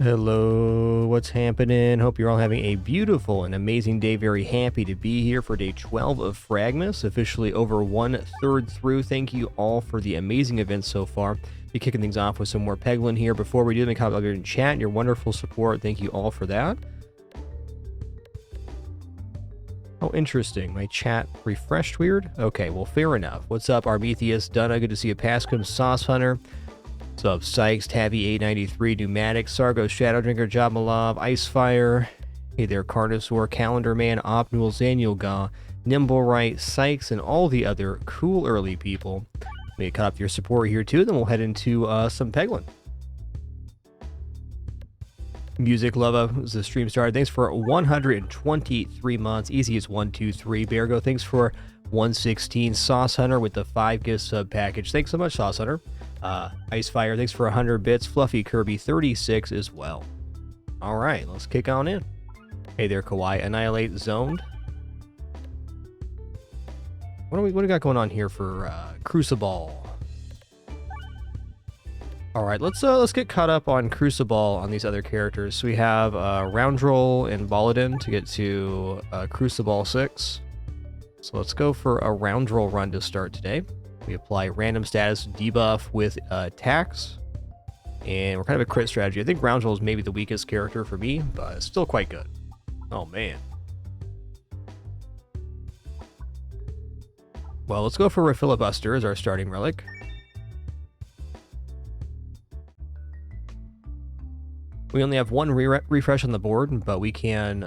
Hello, what's happening? Hope you're all having a beautiful and amazing day. Very happy to be here for day 12 of FragMas, officially over 1/3 through. Thank you all for the amazing events so far. Be kicking things off with some more Peglin here. Before we do, make a comment in chat and your wonderful support. Thank you all for that. Oh, interesting. My chat refreshed weird? Okay, well, fair enough. What's up, Armetheus, Dunna? Good to see you. Pascom, Sauce Hunter. What's up, Sykes, Tabby 893, Pneumatic, Sargo, Shadow Drinker, Jabmalov, Icefire. Hey there, Carnosaur, Calendar Man, Opnul, Zanielga, Nimblewright, Sykes, and all the other cool early people. May cut up your support here too, then we'll head into some Peglin. Music Lova was the stream started. Thanks for 123 months. Easy as 123. Beargo, thanks for 116. Sauce Hunter with the 5 gift sub package. Thanks so much, Sauce Hunter. Icefire, thanks for 100 bits. Fluffy Kirby, 36 as well. All right, let's kick on in. Hey there, Kawaii. Annihilate, Zoned. What do we got going on here for Crucible? All right, let's get caught up on Crucible on these other characters. So we have Roundrel and Balladin to get to Crucible 6. So let's go for a Roundrel run to start today. We apply random status debuff with tax, and we're kind of a crit strategy. I think Roundrel is maybe the weakest character for me, but it's still quite good. Oh man. Well, let's go for Filibuster as our starting relic. We only have one refresh on the board, but we can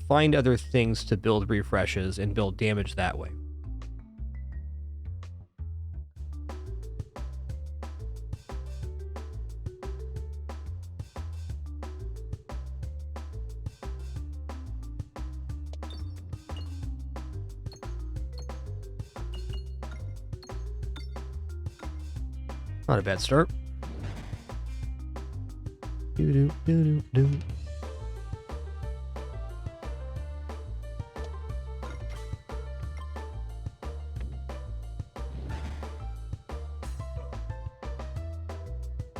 find other things to build refreshes and build damage that way. Not a bad start.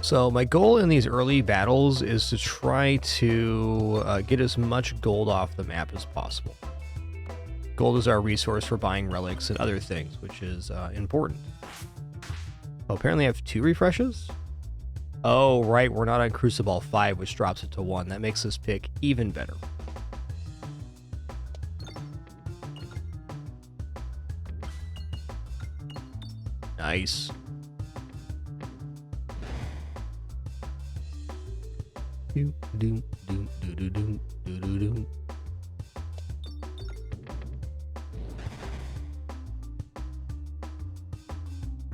So my goal in these early battles is to try to get as much gold off the map as possible. Gold is our resource for buying relics and other things, which is important. Oh, apparently I have 2 refreshes? Oh, right, we're not on Crucible 5, which drops it to 1. That makes this pick even better. Nice.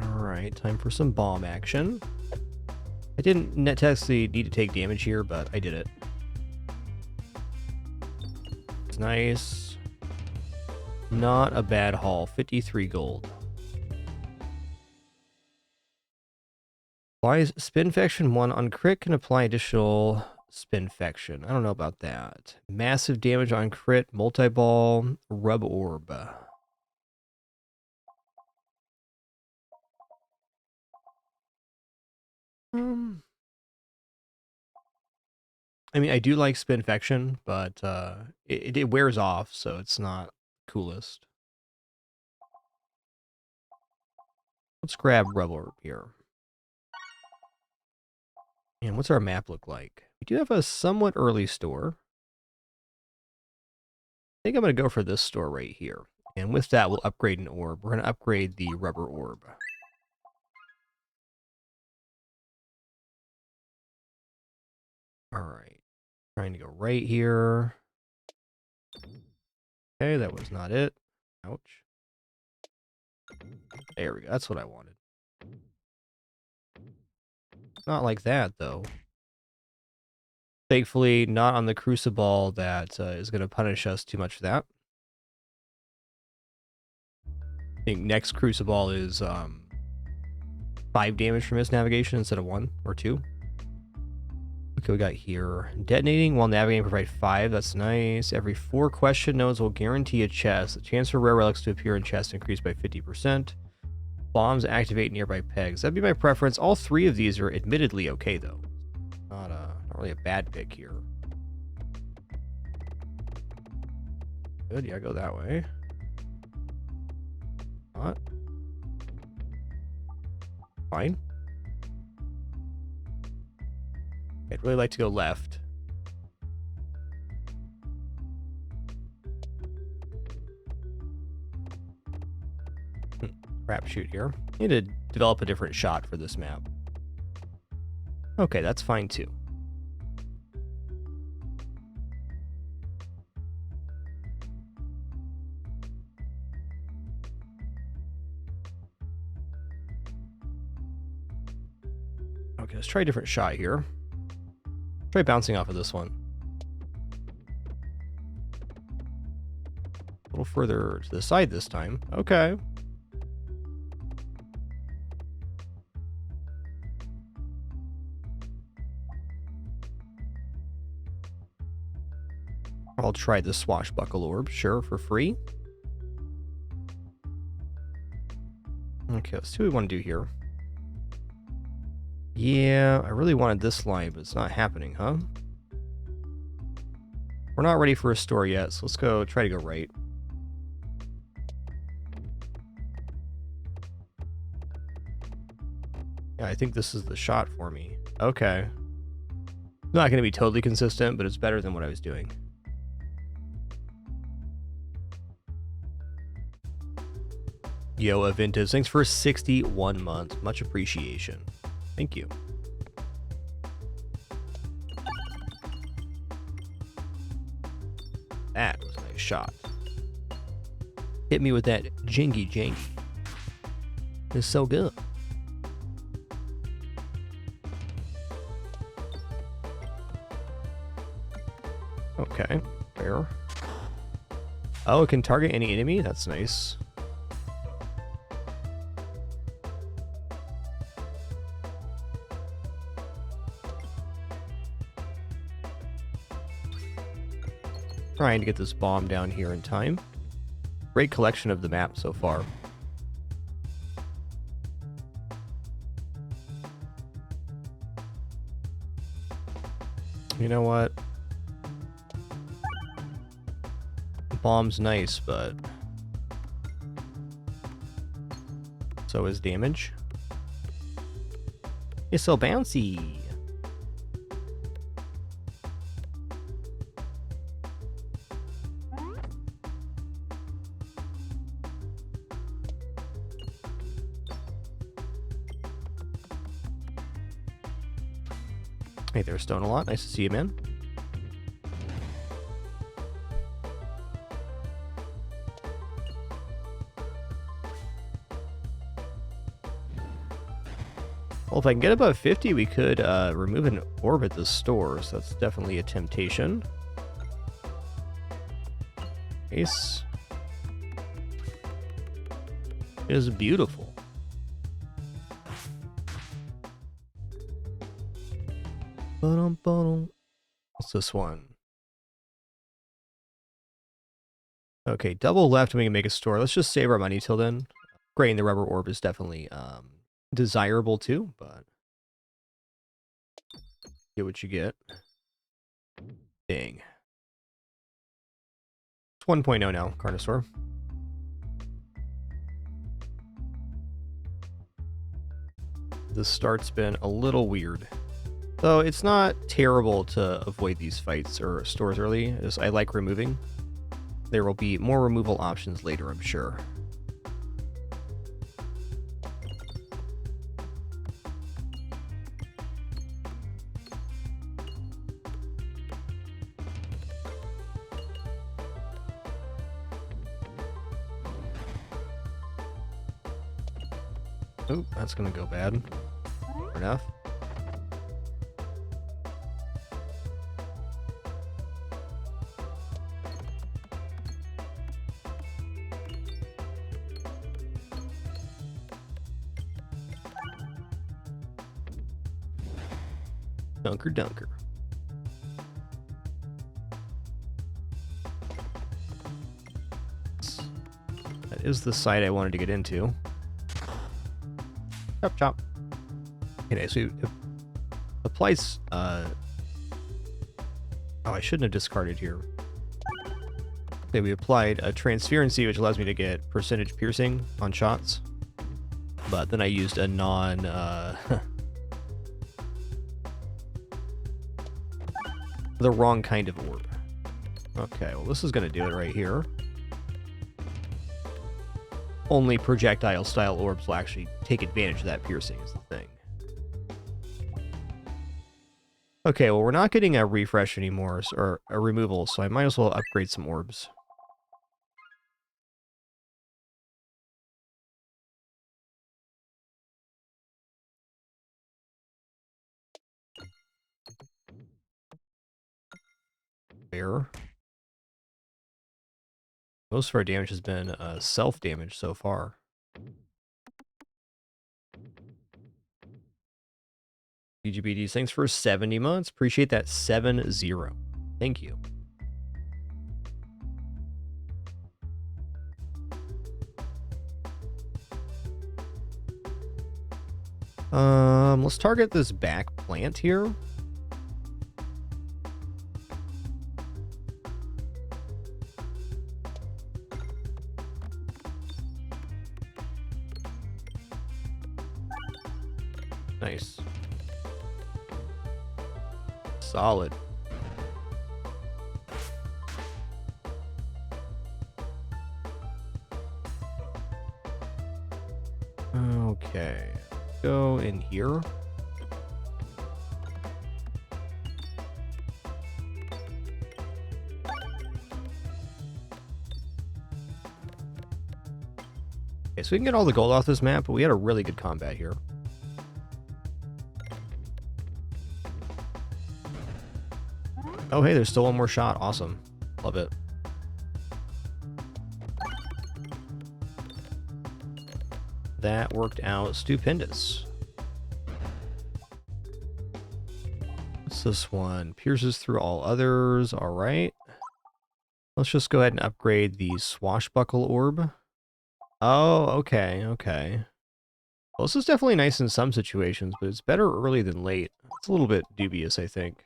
Alright, time for some bomb action. I didn't technically need to take damage here, but I did it. It's nice. Not a bad haul. 53 gold. Why is Spinfection 1 on crit can apply additional Spinfection? I don't know about that. Massive damage on crit, multi-ball, rub orb. I mean, I do like Spinfection, but it wears off, so it's not coolest. Let's grab Rub Orb here. And what's our map look like? We do have a somewhat early store. I think I'm going to go for this store right here. And with that, we'll upgrade an orb. We're going to upgrade the rubber orb. All right. Trying to go right here. Okay, that was not it. Ouch. There we go. That's what I wanted. Not like that, though. Thankfully, not on the Crucible that is going to punish us too much for that. I think next Crucible is 5 damage from misnavigation instead of 1 or 2. Okay, we got here. Detonating while navigating provide 5. That's nice. Every 4 question nodes will guarantee a chest. The chance for rare relics to appear in chests increased by 50%. Bombs activate nearby pegs. That'd be my preference. All 3 of these are admittedly okay, though. Not Not really a bad pick here. Good, yeah, go that way. Not. Fine. I'd really like to go left. Crapshoot here. Need to develop a different shot for this map. Okay, that's fine too. Okay, let's try a different shot here. Try bouncing off of this one. A little further to the side this time. Okay. I'll try the swashbuckle orb, sure, for free. Okay, let's see what we want to do here. Yeah, I really wanted this line, but it's not happening, huh? We're not ready for a store yet, so let's go try to go right. Yeah, I think this is the shot for me. Okay. It's not going to be totally consistent, but it's better than what I was doing. Yo, Aventus, thanks for 61 months. Much appreciation. Thank you. That was a nice shot. Hit me with that jingy jangy. It's so good. Okay, where? Oh, it can target any enemy? That's nice. Trying to get this bomb down here in time. Great collection of the map so far. You know what? Bomb's nice, but so is damage. It's so bouncy. Hey there, Stone a lot. Nice to see you, man. Well, if I can get above 50, we could remove an orb at the store, so that's definitely a temptation. Ace. It is beautiful. What's this one? Okay, double left and we can make a store. Let's just save our money till then. Upgrading the rubber orb is definitely desirable too, but get what you get. Dang. It's 1.0 now, Carnosaur. The start's been a little weird. So it's not terrible to avoid these fights or stores early. I like removing. There will be more removal options later, I'm sure. Oh, that's gonna go bad. Fair enough. Dunker dunker. That is the site I wanted to get into. Chop chop. Okay, so it applies Oh, I shouldn't have discarded here. Okay, we applied a transferency, which allows me to get percentage piercing on shots. But then I used a non... the wrong kind of orb. Okay, well this is going to do it right here. Only projectile-style orbs will actually take advantage of that piercing is the thing. Okay, well we're not getting a refresh anymore, or a removal, so I might as well upgrade some orbs. Fair. Most of our damage has been self-damage so far. DGBDs, thanks for 70 months. Appreciate that 7-0. Thank you. Let's target this back plant here. Nice. Solid. Okay. Go in here. Okay, so we can get all the gold off this map, but we had a really good combat here. Oh, hey, there's still one more shot. Awesome. Love it. That worked out stupendous. What's this one? Pierces through all others. All right. Let's just go ahead and upgrade the swashbuckle orb. Oh, okay, okay. Well, this is definitely nice in some situations, but it's better early than late. It's a little bit dubious, I think.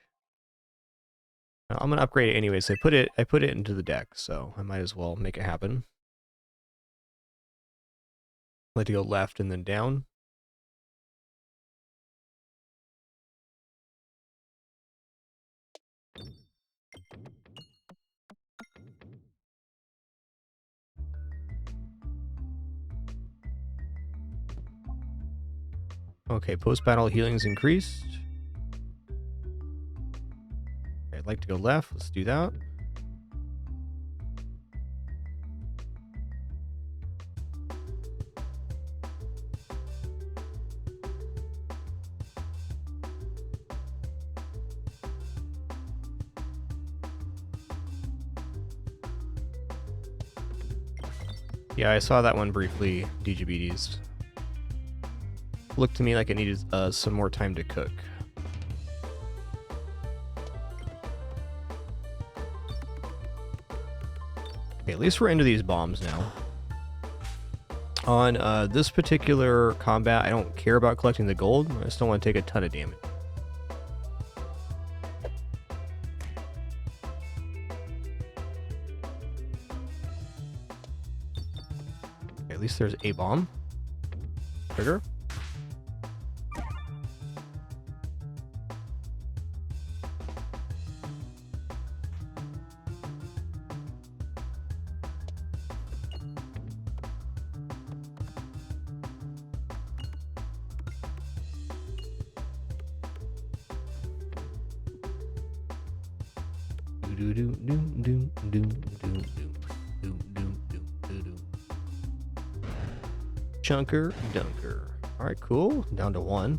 I'm gonna upgrade it anyways. I put it into the deck, so I might as well make it happen. Let it go left and then down. Okay, post-battle healing's increased. Okay, I'd like to go left. Let's do that. Yeah, I saw that one briefly, DGBDs. Looked to me like it needed some more time to cook. Okay, at least we're into these bombs now. On this particular combat, I don't care about collecting the gold. I just don't want to take a ton of damage. Okay, at least there's a bomb. Trigger. Chunker Dunker. Alright, cool. Down to 1.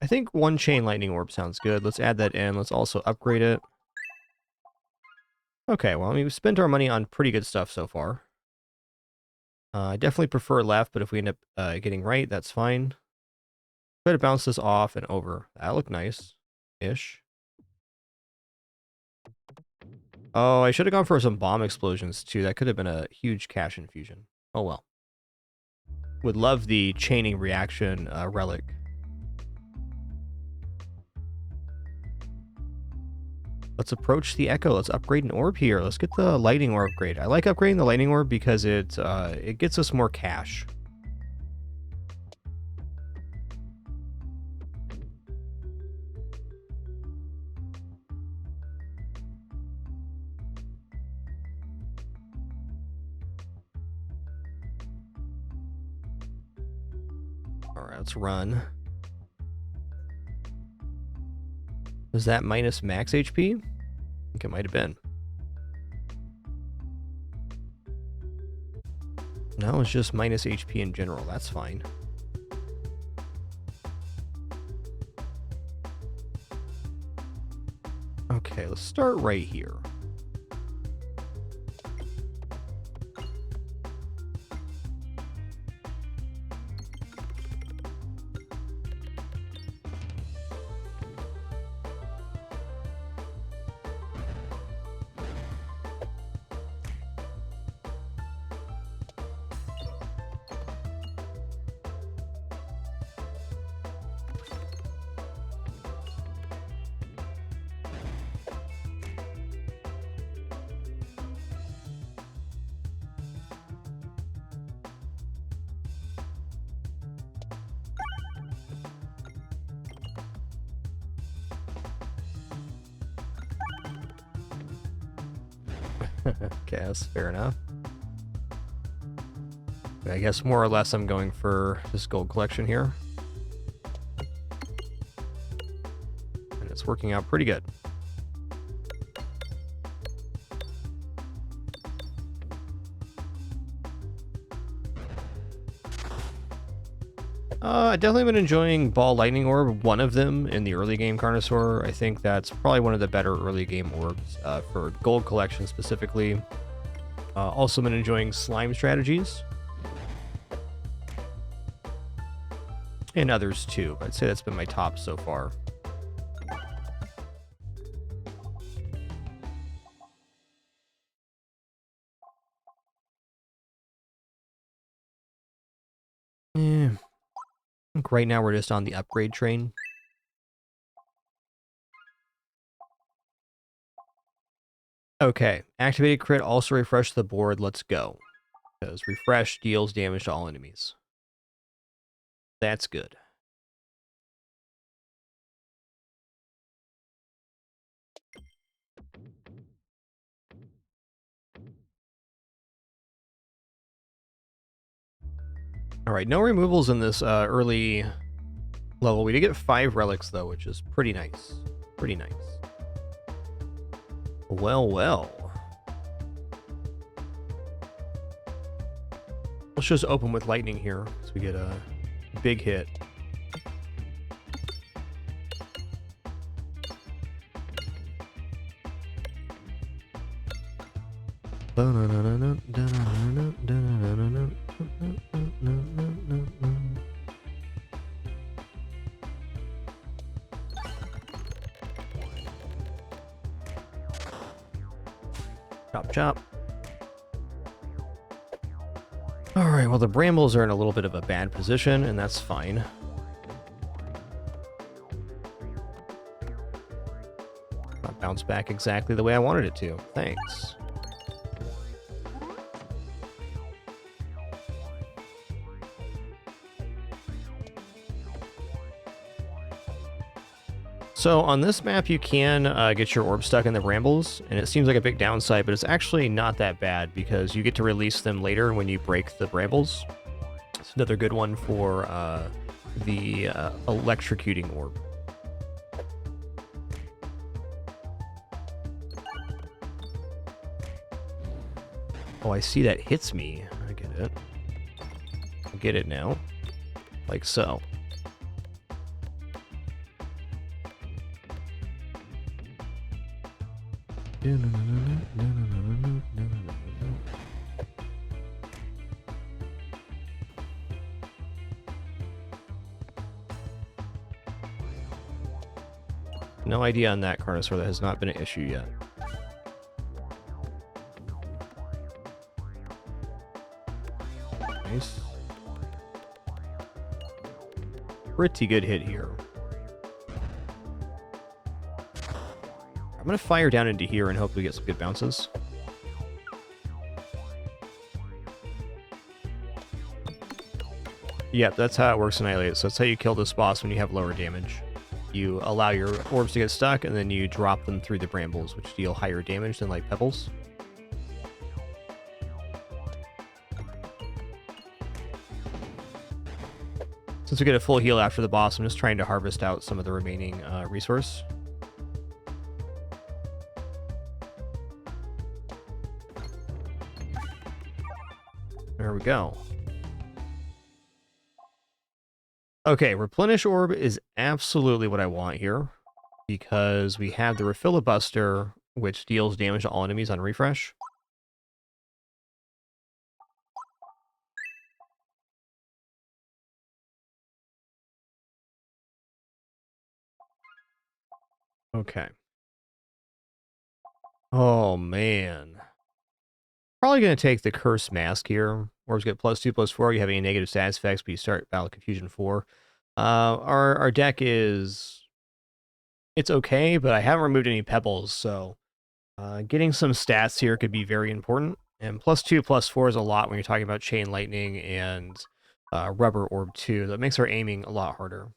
I think 1 chain lightning orb sounds good. Let's add that in. Let's also upgrade it. Okay, well, I mean, we've spent our money on pretty good stuff so far. I definitely prefer left, but if we end up getting right, that's fine. Try to bounce this off and over. That looked nice-ish. Oh, I should have gone for some bomb explosions, too. That could have been a huge cash infusion. Oh, well. Would love the chaining reaction relic. Let's approach the Echo. Let's upgrade an orb here. Let's get the lightning orb upgrade. I like upgrading the lightning orb because it gets us more cash. Alright, let's run. Was that minus max HP? I think it might have been. No, it's just minus HP in general. That's fine. Okay, let's start right here. Okay, that's fair enough. I guess more or less I'm going for this gold collection here. And it's working out pretty good. I've definitely been enjoying Ball Lightning Orb, one of them in the early game Carnosaur. I think that's probably one of the better early game orbs for gold collection specifically. Also been enjoying Slime Strategies. And others too, but I'd say that's been my top so far. Yeah. I think right now we're just on the upgrade train. Okay, activated crit also refresh the board. Let's go. Because refresh deals damage to all enemies. That's good. Alright, no removals in this early level. We did get 5 relics, though, which is pretty nice. Pretty nice. Well, well. Let's just open with lightning here, so we get a big hit. Chop, chop. Alright, well, the brambles are in a little bit of a bad position, and that's fine. Not bounce back exactly the way I wanted it to. Thanks. So on this map, you can get your orb stuck in the brambles, and it seems like a big downside, but it's actually not that bad because you get to release them later when you break the brambles. It's another good one for the electrocuting orb. Oh, I see that hits me. I get it. I get it now. Like so. No idea on that Carnosaur. That has not been an issue yet. Nice. Pretty good hit here. I'm going to fire down into here and hopefully get some good bounces. Yep, that's how it works in Annihilate. So that's how you kill this boss when you have lower damage. You allow your orbs to get stuck, and then you drop them through the brambles, which deal higher damage than, like, pebbles. Since we get a full heal after the boss, I'm just trying to harvest out some of the remaining resource. There we go. Okay, Replenish Orb is absolutely what I want here, because we have the Refilibuster, which deals damage to all enemies on refresh. Okay. Oh, man. Probably going to take the Curse Mask here. Orbs get +2/+4. You have any negative status effects, but you start Battle Confusion 4. Our deck is... It's okay, but I haven't removed any pebbles, so getting some stats here could be very important. And +2/+4 is a lot when you're talking about Chain Lightning and Rubber Orb 2. That makes our aiming a lot harder.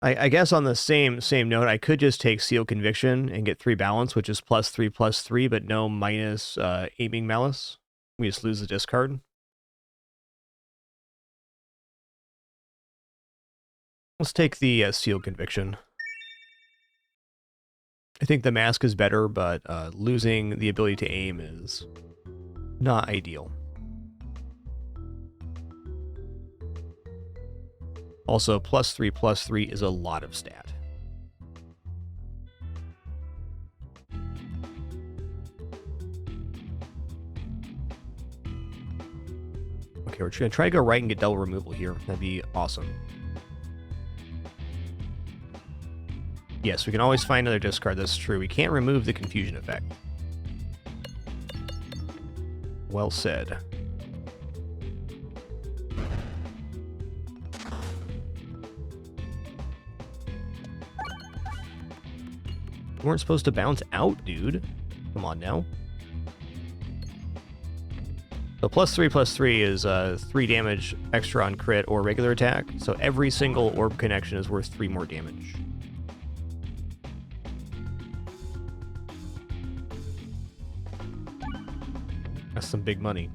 I guess on the same note, I could just take Seal Conviction and get 3 balance, which is +3/+3, but no minus aiming malice. We just lose the discard. Let's take the Seal Conviction. I think the mask is better, but losing the ability to aim is not ideal. Also, +3/+3 is a lot of stat. Okay, we're going to try to go right and get double removal here. That'd be awesome. Yes, we can always find another discard. That's true. We can't remove the confusion effect. Well said. You weren't supposed to bounce out, dude. Come on now. So +3/+3 is 3 damage extra on crit or regular attack. So every single orb connection is worth 3 more damage. That's some big money.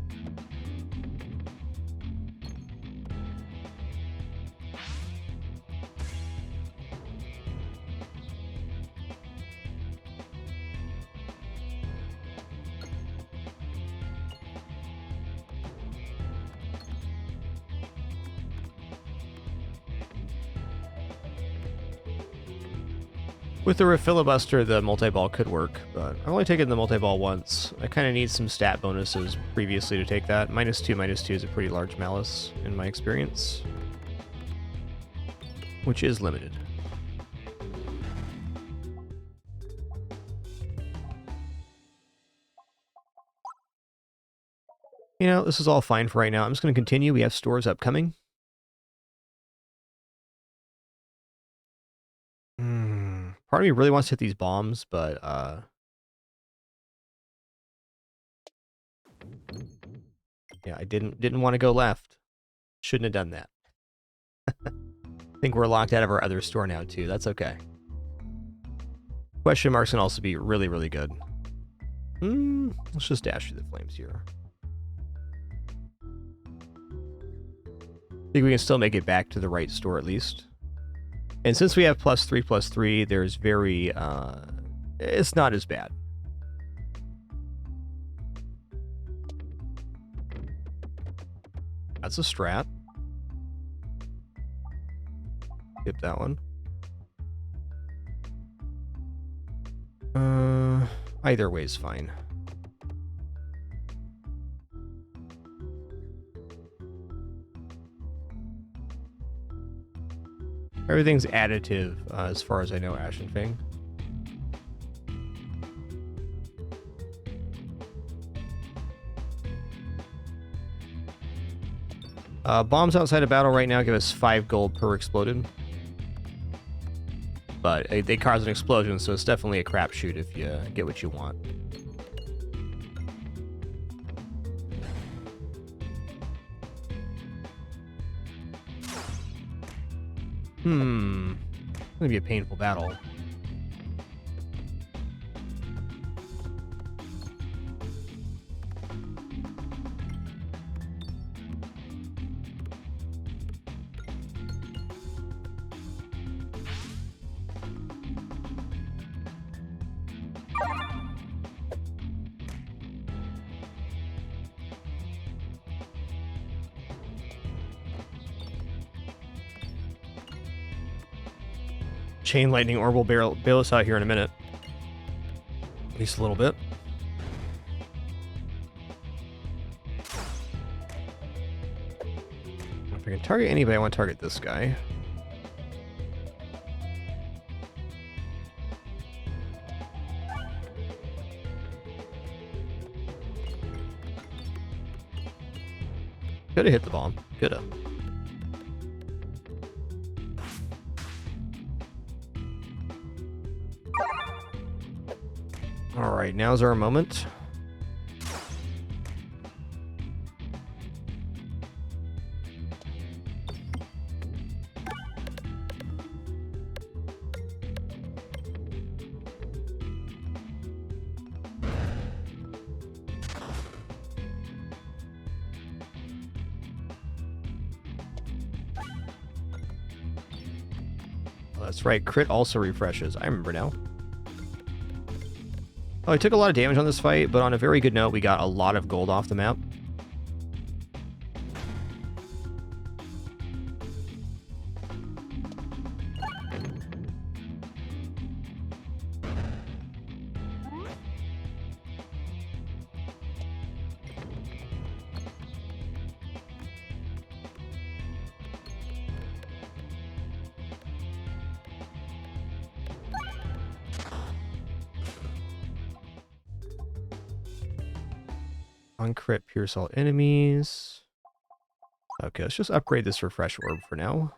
With the Refilibuster, the multi-ball could work, but I've only taken the multi-ball once. I kind of need some stat bonuses previously to take that. -2/-2 is a pretty large malice in my experience, which is limited. You know, this is all fine for right now. I'm just going to continue. We have stores upcoming. Part of me really wants to hit these bombs, but yeah, I didn't want to go left. Shouldn't have done that. I think we're locked out of our other store now too. That's okay. Question marks can also be really, really good. Let's just dash through the flames here. I think we can still make it back to the right store at least. And since we have +3/+3, there's very, it's not as bad. That's a strat. Skip that one. Either way is fine. Everything's additive as far as I know, Ashen Fang. Bombs outside of battle right now give us 5 gold per exploded. But they cause an explosion, so it's definitely a crapshoot if you get what you want. It's gonna be a painful battle. Chain lightning orb will bail us out here in a minute. At least a little bit. If I can target anybody, I want to target this guy. Could have hit the bomb. Could have. Alright, now's our moment. Oh, that's right, crit also refreshes. I remember now. Oh, I took a lot of damage on this fight, but on a very good note, we got a lot of gold off the map. On crit, pierce all enemies. Okay, let's just upgrade this refresh orb for now.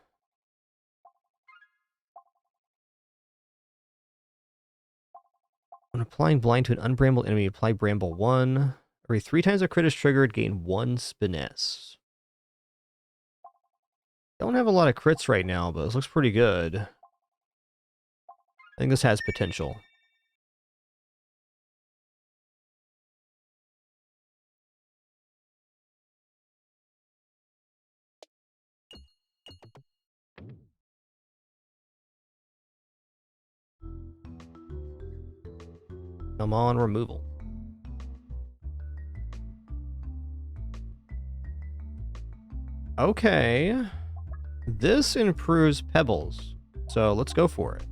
When applying blind to an unbrambled enemy, apply bramble 1. Every 3 times a crit is triggered, gain 1 spiness. Don't have a lot of crits right now, but this looks pretty good. I think this has potential. Come on, removal. Okay. This improves pebbles, so let's go for it.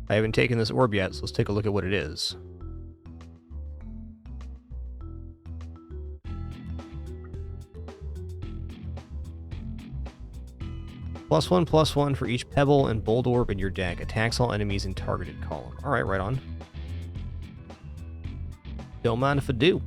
I haven't taken this orb yet, so let's take a look at what it is. +1/+1 for each pebble and bold orb in your deck. Attacks all enemies in targeted column. Alright, right on. Don't mind if I do.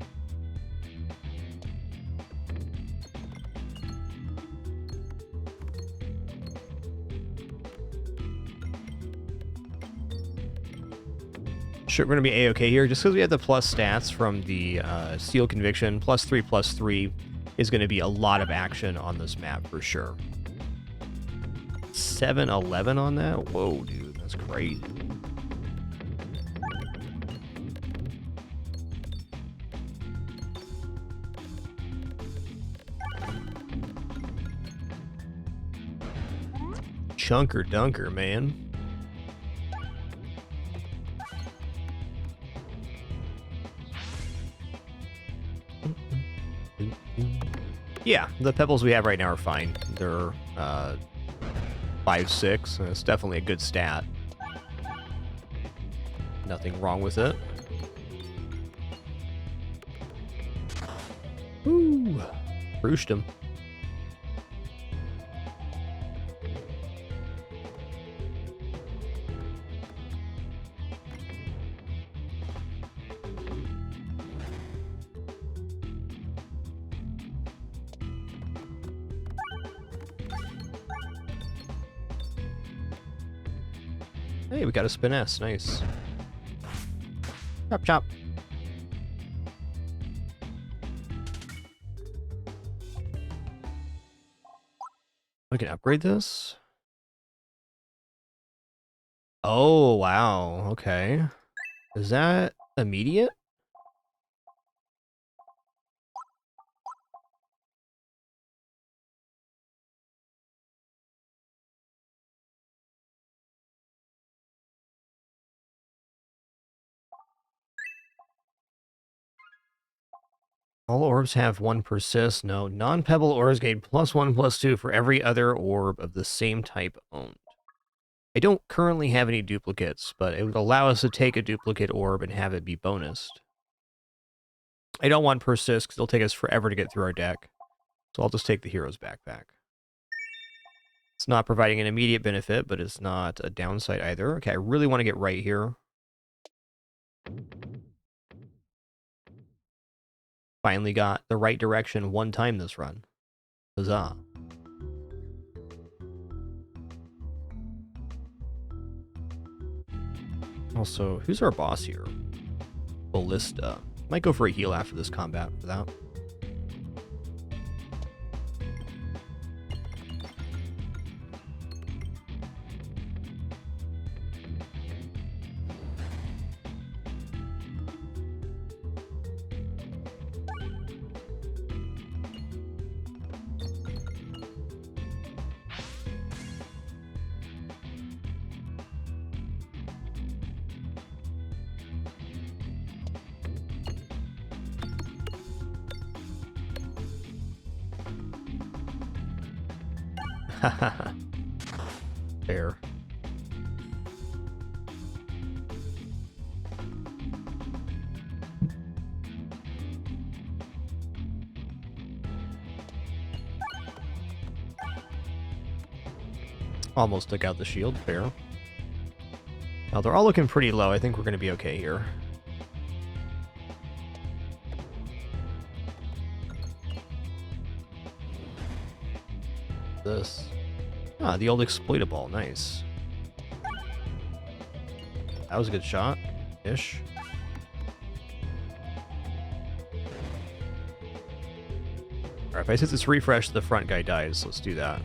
Sure, we're going to be A-okay here, just because we have the plus stats from the Steel Conviction. +3/+3 is going to be a lot of action on this map for sure. 7/11 on that? Whoa, dude, that's crazy. Chunker dunker, man. Yeah, the pebbles we have right now are fine. They're 5/6, and it's definitely a good stat. Nothing wrong with it. Ooh, rooshed him. Hey, we got a Spiness. Nice. Chop, chop. I can upgrade this? Oh, wow. Okay. Is that immediate? All orbs have one persist. No, non-pebble orbs gain +1/+2 for every other orb of the same type owned. I don't currently have any duplicates, but it would allow us to take a duplicate orb and have it be bonused. I don't want persist because it'll take us forever to get through our deck. So I'll just take the hero's backpack. It's not providing an immediate benefit, but it's not a downside either. Okay, I really want to get right here. Finally got the right direction one time this run. Huzzah. Also, who's our boss here? Ballista. Might go for a heal after this combat for that. Fair. Almost took out the shield. Fair. Now they're all looking pretty low. I think we're going to be okay here. This. Ah, the old exploitable. Nice. That was a good shot. Ish. Alright, if I hit this refresh, the front guy dies. Let's do that.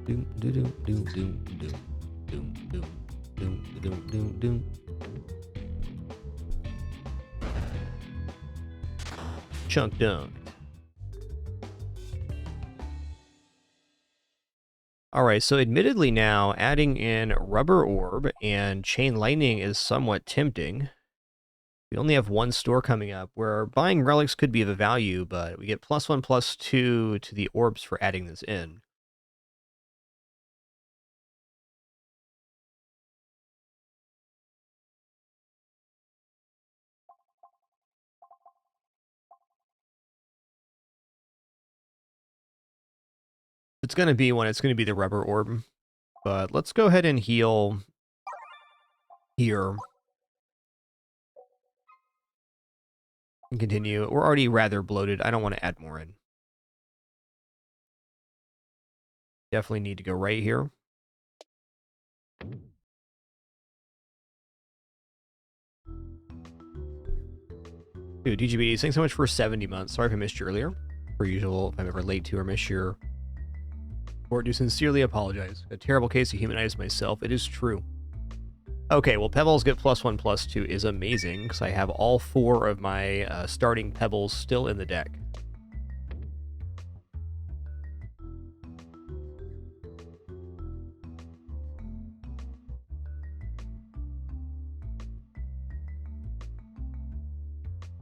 Doom, doom, doom, doom, doom, doom, doom, doom, doom, doom, doom. Chunk dunked. Alright, so admittedly now, adding in Rubber Orb and Chain Lightning is somewhat tempting. We only have one store coming up, where buying relics could be of value, but we get +1/+2 to the orbs for adding this in. It's going to be one, it's going to be the Rubber Orb. But let's go ahead and heal here. And continue. We're already rather bloated. I don't want to add more in. Definitely need to go right here. Dude, DGB, thanks so much for 70 months. Sorry if I missed you earlier. Per usual, if I'm ever late to or miss your report, do sincerely apologize. A terrible case to humanize myself. It is true. Okay, well, Pebbles get +1/+2 is amazing, because I have all 4 of my starting Pebbles still in the deck.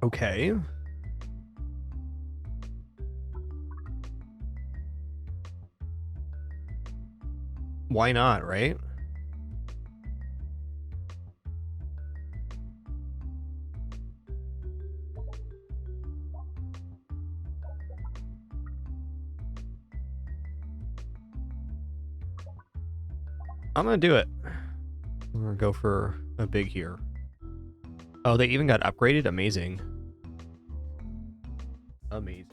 Okay. Why not, right? I'm gonna do it. I'm gonna go for a big here. Oh, they even got upgraded? Amazing. Amazing.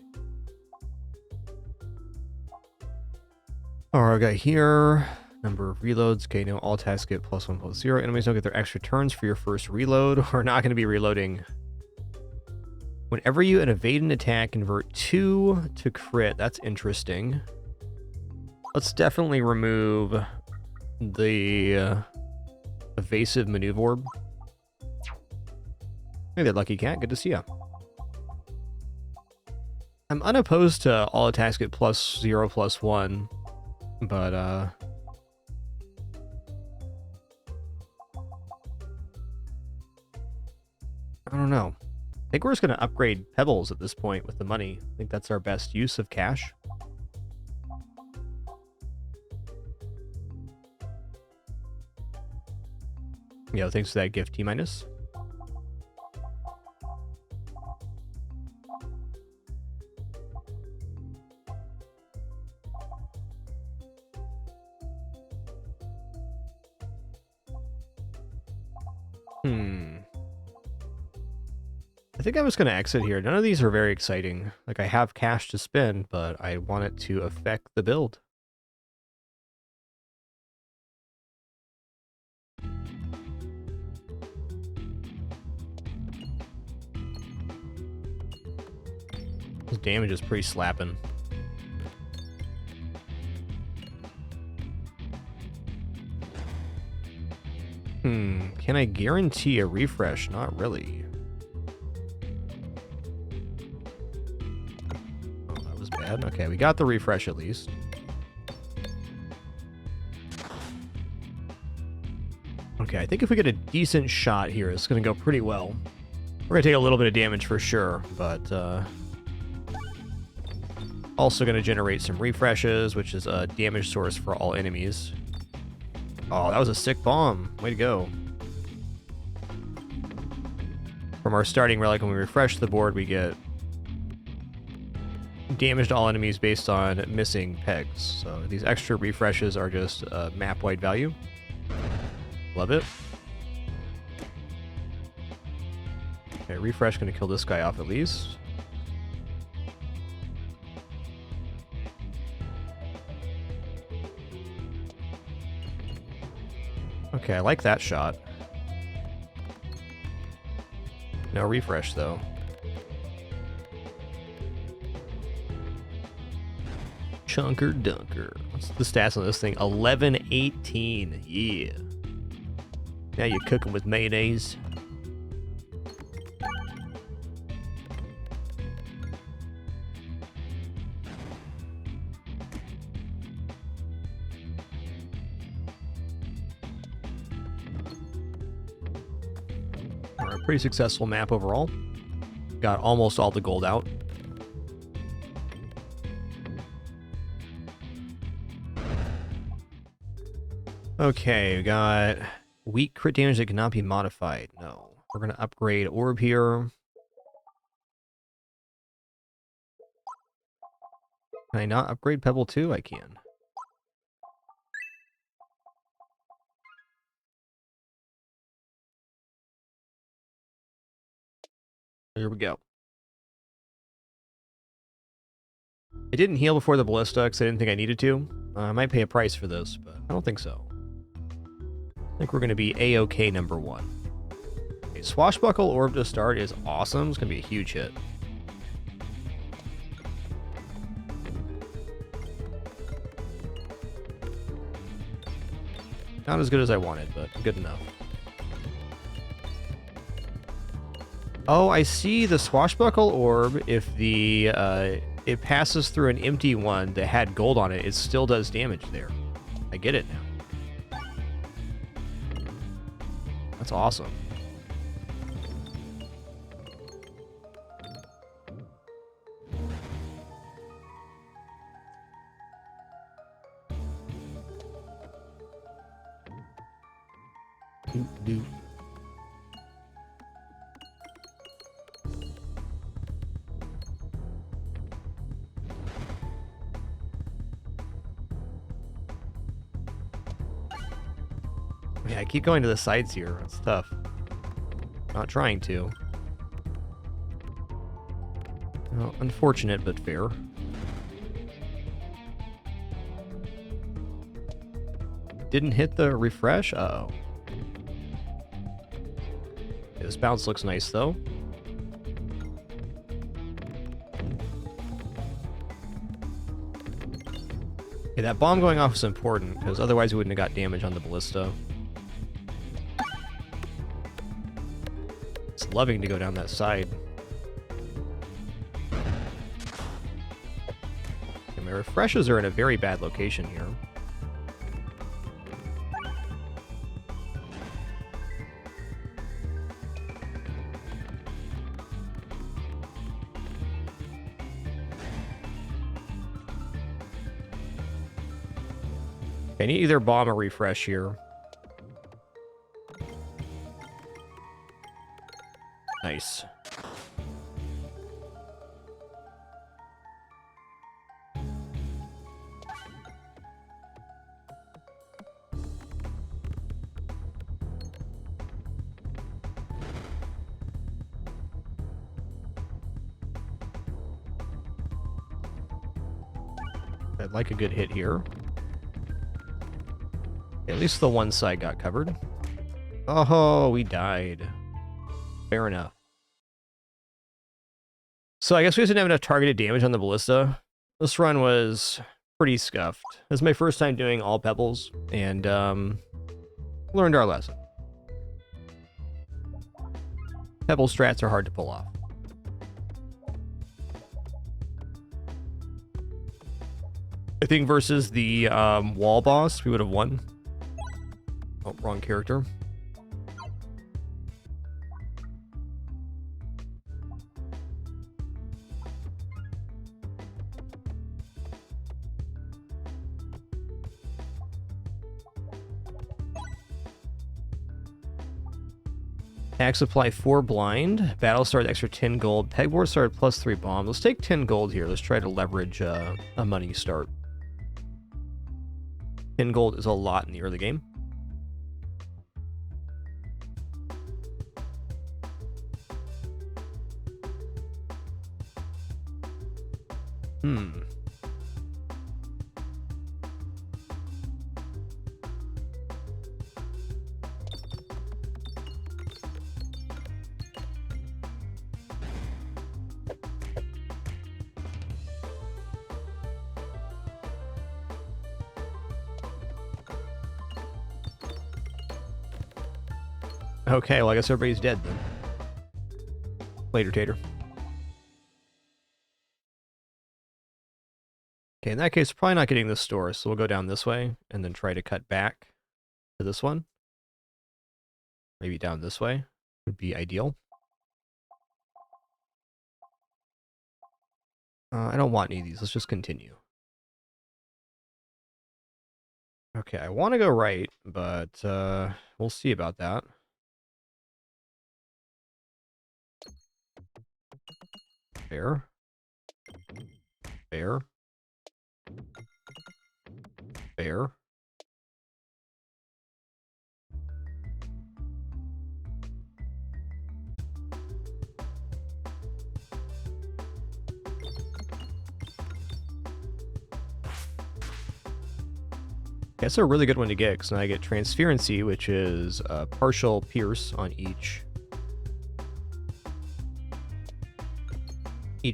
Alright, I got here. Number of reloads. Okay, no, all attacks get +1/+0. Enemies don't get their extra turns for your first reload. We're not going to be reloading. Whenever you evade an attack, convert 2 to crit. That's interesting. Let's definitely remove the evasive maneuver orb. Hey there, Lucky Cat. Good to see ya. I'm unopposed to all attacks get +0/+1, but I don't know. I think we're just going to upgrade pebbles at this point with the money. I think that's our best use of cash. Yo, thanks for that gift, T-minus. I think I'm just going to exit here. None of these are very exciting. Like, I have cash to spend, but I want it to affect the build. This damage is pretty slapping. Can I guarantee a refresh? Not really. Oh, that was bad. Okay, we got the refresh at least. Okay, I think if we get a decent shot here, it's going to go pretty well. We're going to take a little bit of damage for sure, but also going to generate some refreshes, which is a damage source for all enemies. Oh, that was a sick bomb. Way to go. From our starting relic, when we refresh the board, we get damage to all enemies based on missing pegs. So these extra refreshes are just map-wide value. Love it. Okay, refresh going to kill this guy off at least. Okay, I like that shot. No refresh, though. Chunker Dunker. What's the stats on this thing? 11-18. Yeah. Now you're cooking with mayonnaise. Pretty successful map overall. Got almost all the gold out. Okay, we got weak crit damage that cannot be modified. No. We're going to upgrade orb here. Can I not upgrade Pebble 2? I can. Here we go. I didn't heal before the ballista because I didn't think I needed to. I might pay a price for this, but I don't think so. I think we're going to be A-OK number 1. Okay, Swashbuckle Orb to start is awesome. It's going to be a huge hit. Not as good as I wanted, but good enough. Oh, I see the Swashbuckle Orb. If the it passes through an empty one that had gold on it, it still does damage there. I get it now. That's awesome. Doop. Yeah, I keep going to the sides here. It's tough. Not trying to. Well, unfortunate, but fair. didn't hit the refresh? Uh-oh. Okay, this bounce looks nice, though. Okay, that bomb going off is important, because otherwise we wouldn't have got damage on the ballista. It's loving to go down that side. Okay, my refreshes are in a very bad location here. I need either bomb or refresh here. Nice. I'd like a good hit here. At least the one side got covered. Oh, we died. Fair enough. So I guess we just didn't have enough targeted damage on the ballista. This run was pretty scuffed. This is my first time doing all pebbles, and learned our lesson. Pebble strats are hard to pull off. I think versus the wall boss, we would have won. Oh, wrong character. Axe supply 4 blind. Battle start extra 10 gold. Pegboard start plus 3 bomb. Let's take 10 gold here. Let's try to leverage a money start. 10 gold is a lot in the early game. Okay, well, I guess everybody's dead then. Later, Tater. Okay, in that case, probably not getting this store, so we'll go down this way and then try to cut back to this one. Maybe down this way would be ideal. I don't want any of these. Let's just continue. Okay, I want to go right, but we'll see about that. Fair. Fair. Fair. That's a really good one to get, because now I get Transferency, which is a partial pierce on each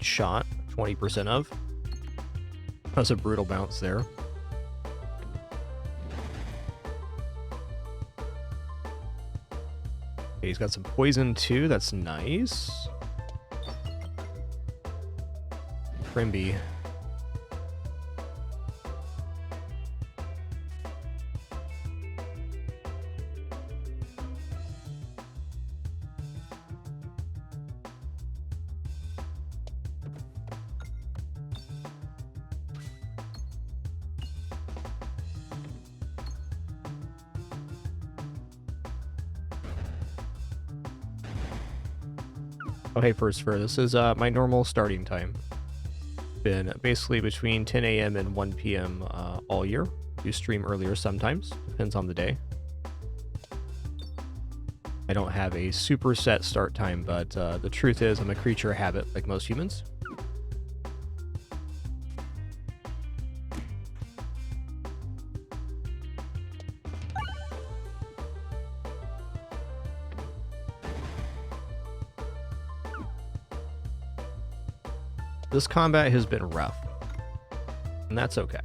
shot, 20% of. That's a brutal bounce there. Okay, he's got some poison too, that's nice. Crimby. Okay, first for this is my normal starting time. Been basically between 10 a.m. and 1 p.m. All year. Do stream earlier sometimes, depends on the day. I don't have a super set start time, but the truth is I'm a creature of habit like most humans. This combat has been rough. And that's okay.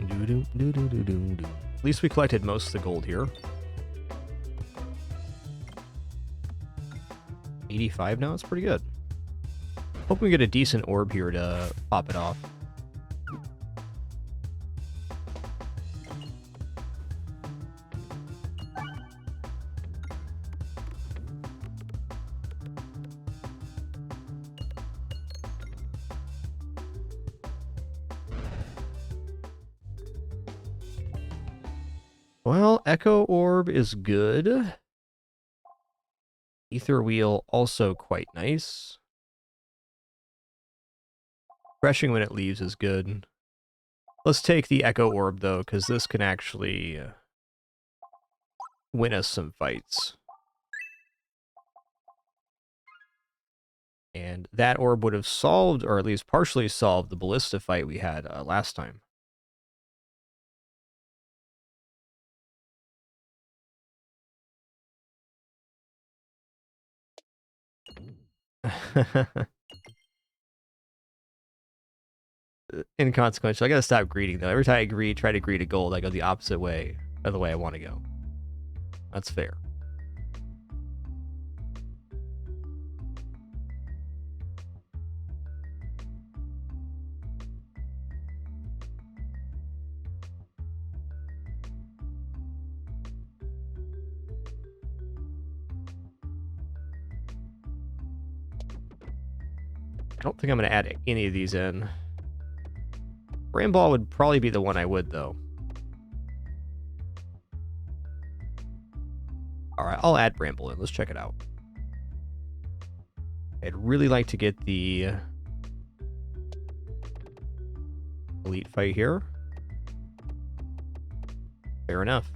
At least we collected most of the gold here. 85 now, it's pretty good. Hope we get a decent orb here to pop it off. Well, Echo Orb is good. Ether Wheel also quite nice. Refreshing when it leaves is good. Let's take the Echo Orb, though, because this can actually win us some fights. And that orb would have solved, or at least partially solved, the Ballista fight we had last time. Inconsequential. I gotta stop greeting, though. Every time I try to greet a gold, I go the opposite way of the way I want to go. That's fair. I don't think I'm going to add any of these in. Bramball would probably be the one I would, though. Alright, I'll add Bramble in. Let's check it out. I'd really like to get the elite fight here. Fair enough.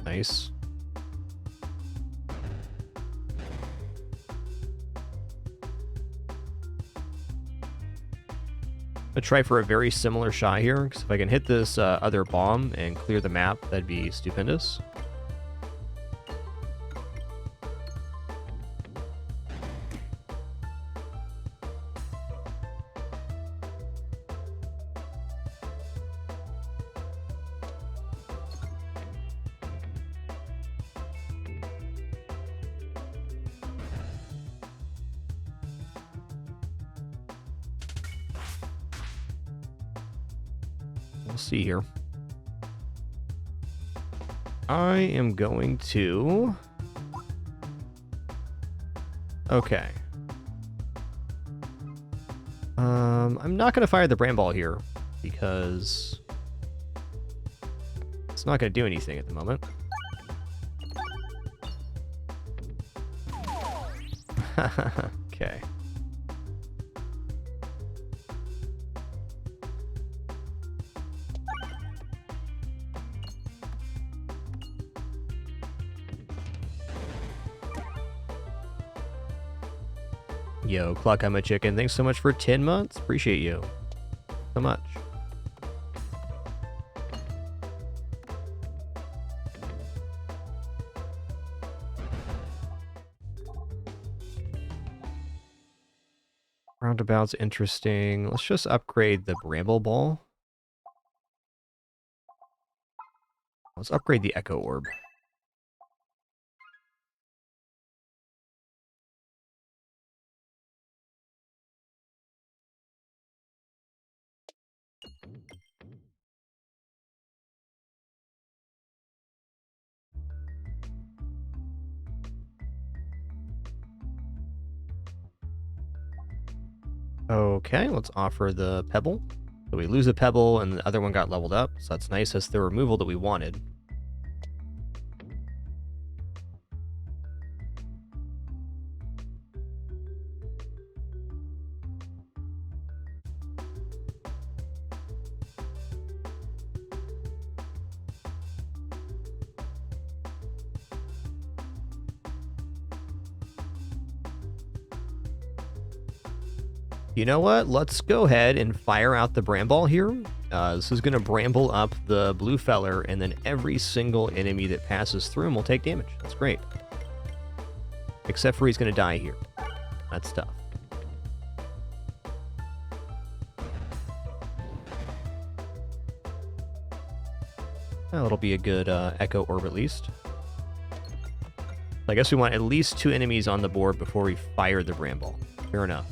Nice. I'll try for a very similar shot here, because if I can hit this other bomb and clear the map, that'd be stupendous. See here. I am going to... Okay. I'm not going to fire the Bramball here because it's not going to do anything at the moment. Okay. Yo, Cluck, I'm a chicken. Thanks so much for 10 months. Appreciate you so much. Roundabout's interesting. Let's just upgrade the Bramble Ball. Let's upgrade the Echo Orb. Okay, let's offer the Pebble. So we lose a Pebble and the other one got leveled up, so that's nice. That's the removal that we wanted. You know what? Let's go ahead and fire out the Bramble here. This is going to bramble up the blue feller, and then every single enemy that passes through him will take damage. That's great. Except for he's going to die here. That's tough. Well, it'll be a good Echo Orb at least. I guess we want at least 2 enemies on the board before we fire the Bramble. Fair enough.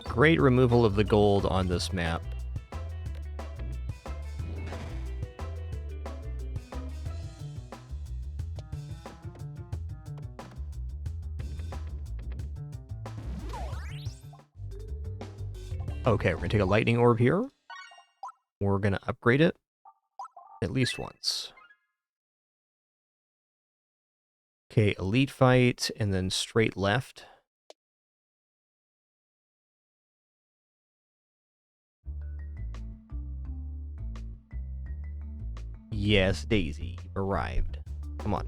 Great removal of the gold on this map. Okay, we're going to take a lightning orb here. We're going to upgrade it at least once. Okay, elite fight, and then straight left. Yes, Daisy, arrived. Come on.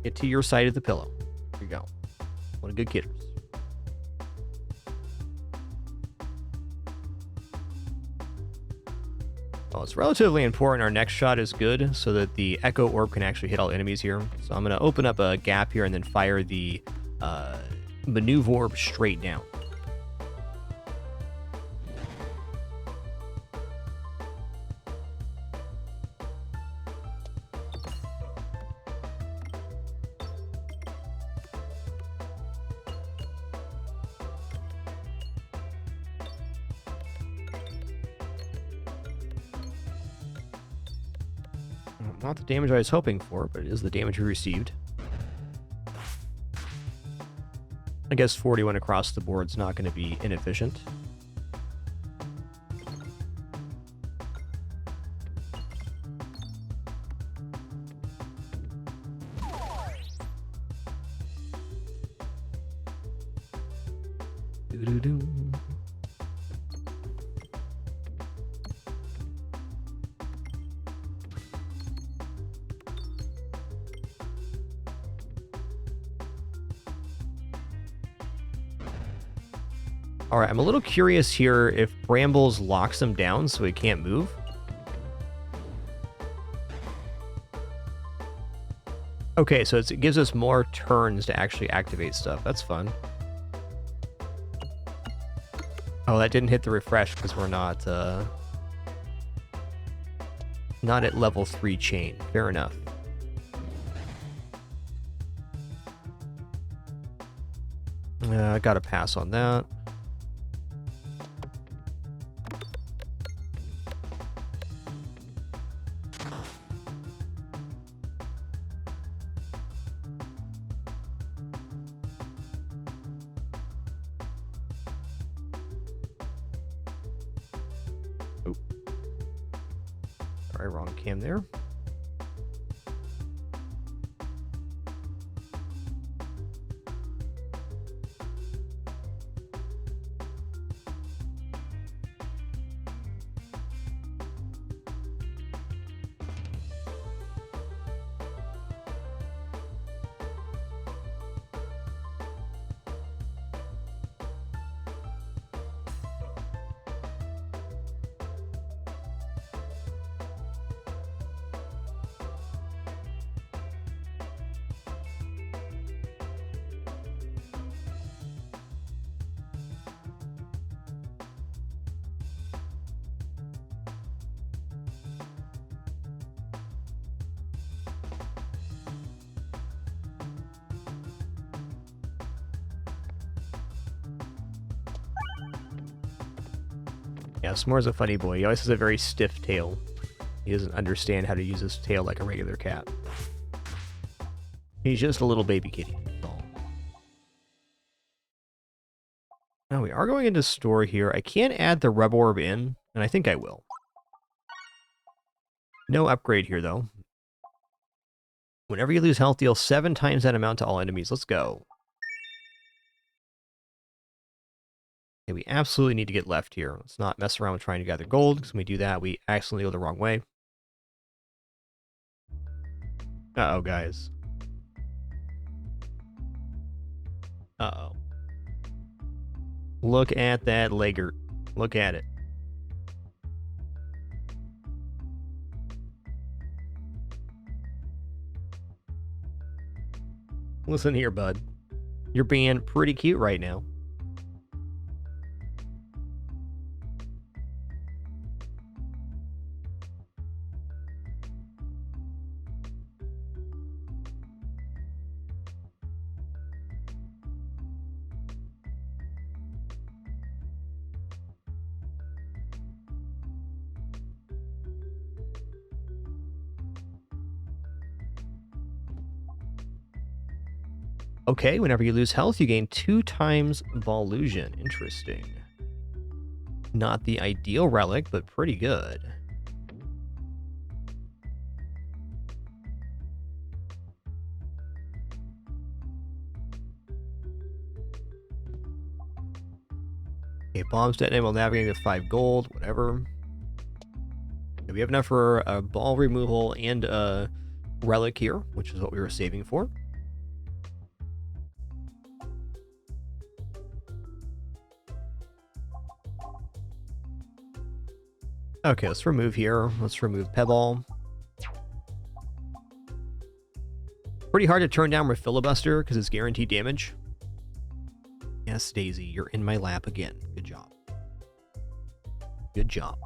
Get to your side of the pillow. Here you go. One of good kidders. Well, it's relatively important our next shot is good so that the Echo Orb can actually hit all enemies here. So I'm going to open up a gap here and then fire the Maneuver Orb straight down. Not the damage I was hoping for, but it is the damage we received. I guess 41 across the board is not going to be inefficient. Doo-doo-doo. All right, I'm a little curious here if Brambles locks him down so he can't move. Okay, so it gives us more turns to actually activate stuff. That's fun. Oh, that didn't hit the refresh because we're not at level 3 chain. Fair enough. I gotta pass on that. Sorry, wrong cam there. Yeah, S'more's a funny boy. He always has a very stiff tail. He doesn't understand how to use his tail like a regular cat. He's just a little baby kitty. That's all. Now we are going into store here. I can't add the Rub Orb in, and I think I will. No upgrade here, though. Whenever you lose health, deal 7 times that amount to all enemies. Let's go. Okay, we absolutely need to get left here. Let's not mess around with trying to gather gold, because when we do that, we accidentally go the wrong way. Uh-oh, guys. Uh-oh. Look at that Laggert. Look at it. Listen here, bud. You're being pretty cute right now. Okay, whenever you lose health, you gain 2 times Balladin. Interesting. Not the ideal relic, but pretty good. Okay, bombs detonate while navigating with 5 gold, whatever. Okay, we have enough for a ball removal and a relic here, which is what we were saving for. Okay, let's remove here. Let's remove Pebble. Pretty hard to turn down with Filibuster because it's guaranteed damage. Yes, Daisy, you're in my lap again. Good job. Good job.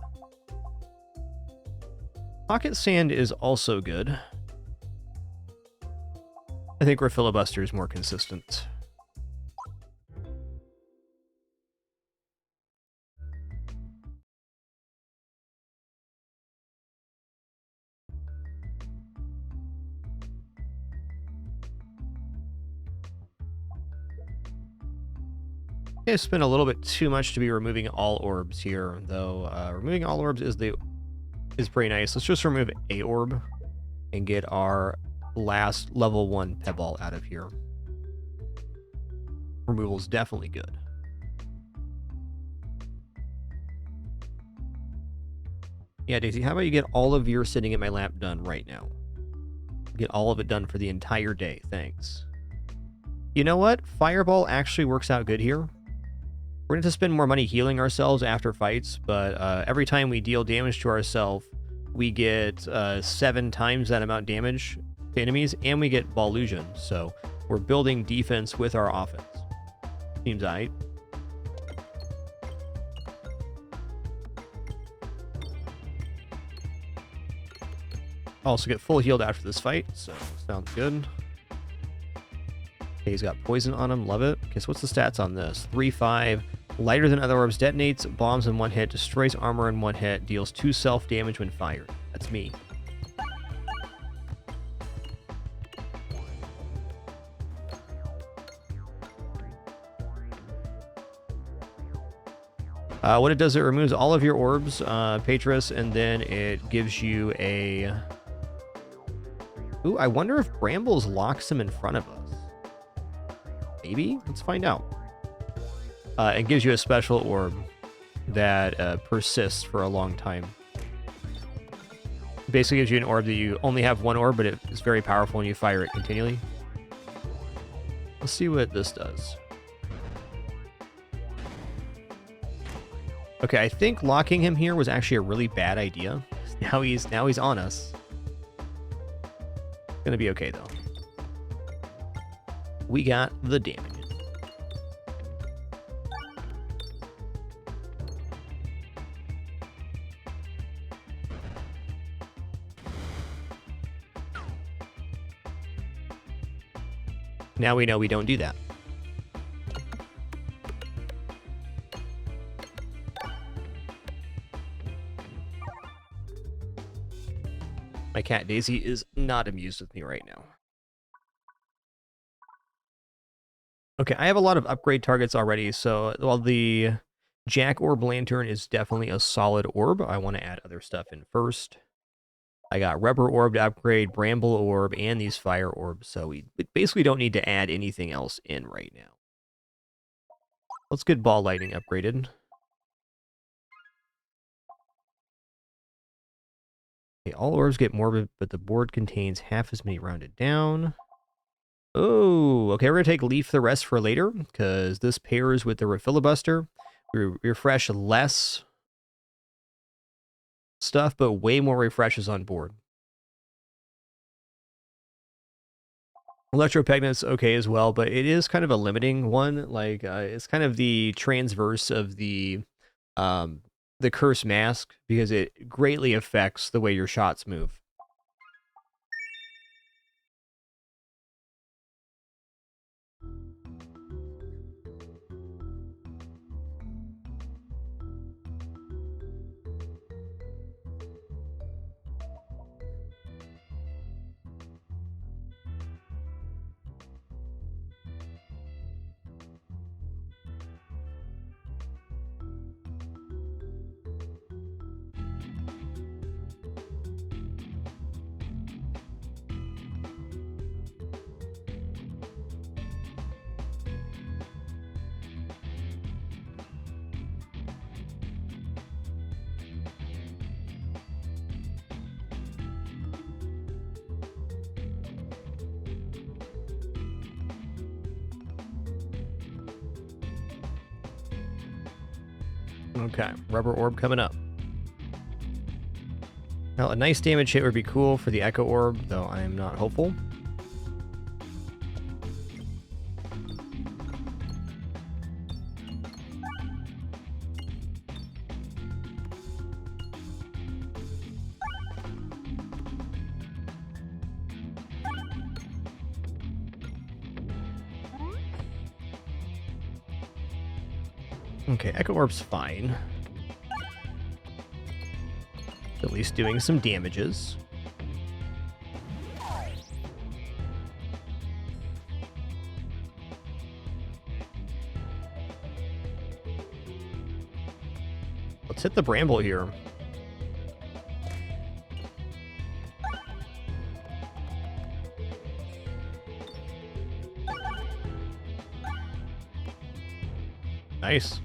Pocket Sand is also good. I think where Filibuster is more consistent. I spent a little bit too much to be removing all orbs here, though. Removing all orbs is pretty nice. Let's just remove a orb and get our last level 1 Pebble out of here. Removal is definitely good. Yeah, Daisy, how about you get all of your sitting in my lap done right now? Get all of it done for the entire day. Thanks. You know what? Fireball actually works out good here. We're going to spend more money healing ourselves after fights, but every time we deal damage to ourselves, we get 7 times that amount damage to enemies, and we get Balladin. So we're building defense with our offense. Seems aight. Also get full healed after this fight, so sounds good. Okay, he's got poison on him. Love it. Okay, so what's the stats on this? 3-5. Lighter than other orbs, detonates bombs in 1 hit, destroys armor in 1 hit, deals 2 self-damage when fired. That's me. What it does, it removes all of your orbs, Patris, and then it gives you a... Ooh, I wonder if Brambles locks him in front of us. Maybe? Let's find out. It gives you a special orb that persists for a long time. It basically gives you an orb that you only have 1 orb, but it is very powerful and you fire it continually. Let's see what this does. Okay, I think locking him here was actually a really bad idea. Now he's on us. It's gonna be okay though. We got the damage. Now we know we don't do that. My cat Daisy is not amused with me right now. Okay, I have a lot of upgrade targets already, so while the Jack Orb Lantern is definitely a solid orb, I want to add other stuff in first. I got Rubber Orb to upgrade, Bramble Orb, and these Fire Orbs, so we basically don't need to add anything else in right now. Let's get Ball Lightning upgraded. Okay, all orbs get more, but the board contains half as many rounded down. Oh, okay, we're going to take Leaf the rest for later, because this pairs with the Refilibuster. We refresh less stuff, but way more refreshes on board. Electropegnet's okay as well, but it is kind of a limiting one. Like, it's kind of the transverse of the Curse Mask, because it greatly affects the way your shots move. Okay, Rubber Orb coming up. Now, a nice damage hit would be cool for the Echo Orb, though I am not hopeful. Okay, Echo Orb's fine. At least doing some damages. Let's hit the Bramble here. Nice.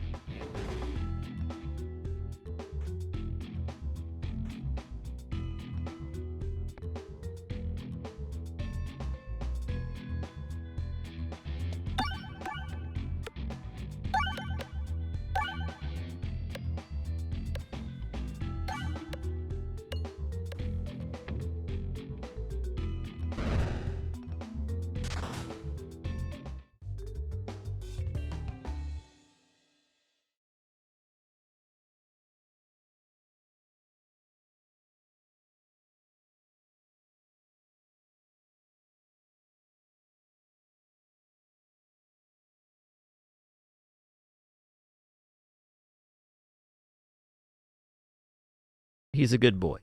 He's a good boy.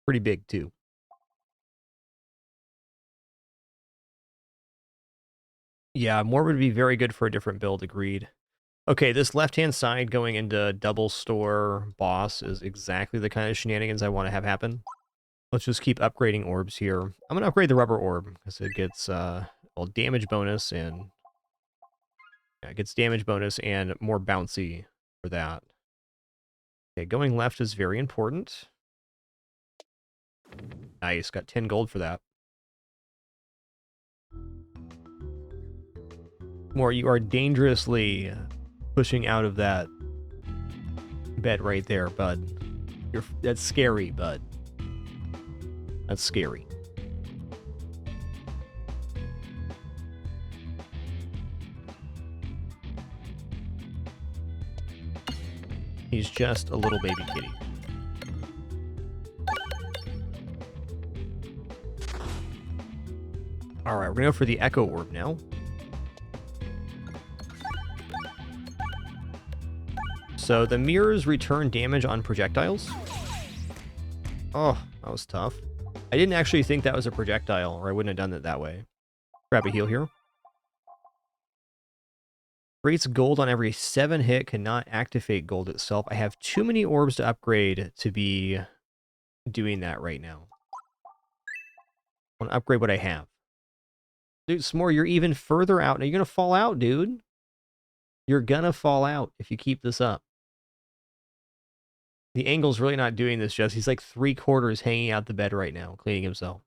Pretty big, too. Yeah, more would be very good for a different build, agreed. Okay, this left-hand side going into double store boss is exactly the kind of shenanigans I want to have happen. Let's just keep upgrading orbs here. I'm going to upgrade the Rubber Orb, because it gets well, damage bonus, and yeah, it gets damage bonus and more bouncy for that. Okay, going left is very important. Nice, got 10 gold for that. More, you are dangerously pushing out of that bed right there, bud. That's scary, bud. That's scary. He's just a little baby kitty. Alright, we're gonna go for the Echo Orb now. So the mirrors return damage on projectiles. Oh, that was tough. I didn't actually think that was a projectile, or I wouldn't have done it that way. Grab a heal here. Creates gold on every 7 hit, cannot activate gold itself. I have too many orbs to upgrade to be doing that right now. I want to upgrade what I have. Dude, S'more, you're even further out. Now you're going to fall out, dude. You're going to fall out if you keep this up. The angle's really not doing this, Jess. He's like 3/4 hanging out the bed right now, cleaning himself.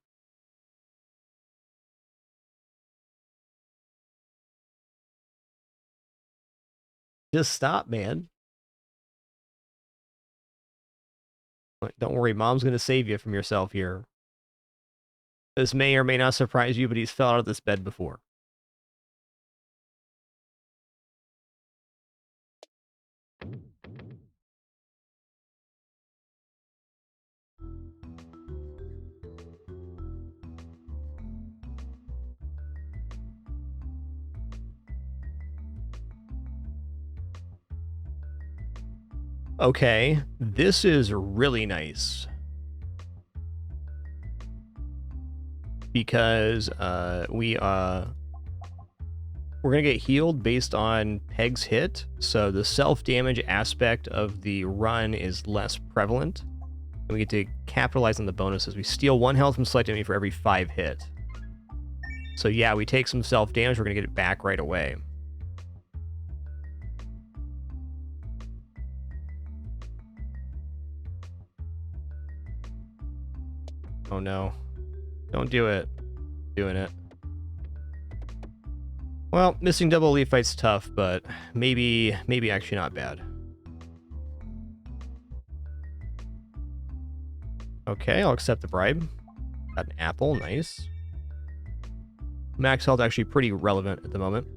Just stop, man. Don't worry, Mom's going to save you from yourself here. This may or may not surprise you, but he's fell out of this bed before. Okay, this is really nice. Because we're going to get healed based on Peg's hit, so the self-damage aspect of the run is less prevalent. And we get to capitalize on the bonuses. We steal 1 health from select enemy for every 5 hit. So yeah, we take some self-damage, we're going to get it back right away. Oh no. Don't do it. Doing it. Well, missing double elite fight's tough, but maybe actually not bad. Okay, I'll accept the bribe. Got an apple, nice. Max health actually pretty relevant at the moment.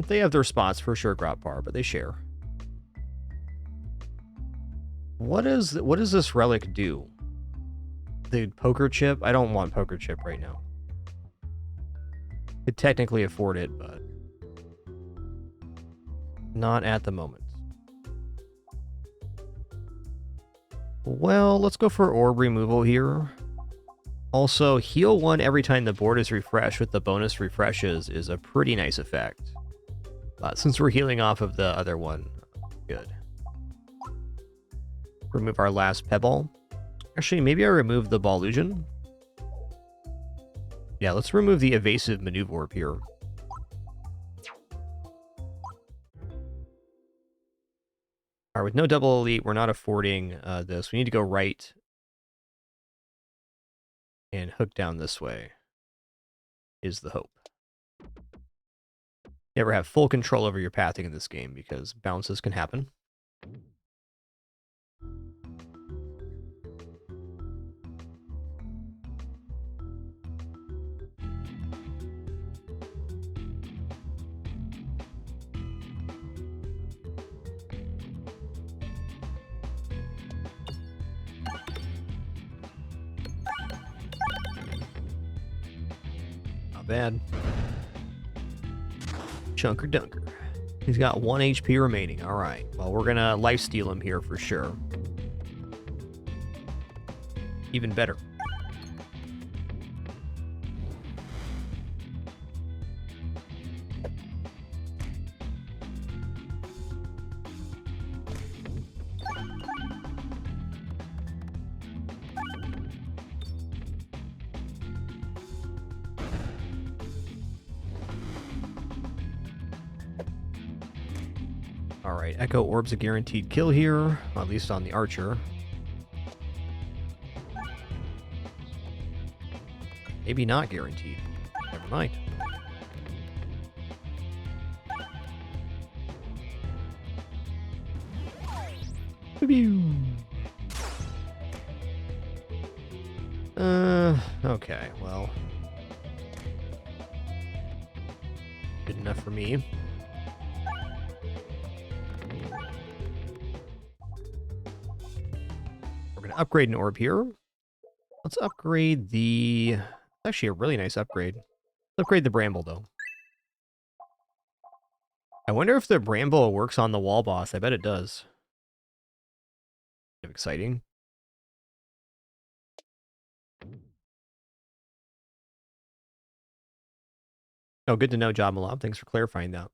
They have their spots for sure, Grotpar, but they share. What does this relic do? The poker chip? I don't want poker chip right now. Could technically afford it, but not at the moment. Well, let's go for orb removal here. Also, heal 1 every time the board is refreshed with the bonus refreshes is a pretty nice effect. Since we're healing off of the other one, good. Remove our last pebble. Actually, maybe I remove the Balladin. Yeah, let's remove the evasive maneuver orb here. Alright, with no double elite, we're not affording this. We need to go right and hook down this way, is the hope. Never have full control over your pathing in this game because bounces can happen. Not bad. Chunker Dunker. He's got 1 HP remaining. All right. Well, we're going to lifesteal him here for sure. Even better. Alright, Echo Orb's a guaranteed kill here, at least on the Archer. Maybe not guaranteed. Never mind. Okay, well. Good enough for me. We're going to upgrade an orb here. Let's upgrade the... It's actually a really nice upgrade. Let's upgrade the Bramble, though. I wonder if the Bramble works on the wall boss. I bet it does. Exciting. Oh, good to know, Job Malab. Thanks for clarifying that.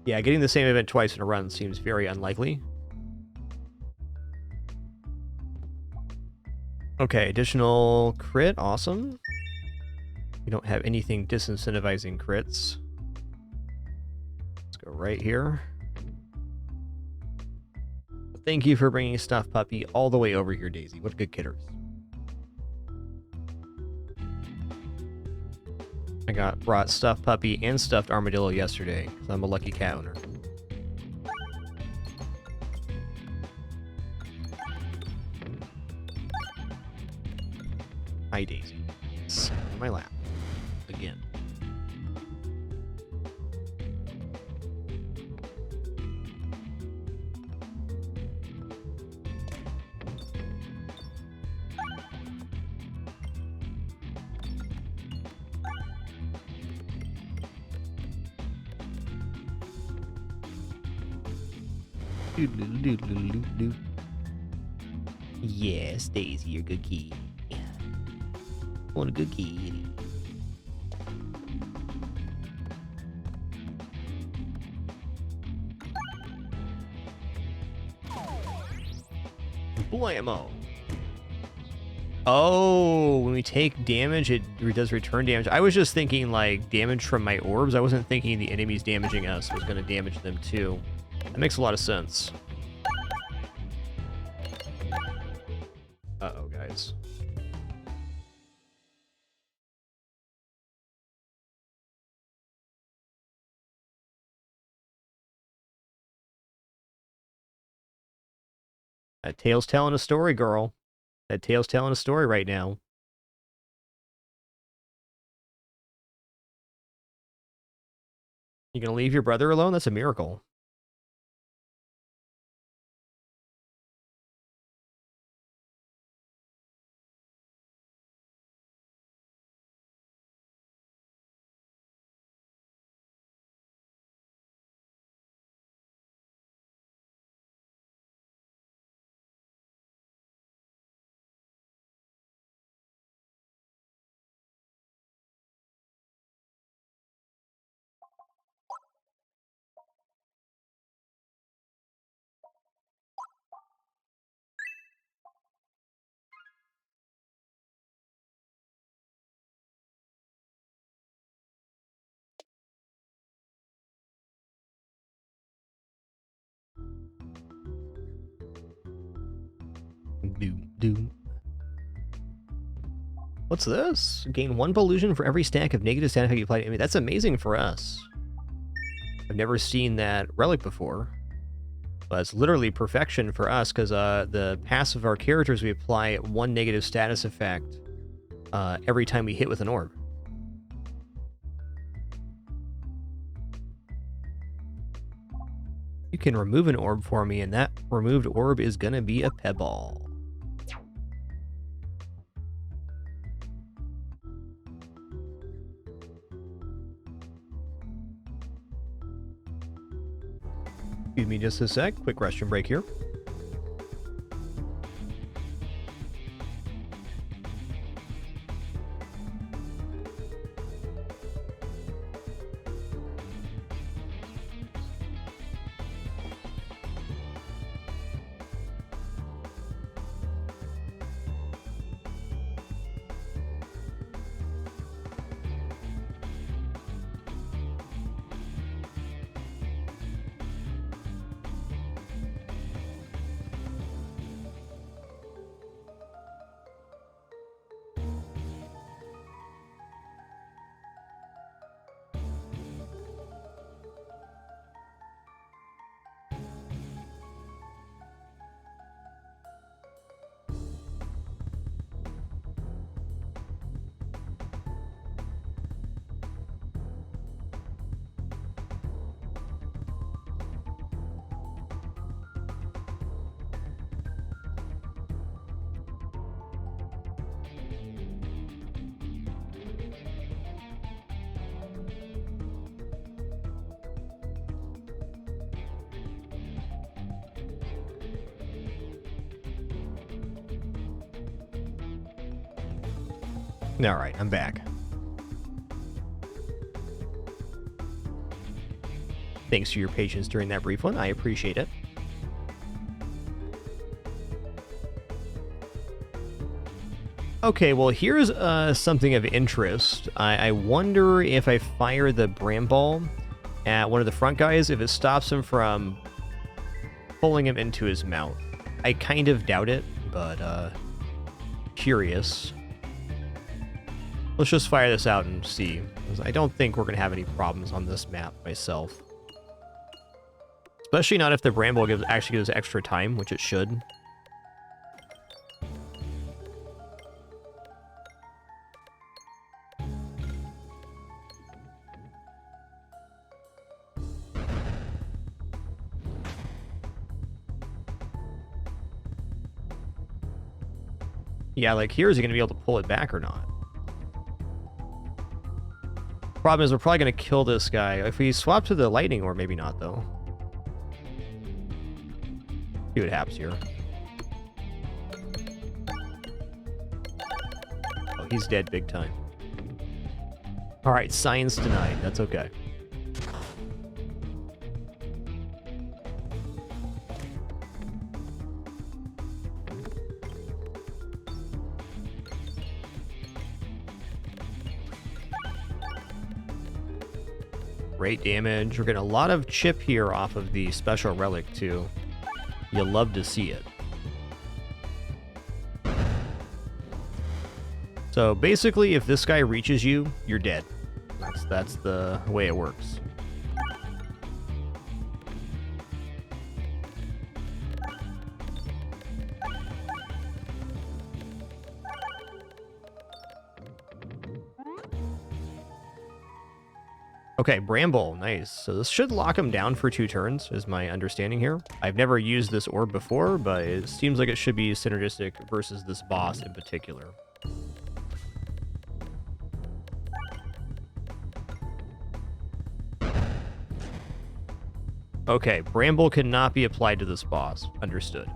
Yeah, getting the same event twice in a run seems very unlikely. Okay, additional crit. Awesome. We don't have anything disincentivizing crits. Let's go right here. Thank you for bringing Stuffed Puppy all the way over here, Daisy. What good kidders. I brought Stuffed Puppy and Stuffed Armadillo yesterday, because I'm a lucky cat owner. Hi, Daisy. Sit in my lap. Again. Yes, Daisy, you're a good kitty. What a good kitty. Blammo. Oh, when we take damage, it does return damage. I was just thinking, like, damage from my orbs. I wasn't thinking the enemies damaging us was going to damage them, too. That makes a lot of sense. Uh-oh, guys. That tail's telling a story, girl. That tail's telling a story right now. You gonna leave your brother alone? That's a miracle. Doom. What's this? Gain 1 pollution for every stack of negative stat effect you apply to enemy. That's amazing for us. I've never seen that relic before. But it's literally perfection for us, because the passive of our characters, we apply 1 negative status effect every time we hit with an orb. You can remove an orb for me, and that removed orb is going to be a pebble. Excuse me just a sec. Quick restroom break here. All right, I'm back. Thanks for your patience during that brief one. I appreciate it. Okay, well, here's something of interest. I wonder if I fire the Bramble at one of the front guys, if it stops him from pulling him into his mouth. I kind of doubt it, but curious. Let's just fire this out and see. I don't think we're going to have any problems on this map myself. Especially not if the Bramble actually gives extra time, which it should. Yeah, like here, is he going to be able to pull it back or not? Problem is, we're probably going to kill this guy. If we swap to the lightning, or maybe not, though. See what happens here. Oh, he's dead big time. Alright, science denied. That's okay. Great damage. We're getting a lot of chip here off of the special relic, too. You'll love to see it. So basically, if this guy reaches you, you're dead. That's the way it works. Okay, Bramble, nice. So this should lock him down for 2 turns, is my understanding here. I've never used this orb before, but it seems like it should be synergistic versus this boss in particular. Okay, Bramble cannot be applied to this boss. Understood.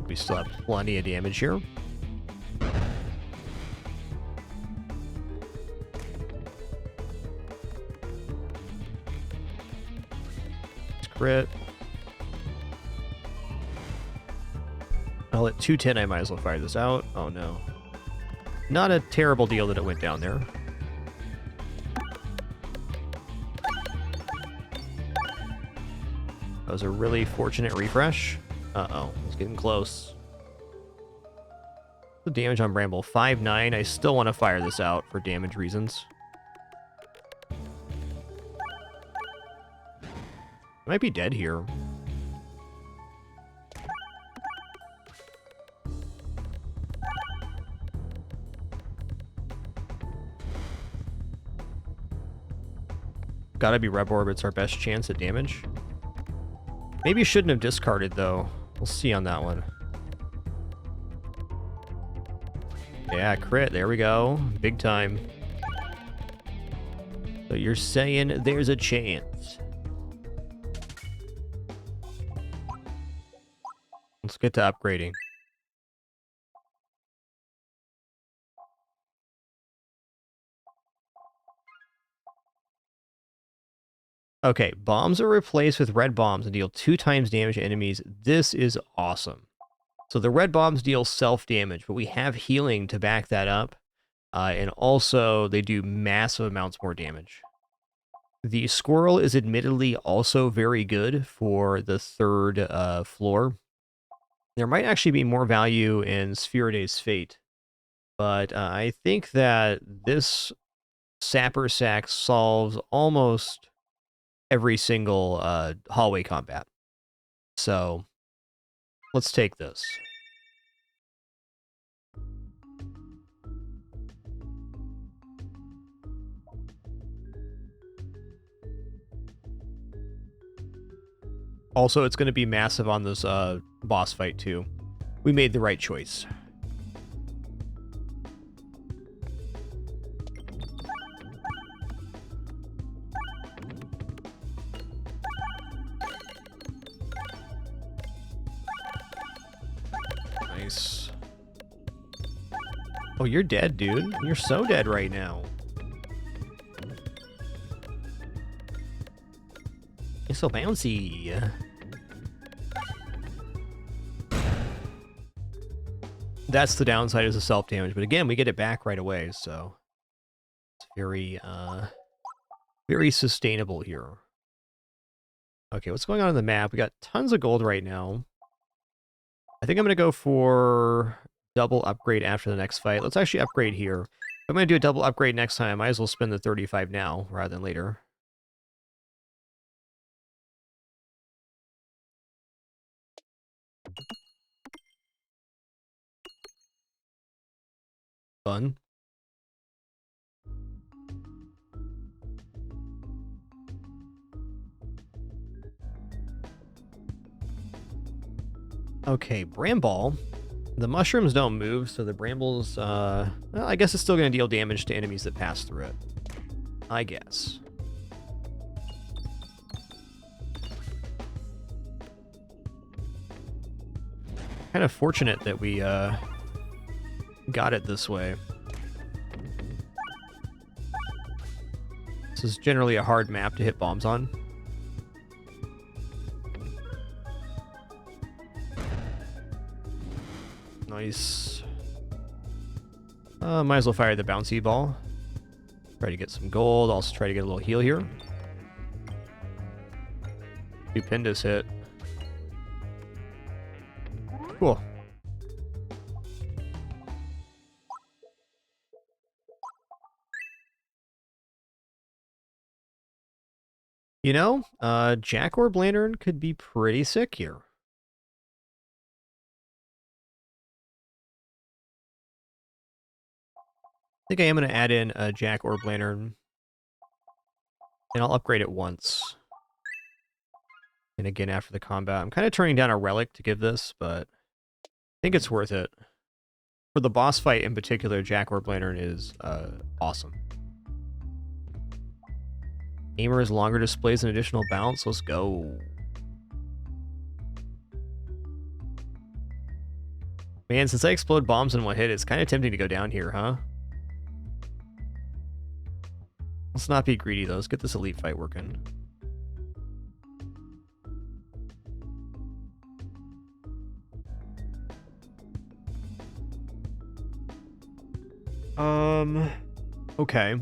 We still have plenty of damage here. Crit. Well, at 210, I might as well fire this out. Oh, no. Not a terrible deal that it went down there. That was a really fortunate refresh. Uh-oh, it's getting close. The damage on Bramble, 5-9. I still want to fire this out for damage reasons. I might be dead here. Gotta be Reb Orb, it's our best chance at damage. Maybe you shouldn't have discarded, though. We'll see on that one. Yeah, crit. There we go. Big time. So you're saying there's a chance. Let's get to upgrading. Okay, bombs are replaced with red bombs and deal 2 times damage to enemies. This is awesome. So the red bombs deal self-damage, but we have healing to back that up. And also, they do massive amounts more damage. The squirrel is admittedly also very good for the 3rd floor. There might actually be more value in Spheroday's Fate. But I think that this Sapper Sack solves almost every single hallway combat. So let's take this. Also, it's going to be massive on those boss fight too. We made the right choice. Nice. Oh, you're dead, dude. You're so dead right now. You're so bouncy. That's the downside, is the self-damage. But again, we get it back right away, so it's very, very sustainable here. Okay, what's going on in the map? We got tons of gold right now. I think I'm going to go for double upgrade after the next fight. Let's actually upgrade here. If I'm going to do a double upgrade next time, I might as well spend the 35 now rather than later. Fun. Okay, Bramball. The mushrooms don't move, so the brambles, well, I guess it's still going to deal damage to enemies that pass through it. I guess. Kind of fortunate that we, got it this way. This is generally a hard map to hit bombs on. Nice. Might as well fire the bouncy ball. Try to get some gold. Also try to get a little heal here. Stupendous hit. Cool. You know, Jack Orb Lantern could be pretty sick here. I think I am going to add in a Jack Orb Lantern. And I'll upgrade it once. And again after the combat. I'm kind of turning down a relic to give this, but I think it's worth it. For the boss fight in particular, Jack Orb Lantern is awesome. Aimer is longer, displays an additional bounce. Let's go. Man, since I explode bombs in one hit, it's kind of tempting to go down here, huh? Let's not be greedy, though. Let's get this elite fight working. Okay.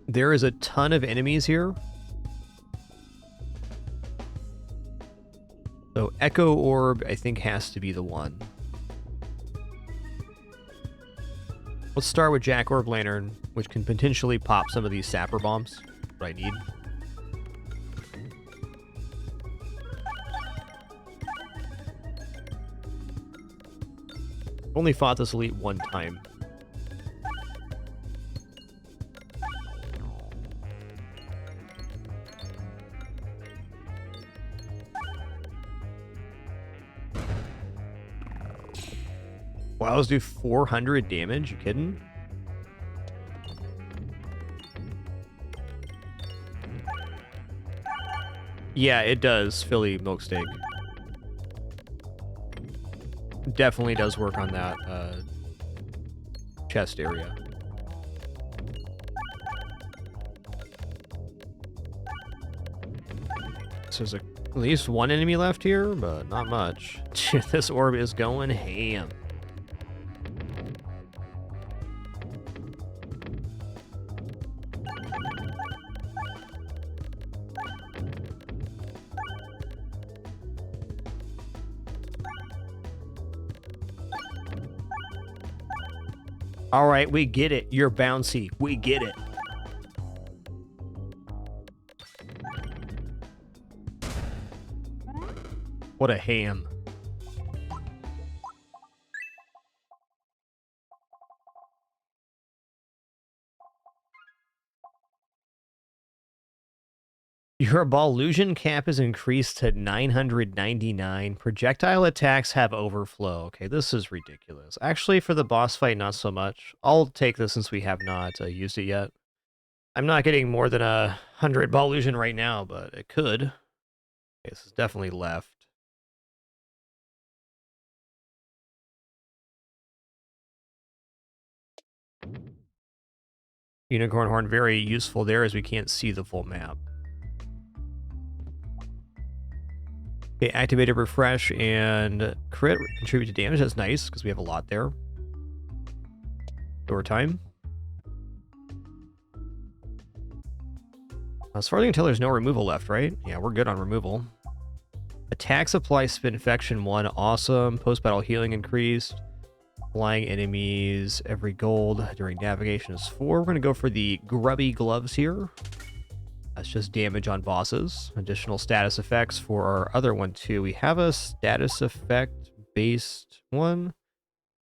There is a ton of enemies here. So Echo Orb, I think, has to be the one. Let's start with Jack Orb Lantern, which can potentially pop some of these sapper bombs. What I need. Only fought this elite one time. Wow, those do 400 damage? You kidding? Yeah, it does, Philly Milksteak. Definitely does work on that chest area. So there's at least one enemy left here, but not much. This orb is going ham. All right, we get it. You're bouncy. We get it. What a ham. Your Balladin cap is increased to 999. Projectile attacks have overflow. Okay, this is ridiculous. Actually, for the boss fight, not so much. I'll take this since we have not used it yet. I'm not getting more than 100 Balladin right now, but it could. Okay, this is definitely left. Unicorn Horn, very useful there as we can't see the full map. Okay, activated refresh and crit contribute to damage. That's nice because we have a lot there. Over time. As far as I can tell, there's no removal left, right? Yeah, we're good on removal. Attacks apply Spinfection 1. Awesome. Post-battle healing increased. Flying enemies every gold during navigation is 4. We're going to go for the grubby gloves here. That's just damage on bosses. Additional status effects for our other one too. We have a status effect based one.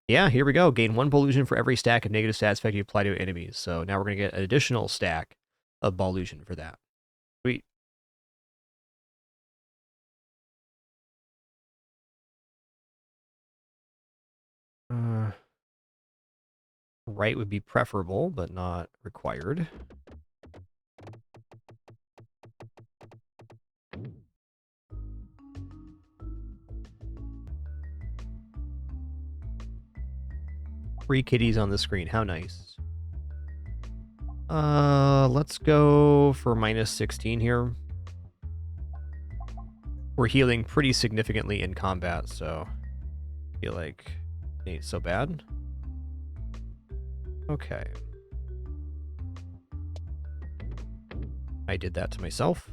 Yeah, here we go. Gain 1 Balladin for every stack of negative status effect you apply to enemies. So now we're going to get an additional stack of Balladin for that. Sweet. Right would be preferable, but not required. 3 kitties on the screen. How nice. Let's go for minus 16 here. We're healing pretty significantly in combat, so I feel like it ain't so bad. Okay. I did that to myself.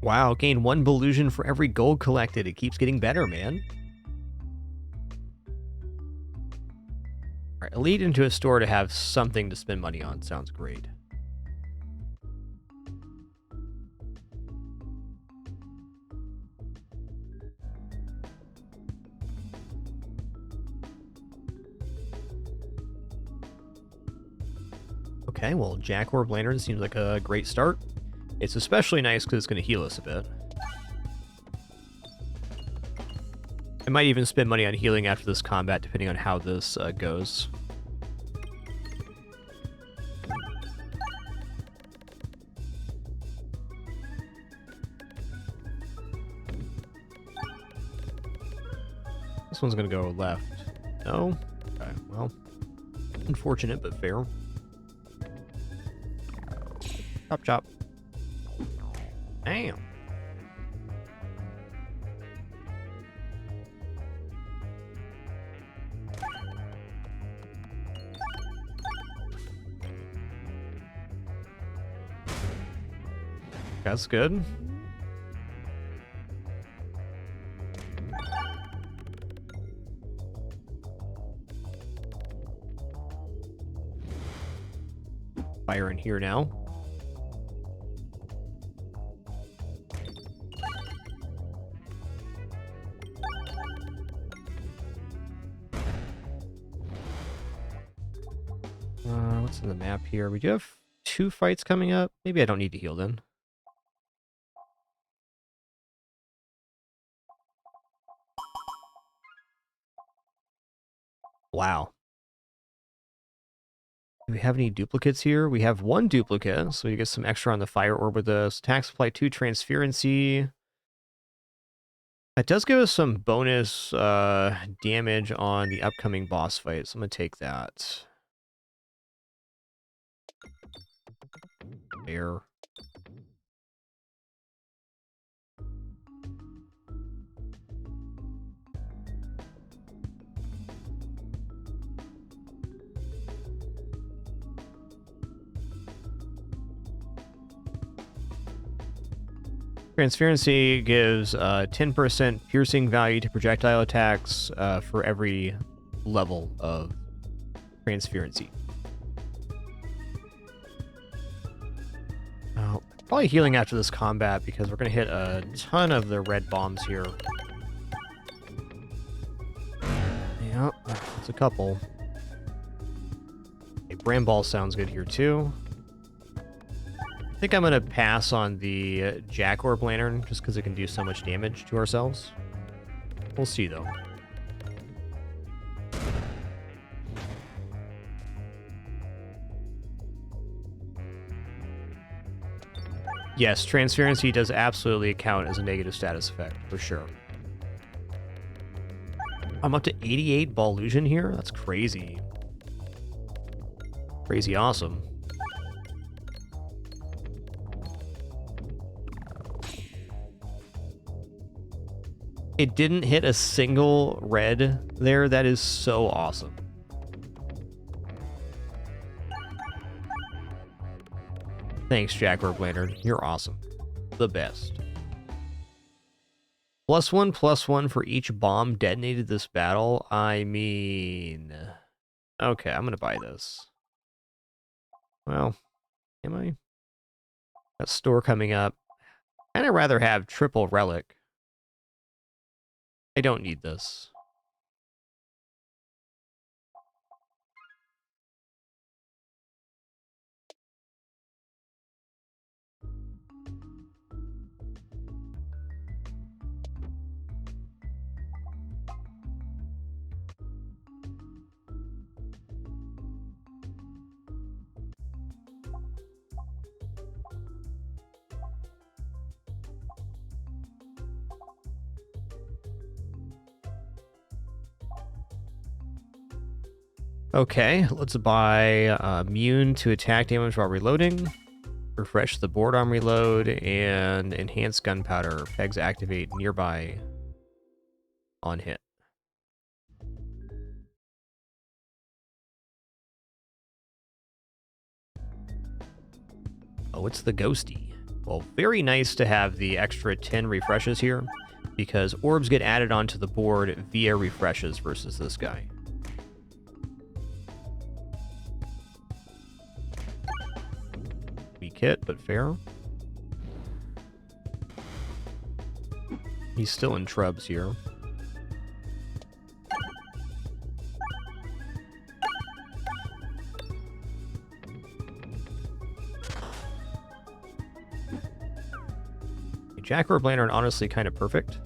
Wow, gain 1 Balladin for every gold collected. It keeps getting better, man. Alright, a lead into a store to have something to spend money on. Sounds great. Okay, well, Jack Orb Lantern seems like a great start. It's especially nice because it's going to heal us a bit. I might even spend money on healing after this combat, depending on how this goes. This one's going to go left. No? Okay, well, unfortunate, but fair. Chop, chop. Damn. That's good. Fire in here now. What's in the map here? We do have 2 fights coming up. Maybe I don't need to heal then. Wow. Do we have any duplicates here? We have 1 duplicate, so you get some extra on the fire orb with this. Attack supply 2 transferency. That does give us some bonus damage on the upcoming boss fight, so I'm going to take that. There. Transferency gives 10% piercing value to projectile attacks for every level of transferency. Oh, probably healing after this combat because we're going to hit a ton of the red bombs here. Yeah, that's a couple. Okay, Bramball sounds good here too. I think I'm going to pass on the Jack Orb Lantern just because it can do so much damage to ourselves. We'll see though. Yes, transparency does absolutely count as a negative status effect, for sure. I'm up to 88 Balladin here? That's crazy. Crazy awesome. It didn't hit a single red there. That is so awesome. Thanks, Jack Orb Lantern. You're awesome. The best. +1/+1 for each bomb detonated this battle. I mean... Okay, I'm gonna buy this. Well, am I? Got store coming up. I'd rather have triple relic. I don't need this. Okay, let's buy immune to attack damage while reloading, refresh the board on reload, and enhance gunpowder. Pegs activate nearby on hit. Oh, it's the ghosty. Well, very nice to have the extra 10 refreshes here, because orbs get added onto the board via refreshes versus this guy. Weak hit, but fair. He's still in trubs here. Jack Orb Lantern, honestly, kind of perfect.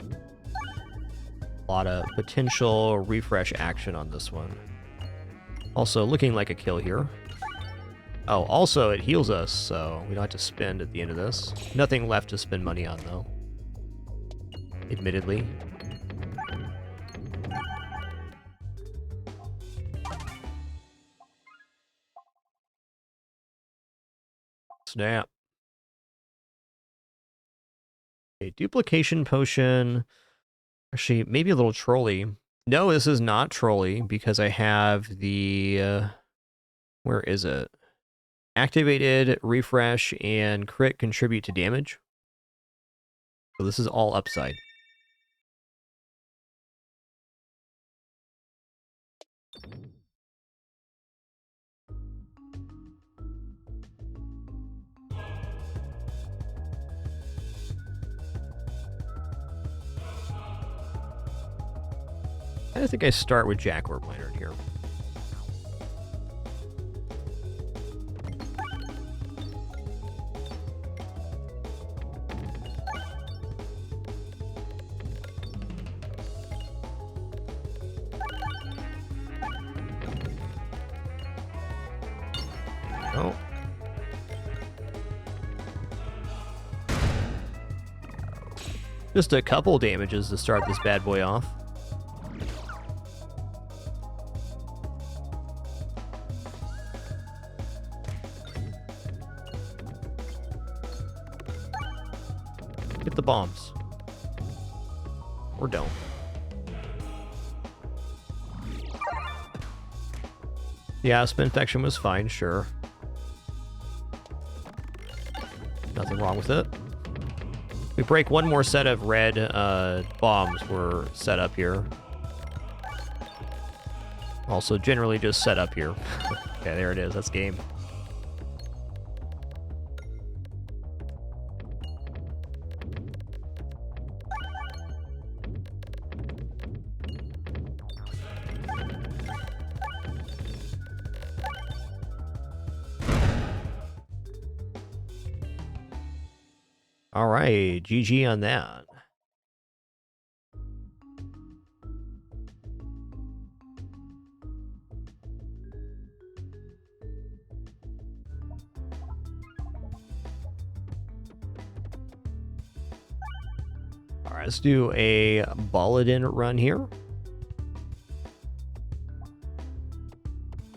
A lot of potential refresh action on this one. Also, looking like a kill here. Oh, also, it heals us, so we don't have to spend at the end of this. Nothing left to spend money on, though. Admittedly. Snap. Okay, duplication potion. Actually, maybe a little trolley. No, this is not trolley, because I have the... where is it? Activated, refresh, and crit contribute to damage. So this is all upside. I think I start with Jack Orb Lantern here. Oh. Just a couple damages to start this bad boy off. Get the bombs. Or don't. Yeah, Spinventing was fine, sure. Nothing wrong with it. We break one more set of red bombs we're set up here. Also, generally just set up here. Okay, there it is. That's game. All right, GG on that. All right, let's do a Balladin run here.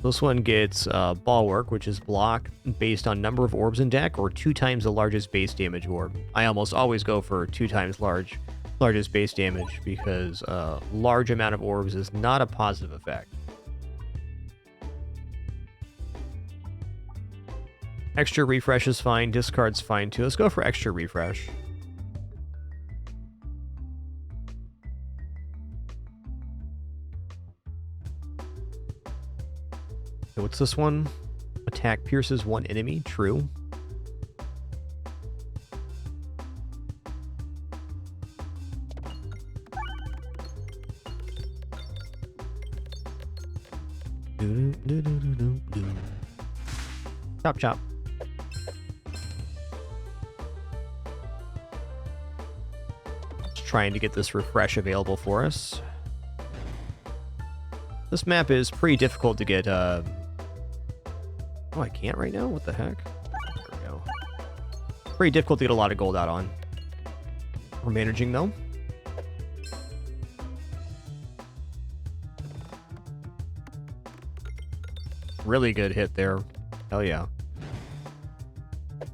This one gets Bulwark, which is block based on number of orbs in deck, or 2 times the largest base damage orb. I almost always go for 2 times largest base damage, because large amount of orbs is not a positive effect. Extra refresh is fine, discard's fine too. Let's go for extra refresh. What's this one? Attack pierces 1 enemy. True. Chop chop. Just trying to get this refresh available for us. This map is pretty difficult to get Oh, I can't right now? What the heck? There we go. Pretty difficult to get a lot of gold out on. We're managing, though. Really good hit there. Hell yeah. That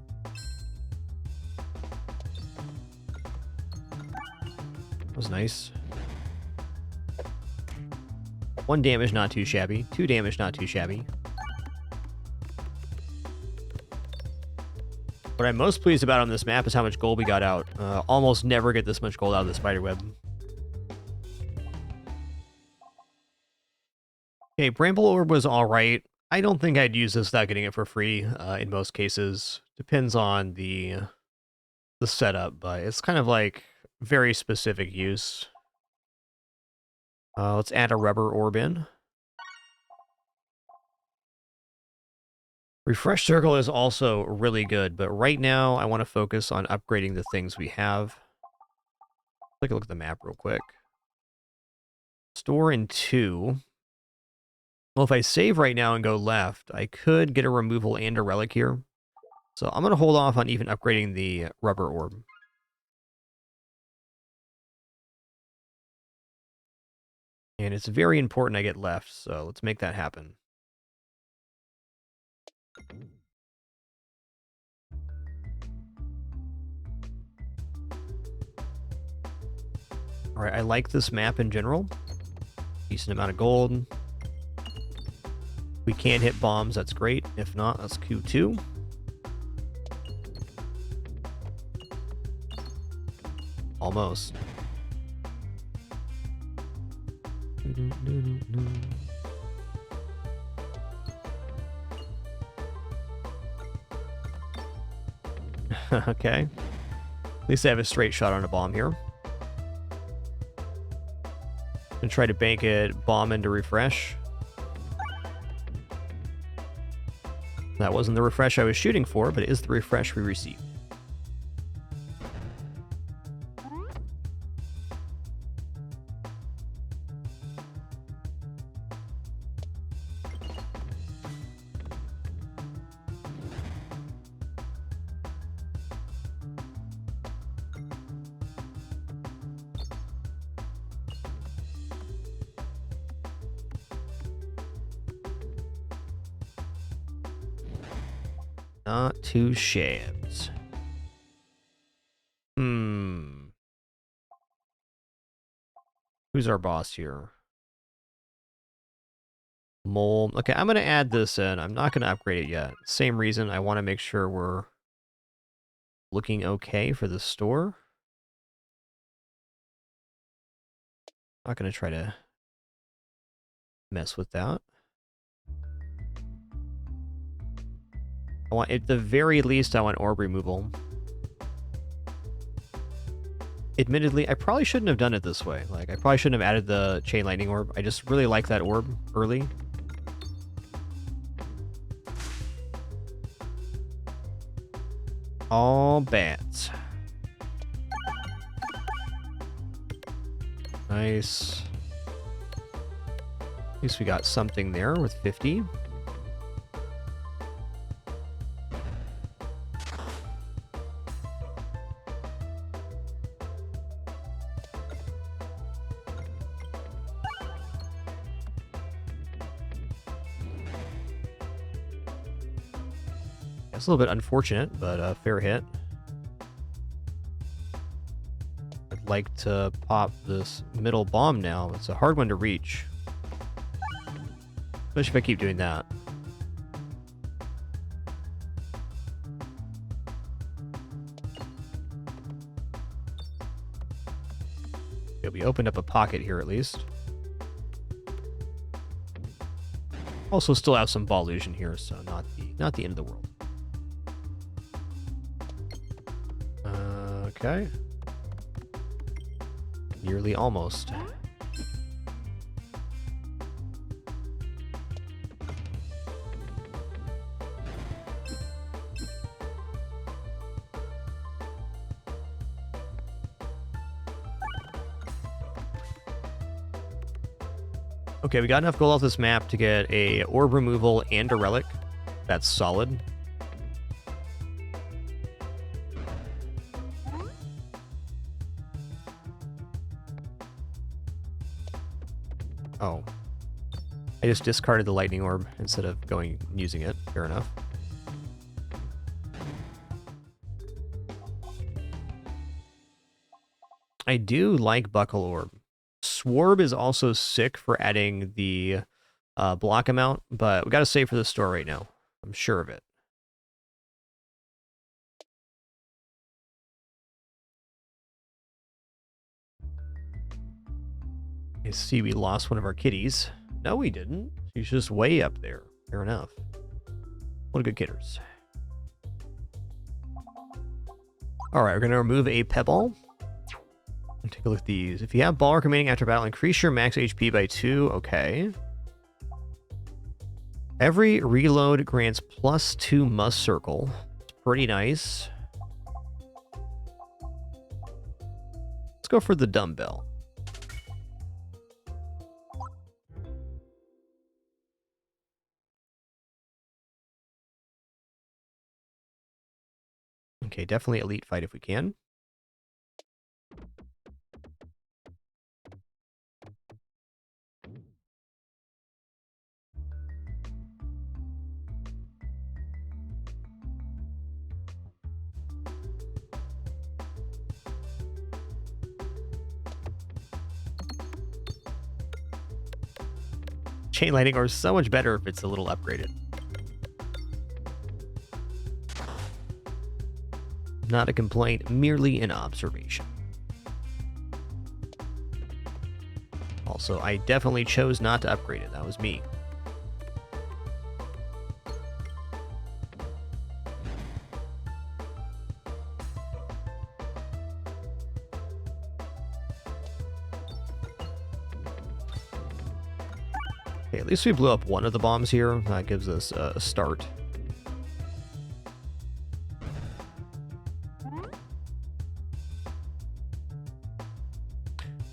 was nice. 1 damage, not too shabby. 2 damage, not too shabby. What I'm most pleased about on this map is how much gold we got out. Almost never get this much gold out of the spiderweb. Okay, Bramble Orb was alright. I don't think I'd use this without getting it for free in most cases. Depends on the setup, but it's kind of like very specific use. Let's add a rubber orb in. Refresh Circle is also really good, but right now I want to focus on upgrading the things we have. Take a look at the map real quick. Store in 2. Well, if I save right now and go left, I could get a removal and a relic here. So I'm going to hold off on even upgrading the rubber orb. And it's very important I get left, so let's make that happen. Alright, I like this map in general. Decent amount of gold. We can hit bombs, that's great. If not, that's Q2. Almost. Okay. At least I have a straight shot on a bomb here. And try to bank it, bomb into refresh. That wasn't the refresh I was shooting for, but it is the refresh we received. Not too shabs. Who's our boss here? Mole. Okay, I'm going to add this in. I'm not going to upgrade it yet. Same reason. I want to make sure we're looking okay for the store. Not going to try to mess with that. I want, at the very least, I want orb removal. Admittedly, I probably shouldn't have done it this way. Like, I probably shouldn't have added the chain lightning orb. I just really like that orb early. All bats. Nice. At least we got something there with 50. It's a little bit unfortunate, but a fair hit. I'd like to pop this middle bomb now. It's a hard one to reach. Especially if I keep doing that. Okay, we opened up a pocket here at least. Also still have some ball illusion here, so not the end of the world. Okay. Nearly almost. Okay, we got enough gold off this map to get a orb removal and a relic. That's solid. Oh. I just discarded the lightning orb instead of going and using it. Fair enough. I do like Buckle Orb. Swarb is also sick for adding the block amount, but we got to save for the store right now. I'm sure of it. I see we lost one of our kitties. No, we didn't. She's just way up there. Fair enough. What a good kidders. All right, we're going to remove a pebble. Take a look at these. If you have ball remaining after battle, increase your max HP by 2. Okay. Every reload grants +2 must circle. It's pretty nice. Let's go for the dumbbell. Okay, definitely elite fight if we can. Chain lightning are so much better if it's a little upgraded. Not a complaint, merely an observation. Also, I definitely chose not to upgrade it. That was me. Okay, at least we blew up one of the bombs here. That gives us a start.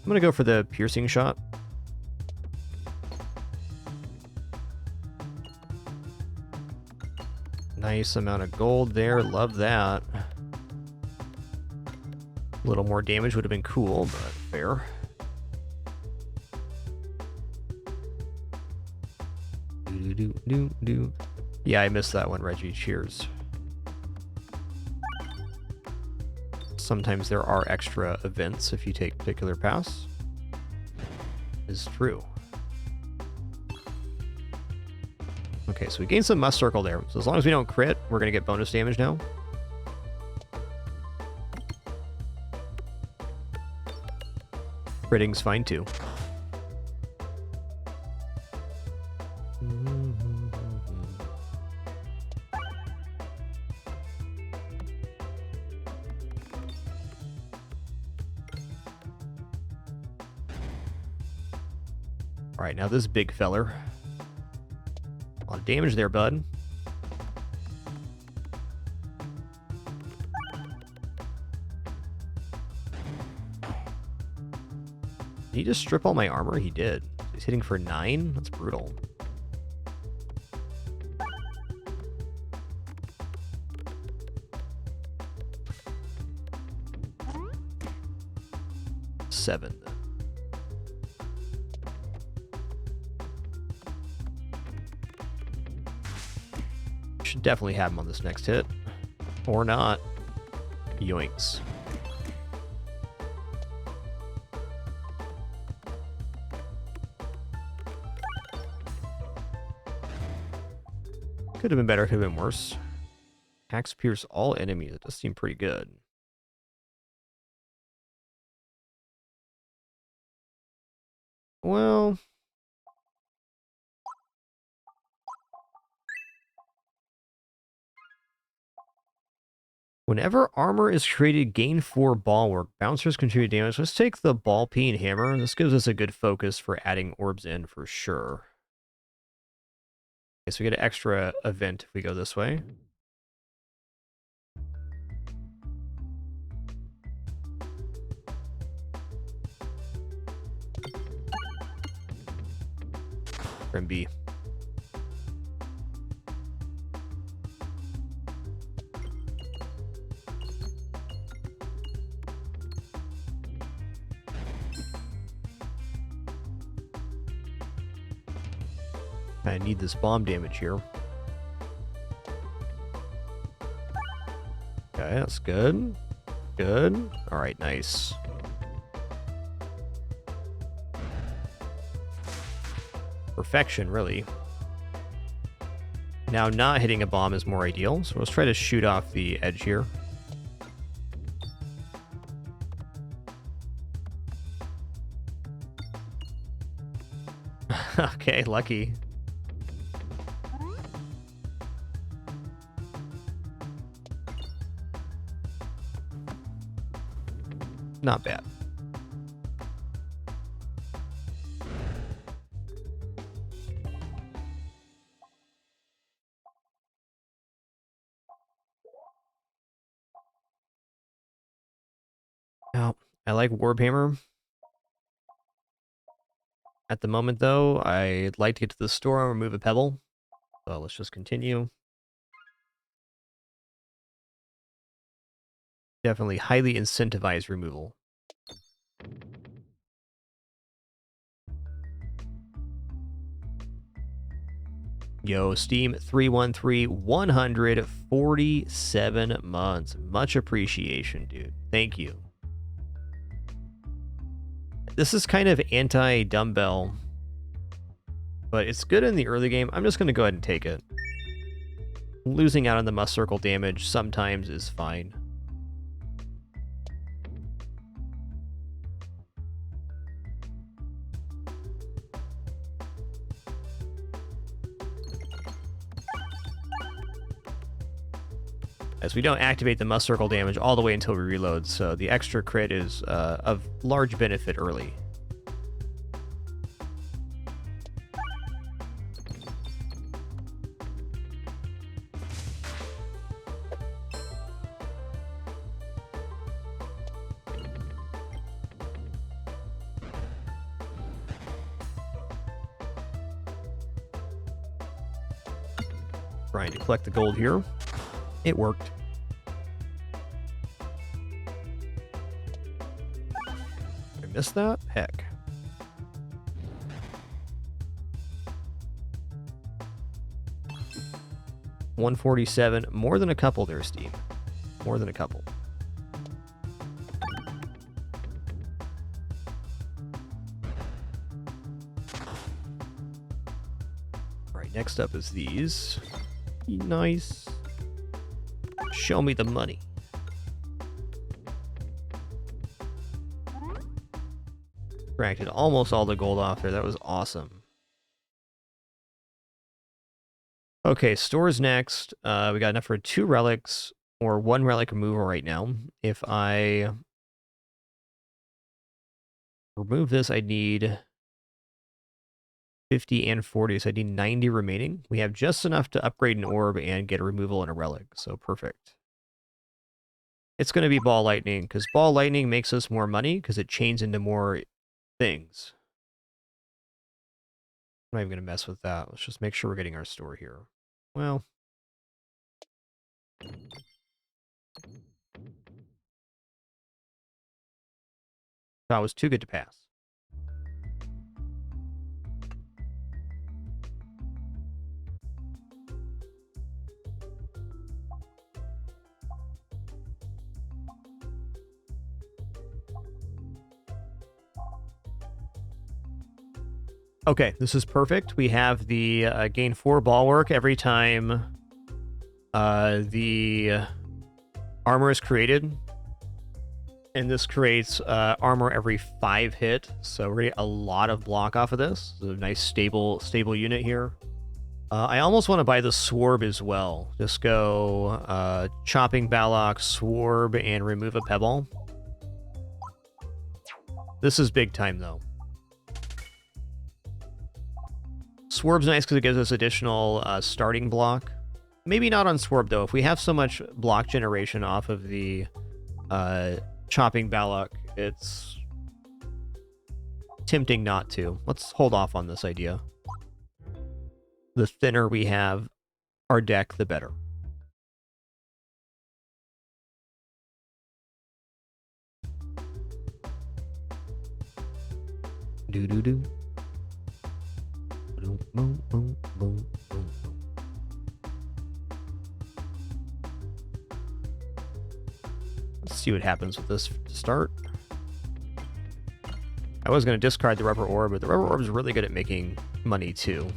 I'm going to go for the piercing shot. Nice amount of gold there. Love that. A little more damage would have been cool, but fair. Yeah, I missed that one, Reggie. Cheers. Sometimes there are extra events if you take particular paths. Is true. Okay, so we gained some must circle there. So as long as we don't crit, we're going to get bonus damage now. Critting's fine too. All right, now this big feller. A lot of damage there, bud. Did he just strip all my armor? He did. He's hitting for 9? That's brutal. Seven. Should definitely have him on this next hit. Or not. Yoinks. Could have been better, could have been worse. Axe pierce all enemies. It does seem pretty good. Well, whenever armor is created, gain 4 ball work. Bouncers contribute damage. Let's take the ball peen hammer. This gives us a good focus for adding orbs in for sure. Okay, so we get an extra event if we go this way. Trim B. I need this bomb damage here. Okay, that's good. Good. Alright, nice. Perfection, really. Now, not hitting a bomb is more ideal, so let's try to shoot off the edge here. Okay, lucky. Not bad. Now, I like Warhammer. At the moment, though, I'd like to get to the store and remove a pebble. So let's just continue. Definitely highly incentivized removal. Yo, Steam 313, 147 months. Much appreciation, dude. Thank you. This is kind of anti-dumbbell, but it's good in the early game. I'm just going to go ahead and take it. Losing out on the must circle damage sometimes is fine. As we don't activate the must circle damage all the way until we reload, so the extra crit is of large benefit early. Trying to collect the gold here. It worked. I missed that? Heck. $147. More than a couple there, Steam. More than a couple. Alright, next up is these. Nice. Show me the money. Extracted almost all the gold off there. That was awesome. Okay, stores next. We got enough for 2 relics or 1 relic removal right now. If I remove this, I need 50 and 40, so I need 90 remaining. We have just enough to upgrade an orb and get a removal and a relic, so perfect. It's going to be Ball Lightning, because Ball Lightning makes us more money, because it chains into more things. I'm not even going to mess with that. Let's just make sure we're getting our store here. Well, that was too good to pass. Okay, this is perfect. We have the gain 4 bulwark every time the armor is created. And this creates armor every 5 hit. So we're getting a lot of block off of this. It's a nice stable unit here. I almost want to buy the Swarb as well. Just go Chopping Ballock, Swarb, and remove a Pebble. This is big time, though. Swarb's nice because it gives us additional starting block. Maybe not on Swarb, though. If we have so much block generation off of the Chopping Ballock, it's tempting not to. Let's hold off on this idea. The thinner we have our deck, the better. Do-do-do. Boom, boom, boom, boom, boom. Let's see what happens with this to start. I was going to discard the Rubber Orb, but the Rubber Orb is really good at making money, too.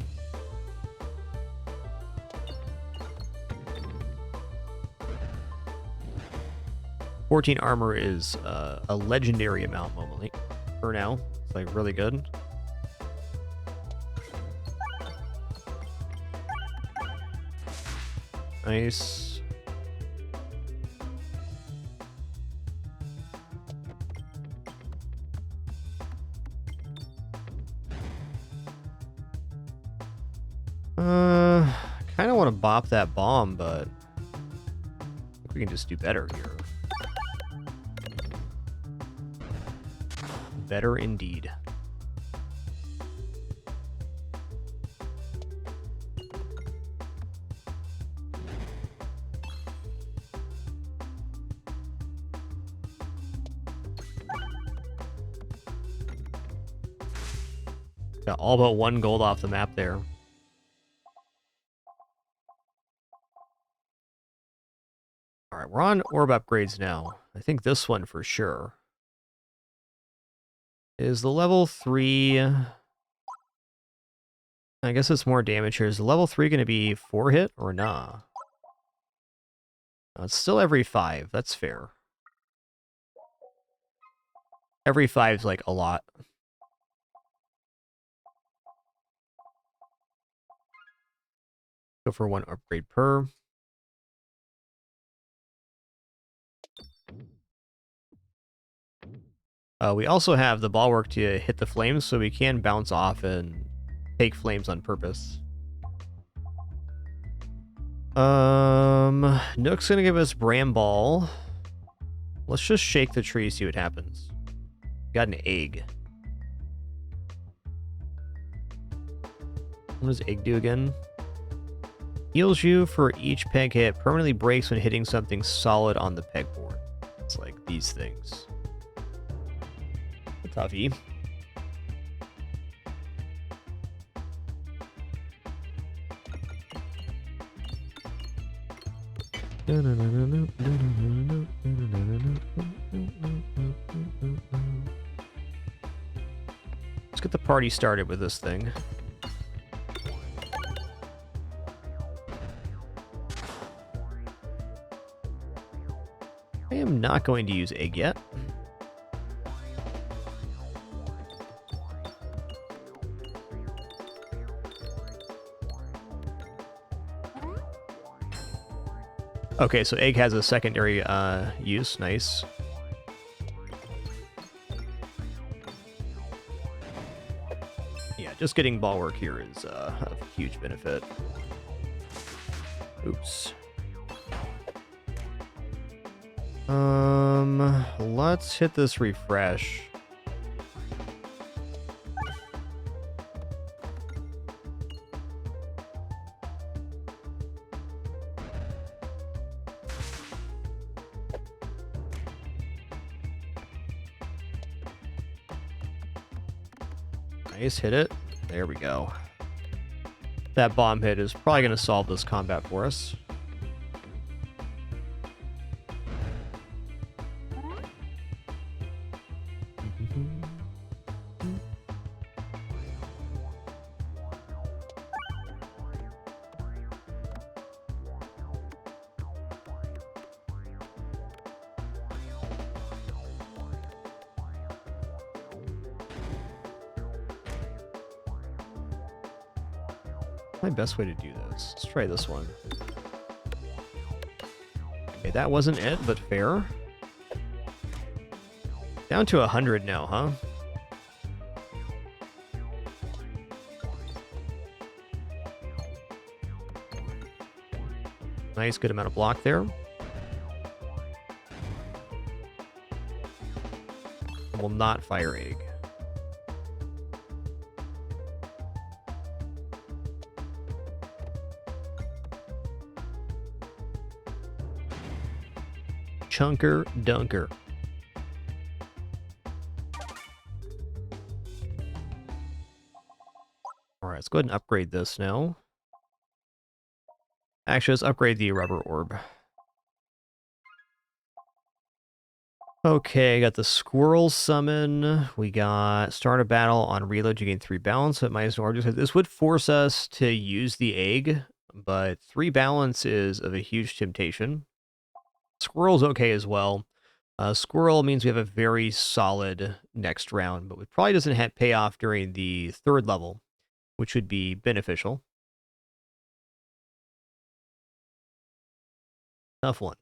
$14 armor is a legendary amount normally. For now, it's like really good. Nice. Kind of want to bop that bomb, but I think we can just do better here. Better indeed. Got all but 1 gold off the map there. Alright, we're on orb upgrades now. I think this one for sure. Is the level 3... I guess it's more damage here. Is the level 3 going to be 4 hit or nah? It's still every 5. That's fair. Every 5 is like a lot. Go for 1 upgrade per. We also have the Bulwark to hit the flames, so we can bounce off and take flames on purpose. Nook's gonna give us Bramball. Let's just shake the tree, see what happens. Got an egg. What does egg do again? Heals you for each peg hit. Permanently breaks when hitting something solid on the pegboard. It's like these things. Toughy. Let's get the party started with this thing. I am not going to use egg yet. Okay, so egg has a secondary use. Nice. Yeah, just getting Bulwark here is a huge benefit. Oops. Let's hit this refresh. Nice, hit it. There we go. That bomb hit is probably going to solve this combat for us. My best way to do this. Let's try this one. Okay, that wasn't it, but fair. Down to 100 now, huh? Nice, good amount of block there. Will not fire egg. Chunker Dunker. Alright, let's go ahead and upgrade this now. Actually, let's upgrade the rubber orb. Okay, got the squirrel summon. We got start a battle on reload. You gain 3 balance at minus orb. This would force us to use the egg, but 3 balance is of a huge temptation. Squirrel's okay as well. Squirrel means we have a very solid next round, but it probably doesn't pay off during the 3rd level, which would be beneficial. Tough one.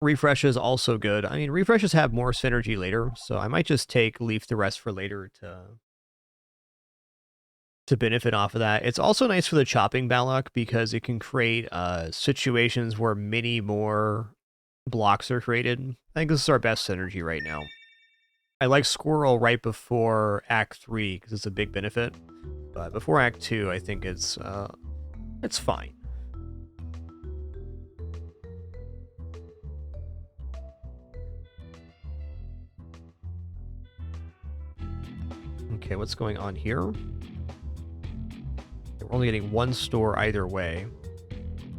Refresh is also good. I mean, refreshes have more synergy later, so I might just take Leaf the Rest for later to benefit off of that. It's also nice for the chopping Ballock because it can create situations where many more blocks are created. I think this is our best synergy right now. I like Squirrel right before Act 3 because it's a big benefit, but before Act 2, I think it's fine. Okay, what's going on here? We're only getting 1 store either way.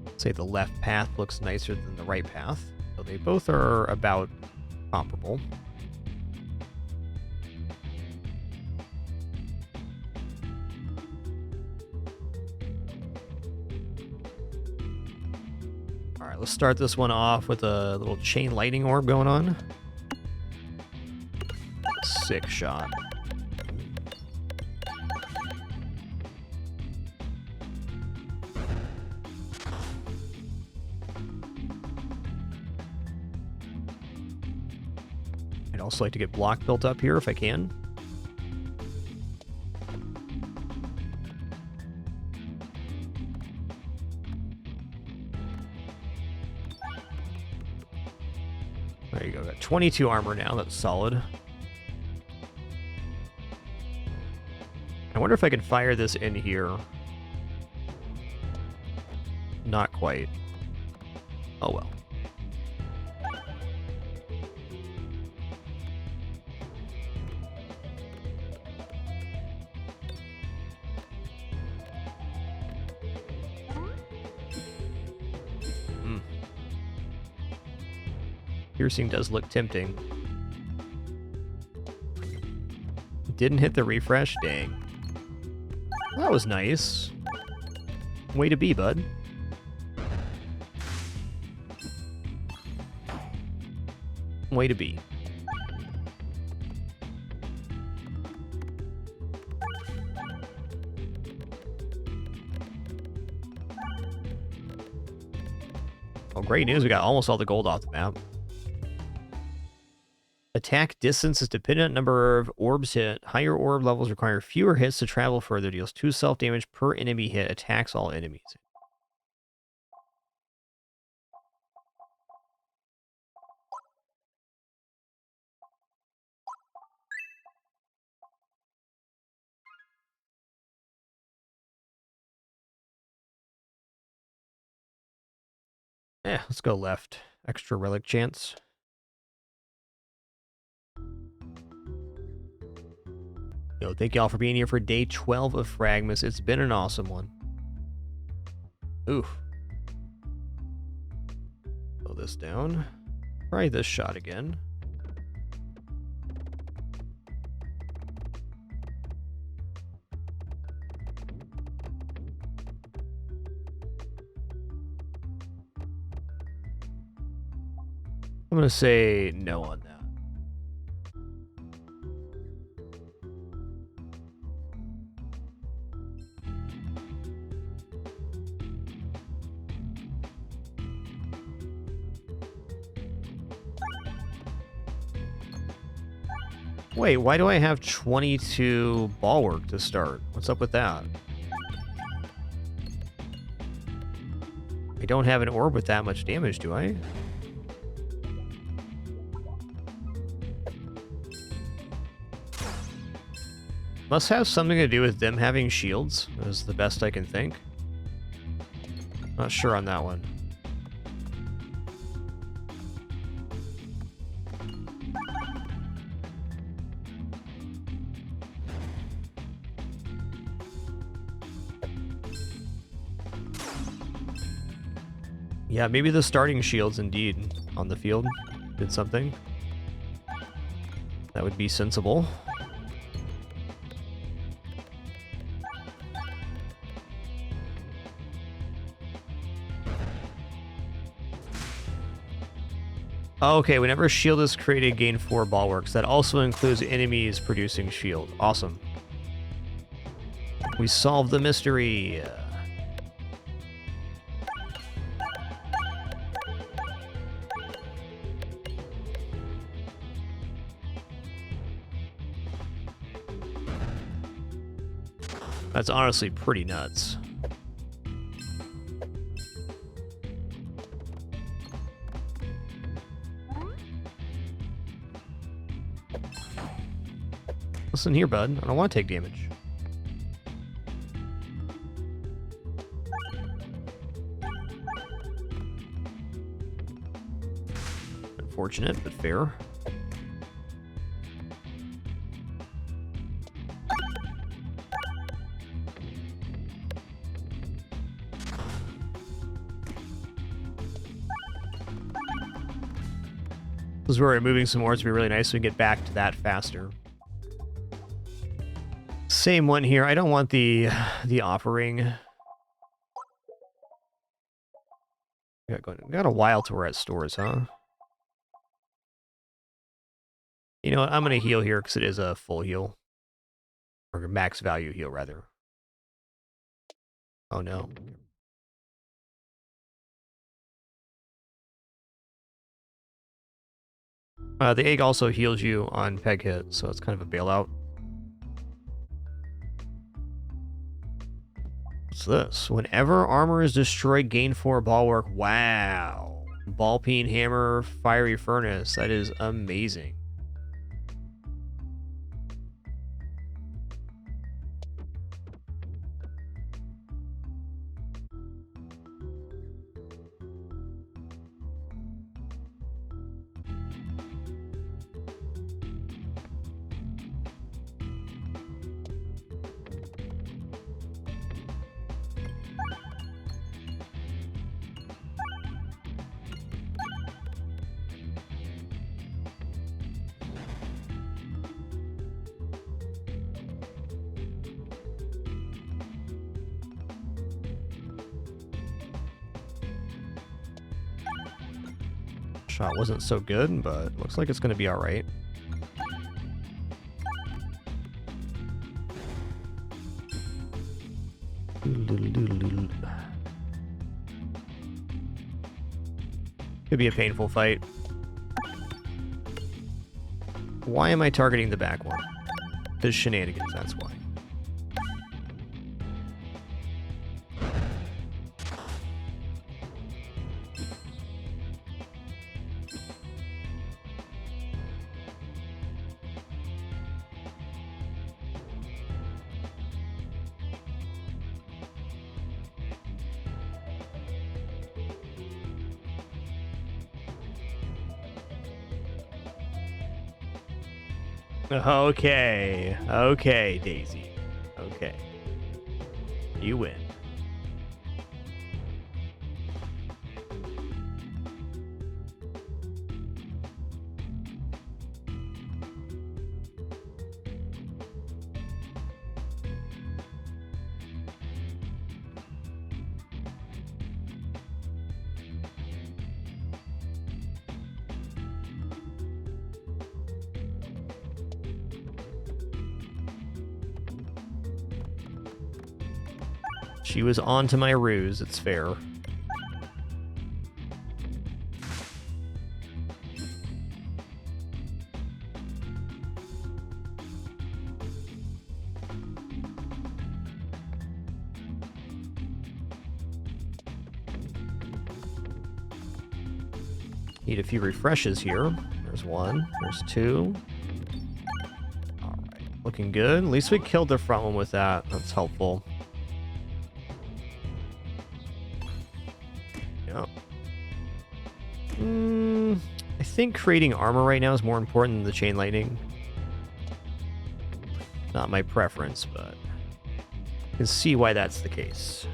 Let's say the left path looks nicer than the right path. So they both are about comparable. Alright, let's start this one off with a little chain lightning orb going on. Sick shot. I'd also like to get block built up here if I can. There you go, got 22 armor now, that's solid. I wonder if I can fire this in here. Not quite. Oh well. Piercing does look tempting. Didn't hit the refresh? Dang. That was nice. Way to be, bud. Way to be. Well, great news. We got almost all the gold off the map. Attack distance is dependent on number of orbs hit. Higher orb levels require fewer hits to travel further. Deals 2 self-damage per enemy hit. Attacks all enemies. Let's go left. Extra relic chance. Yo, thank y'all for being here for day 12 of FragMas. It's been an awesome one. Oof. Slow this down. Try this shot again. I'm going to say no on that. Wait, why do I have 22 bulwark to start? What's up with that? I don't have an orb with that much damage, do I? Must have something to do with them having shields, is the best I can think. Not sure on that one. Yeah, maybe the starting shields indeed on the field did something. That would be sensible. Okay, whenever a shield is created, gain 4 bulwarks. That also includes enemies producing shield. Awesome. We solved the mystery. That's honestly pretty nuts. Listen here, bud. I don't want to take damage. Unfortunate, but fair. This is where we're moving some more to be really nice so we can get back to that faster. Same one here. I don't want the offering. We got a while till we're at stores, huh? You know what? I'm going to heal here because it is a full heal. Or max value heal, rather. Oh, no. The egg also heals you on peg hit, so it's kind of a bailout. What's this? Whenever armor is destroyed, gain 4 bulwark. Wow. Ball peen hammer, fiery furnace. That is amazing. Shot wasn't so good, but looks like it's going to be all right. Could be a painful fight. Why am I targeting the back one? There's shenanigans, that's why. Okay. Okay, Daisy. Okay. You win. She was on to my ruse, it's fair. Need a few refreshes here. There's one, there's two. Alright, looking good. At least we killed the front one with that. That's helpful. Yep. I think creating armor right now is more important than the chain lightning. Not my preference, but I can see why that's the case.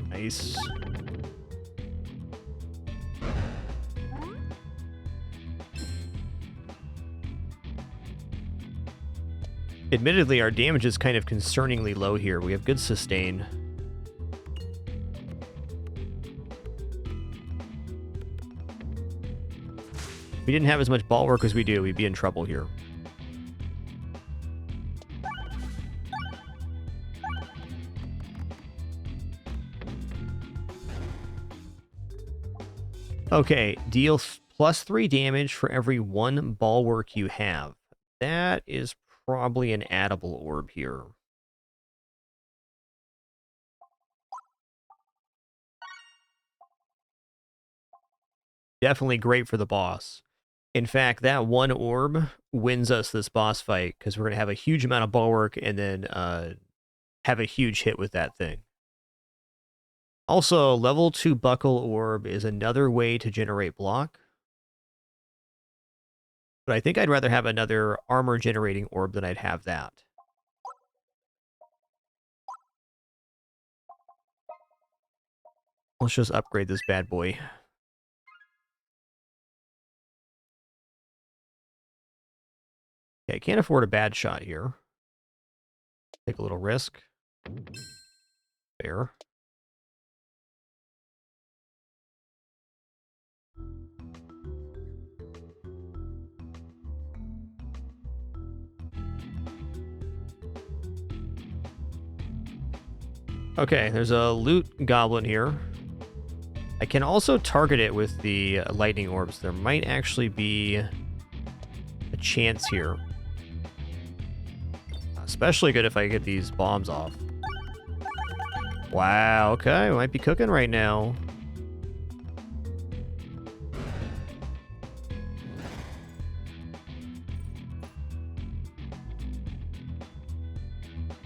Nice. Admittedly, our damage is kind of concerningly low here. We have good sustain. If we didn't have as much ball work as we do, we'd be in trouble here. Okay, deal +3 damage for every 1 ball work you have. That is probably an addable orb here. Definitely great for the boss. In fact, that one orb wins us this boss fight because we're going to have a huge amount of ball work and then have a huge hit with that thing. Also, level 2 buckle orb is another way to generate block. But I think I'd rather have another armor generating orb than I'd have that. Let's just upgrade this bad boy. Okay, I can't afford a bad shot here. Take a little risk. Fair. Okay, there's a loot goblin here. I can also target it with the lightning orbs. There might actually be a chance here. Especially good if I get these bombs off. Wow, okay, might be cooking right now.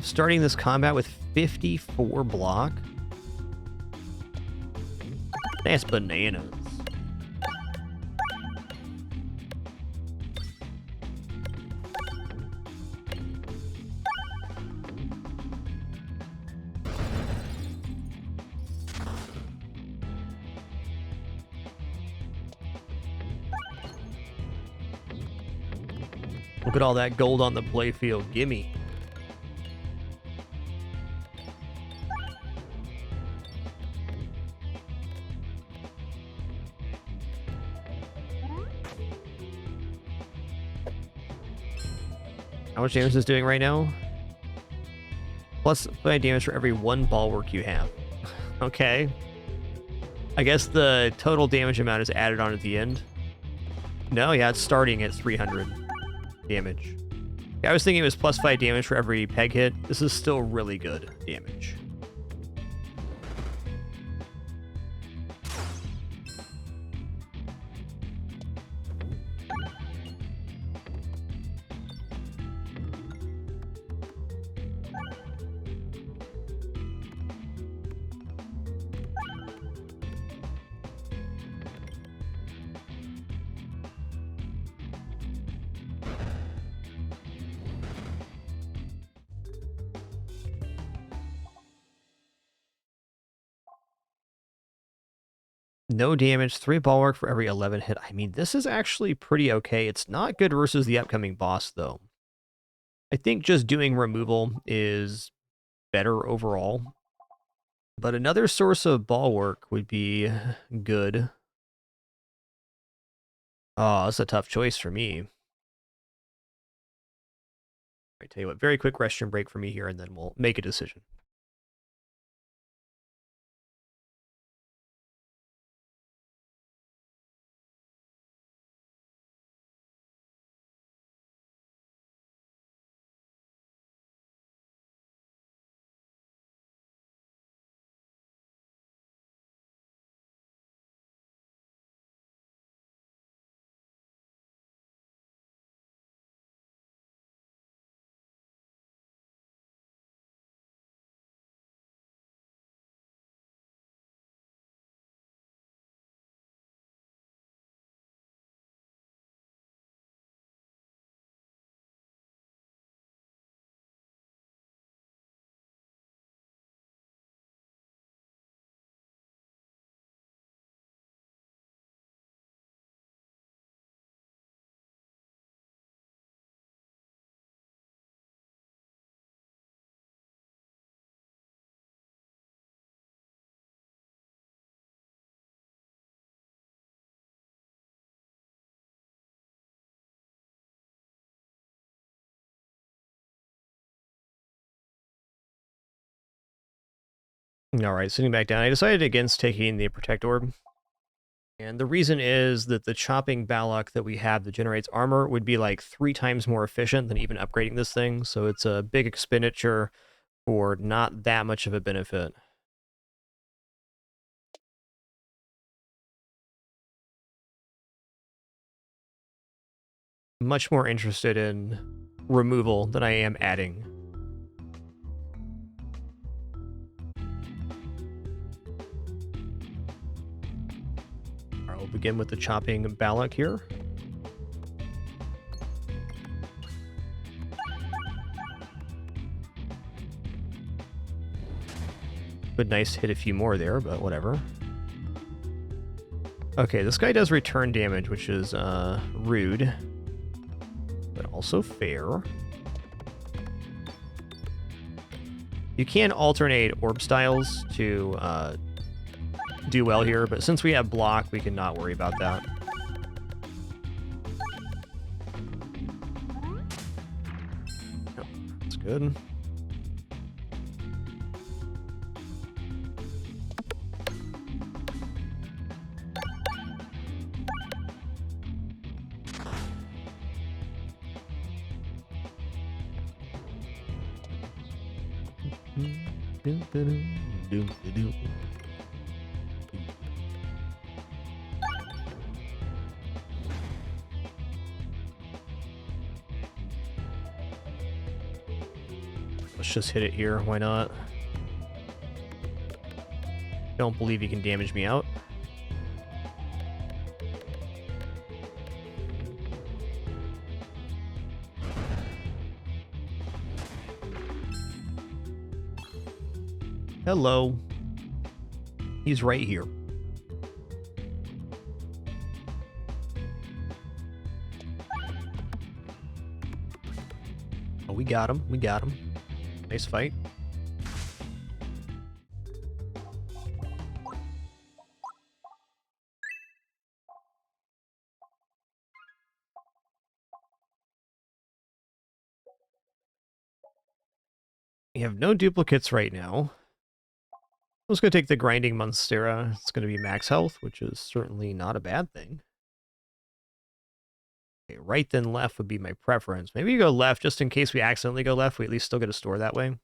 Starting this combat with 54 block. That's bananas. Look at all that gold on the playfield. Gimme. How much damage is this doing right now? +5 damage for every 1 ball work you have. Okay. I guess the total damage amount is added on at the end. No, yeah, it's starting at 300 damage. Yeah, I was thinking it was +5 damage for every peg hit. This is still really good damage. No damage, 3 bulwark for every 11 hit. I mean, this is actually pretty okay. It's not good versus the upcoming boss, though. I think just doing removal is better overall. But another source of bulwark would be good. Oh, that's a tough choice for me. I tell you what, very quick restroom break for me here, and then we'll make a decision. All right, sitting back down, I decided against taking the Protect Orb. And the reason is that the chopping Ballock that we have that generates armor would be like 3 times more efficient than even upgrading this thing. So it's a big expenditure for not that much of a benefit. Much more interested in removal than I am adding. All right, we'll begin with the chopping Ballock here. Would nice to hit a few more there, but whatever. Okay, this guy does return damage, which is rude, but also fair. You can alternate orb styles to do well here, but since we have block, we can not worry about that. Oh, that's good. Let's just hit it here. Why not? Don't believe you can damage me out. Hello. He's right here. Oh, we got him. We got him. Nice fight. We have no duplicates right now. Let's go take the Grinding Monstera. It's going to be max health, which is certainly not a bad thing. Okay, right then left would be my preference. Maybe you go left just in case we accidentally go left. We at least still get a store that way.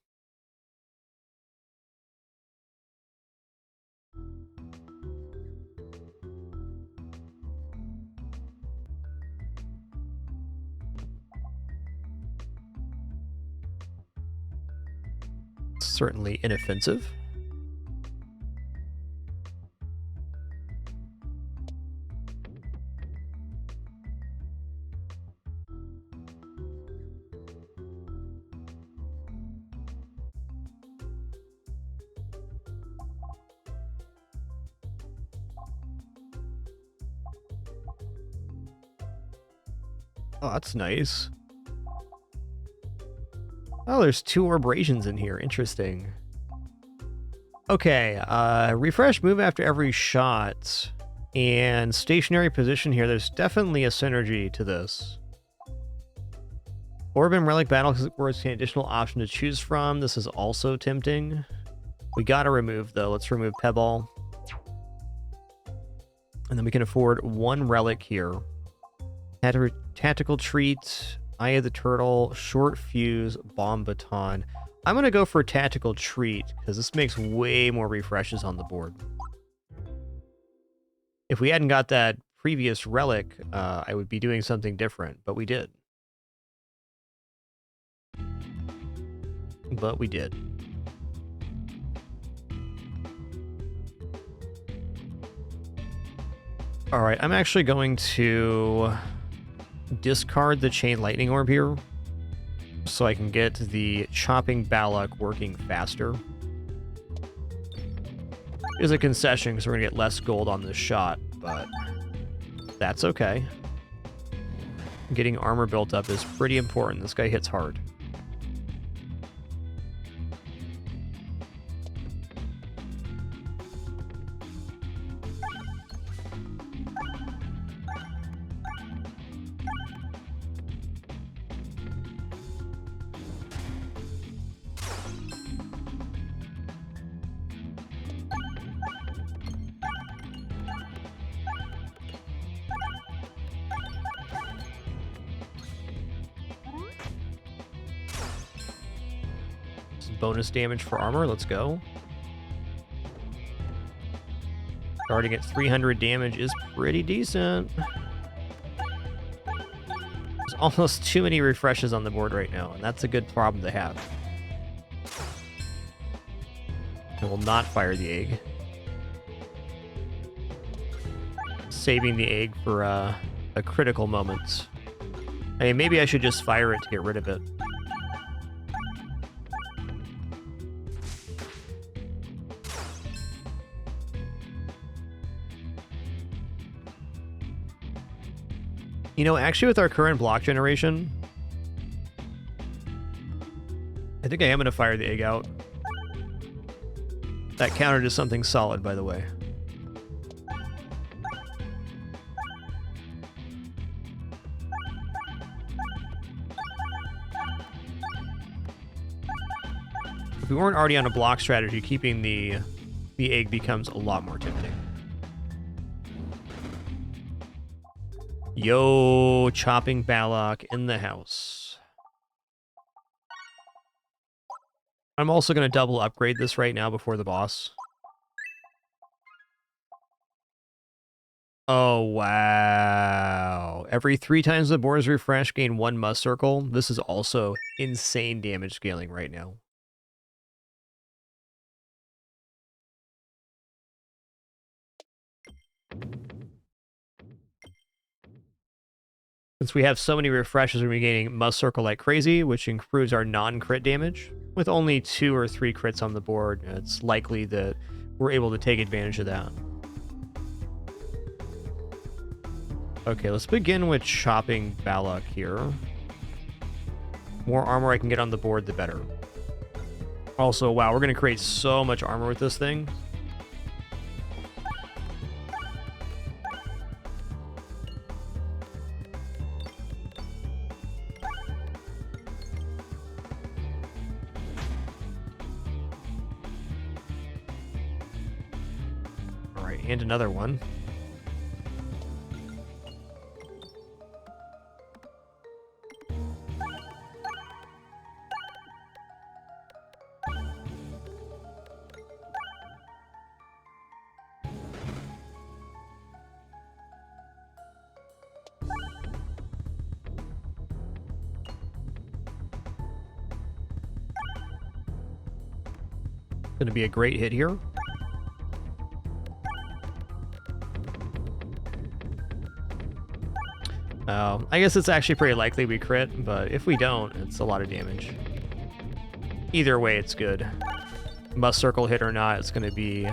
Certainly inoffensive. Oh, that's nice. Oh, there's 2 abrasions in here. Interesting. Okay, refresh move after every shot. And stationary position here. There's definitely a synergy to this. Orb and Relic Battle words an additional option to choose from. This is also tempting. We gotta remove, though. Let's remove Pebble. And then we can afford 1 relic here. Tactical Treat, Eye of the Turtle, Short Fuse, Bomb Baton. I'm gonna go for Tactical Treat, because this makes way more refreshes on the board. If we hadn't got that previous relic, I would be doing something different, but we did. But we did. Alright, I'm actually going to discard the Chain Lightning Orb here so I can get the Chopping Balladin working faster. Is a concession because we're going to get less gold on this shot, but that's okay. Getting armor built up is pretty important. This guy hits hard. Bonus damage for armor, let's go. Starting at 300 damage is pretty decent. There's almost too many refreshes on the board right now, and that's a good problem to have. I will not fire the egg. Saving the egg for a critical moment. I mean, maybe I should just fire it to get rid of it. You know, actually with our current block generation, I think I am going to fire the egg out. That countered to something solid, by the way. If we weren't already on a block strategy, keeping the egg becomes a lot more tempting. Yo, Chopping Balladin in the house. I'm also going to double upgrade this right now before the boss. Oh, wow. Every 3 times the board is refreshed, gain 1 must circle. This is also insane damage scaling right now. Since we have so many refreshes, we're gaining must circle like crazy, which improves our non-crit damage. With only 2 or 3 crits on the board, it's likely that we're able to take advantage of that. Okay, let's begin with Chopping Balladin here. More armor I can get on the board, the better. Also, wow, we're going to create so much armor with this thing. And another one. Going to be a great hit here. I guess it's actually pretty likely we crit, but if we don't, it's a lot of damage. Either way, it's good. Must circle hit or not, it's going to be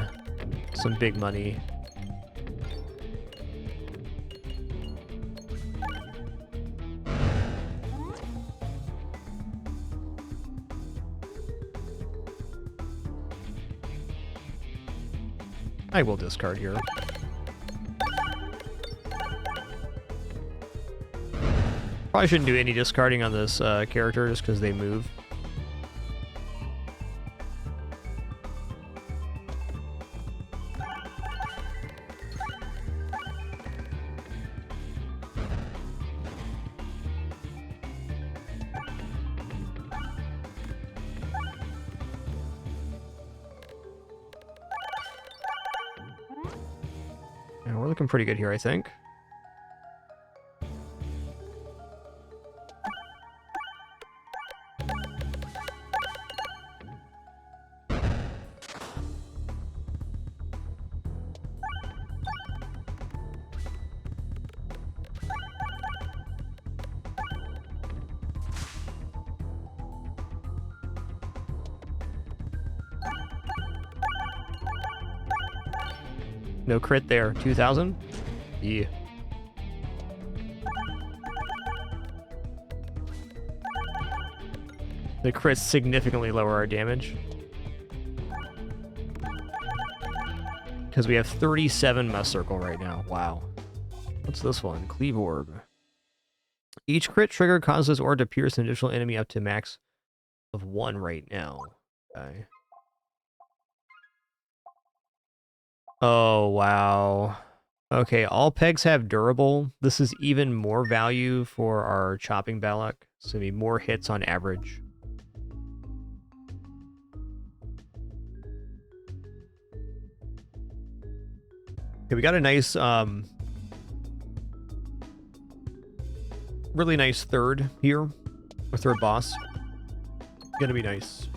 some big money. I will discard here. Probably shouldn't do any discarding on this character just because they move. Yeah, we're looking pretty good here, I think. No crit there. 2,000? Yeah. The crits significantly lower our damage. Because we have 37 Mess Circle right now. Wow. What's this one? Cleave Orb. Each crit trigger causes orb to pierce an additional enemy up to max of 1 right now. Okay. Oh, wow. Okay, all pegs have durable. This is even more value for our chopping Balak. So maybe more hits on average. Okay, we got a nice, really nice third here. Our third boss. Gonna be nice.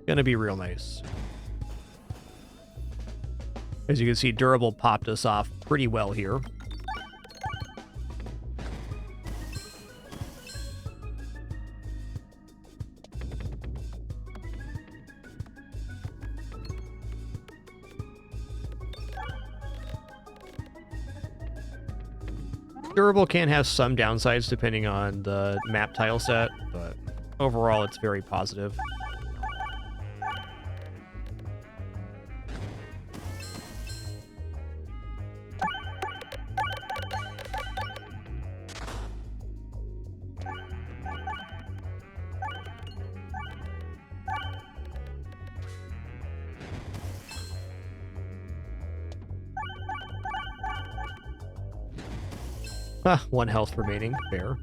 Gonna be real nice. As you can see, durable popped us off pretty well here. Durable can have some downsides depending on the map tile set, but overall it's very positive. Ah, 1 health remaining. Fair.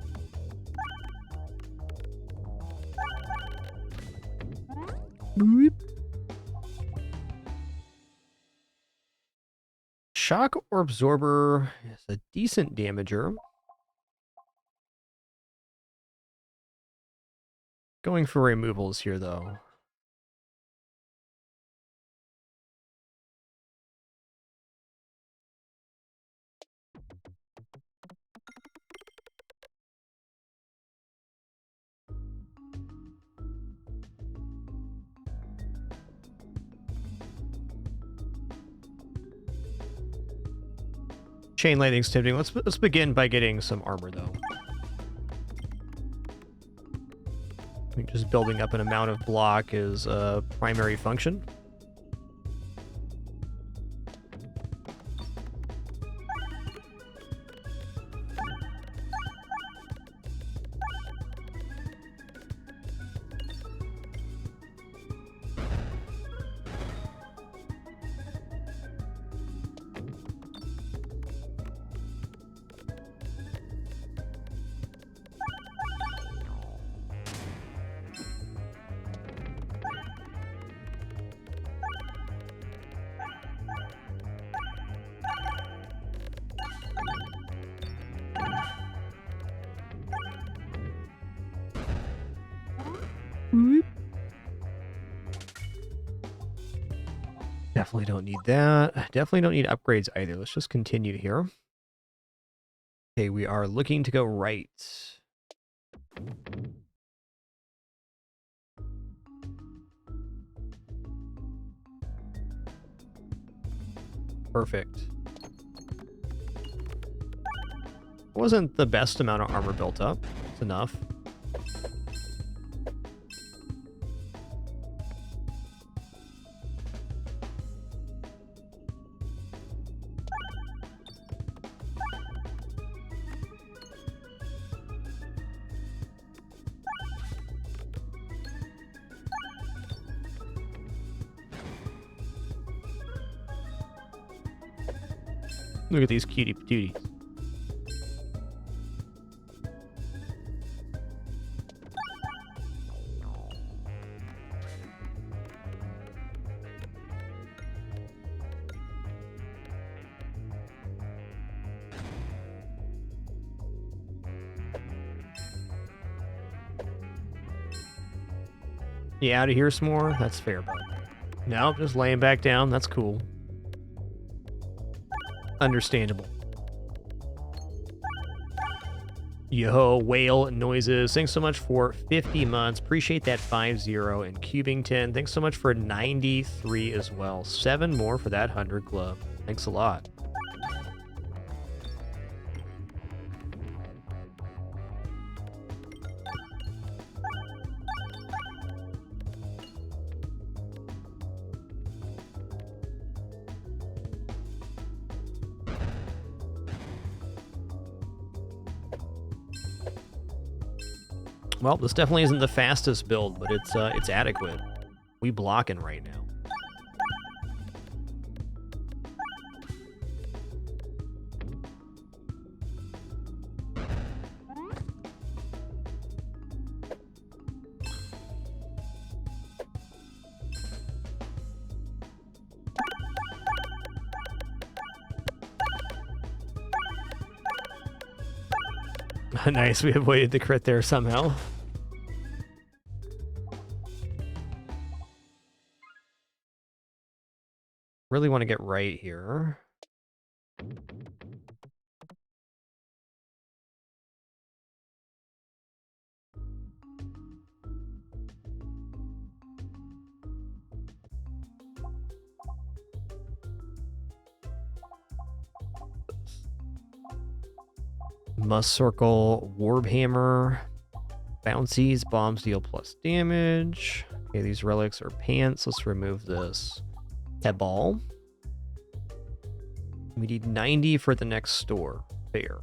Boop. Shock or Absorber is a decent damager. Going for removals here, though. Chain lightning's tempting. Let's begin by getting some armor, though. I think just building up an amount of block is a primary function. Definitely don't need that. Definitely don't need upgrades either. Let's just continue here. Okay, we are looking to go right. Perfect. Wasn't the best amount of armor built up. It's enough. Look at these cutie patooties. You out of here some more? That's fair, bud. No, just laying back down. That's cool. Understandable. Yo, whale noises. Thanks so much for 50 months. Appreciate that 5-0. And Cubington, thanks so much for 93 as well. 7 more for that 100 club. Thanks a lot. Well, this definitely isn't the fastest build, but it's adequate. We blocking right now. Nice, we avoided the crit there somehow. Really want to get right here. Must circle, Warbhammer, bouncies, bombs deal plus damage. Okay, these relics are pants. Let's remove this. Head ball. We need 90 for the next store. Fair.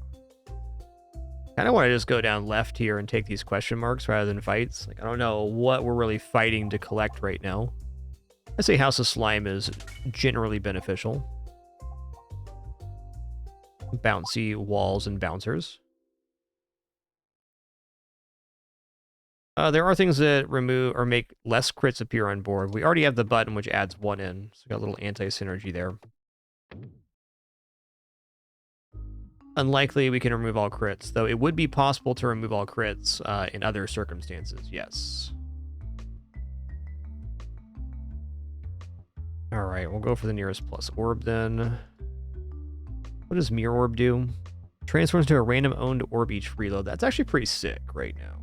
Kind of want to just go down left here and take these question marks rather than fights. Like, I don't know what we're really fighting to collect right now. I say House of Slime is generally beneficial. Bouncy walls and bouncers. There are things that remove or make less crits appear on board. We already have the button which adds 1 in, so we got a little anti-synergy there. Unlikely we can remove all crits, though it would be possible to remove all crits in other circumstances, yes. Alright, we'll go for the nearest plus orb then. What does Mirror Orb do? Transforms into a random owned orb each reload. That's actually pretty sick right now.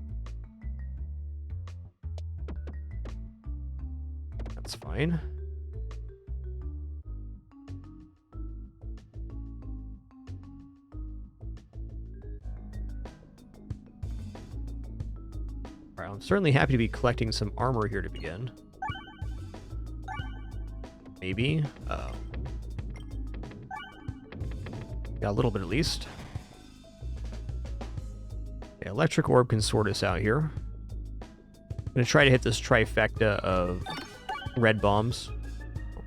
That's fine. Alright, I'm certainly happy to be collecting some armor here to begin. Maybe. Got a little bit at least. Okay, Electric Orb can sort us out here. I'm going to try to hit this trifecta of red bombs.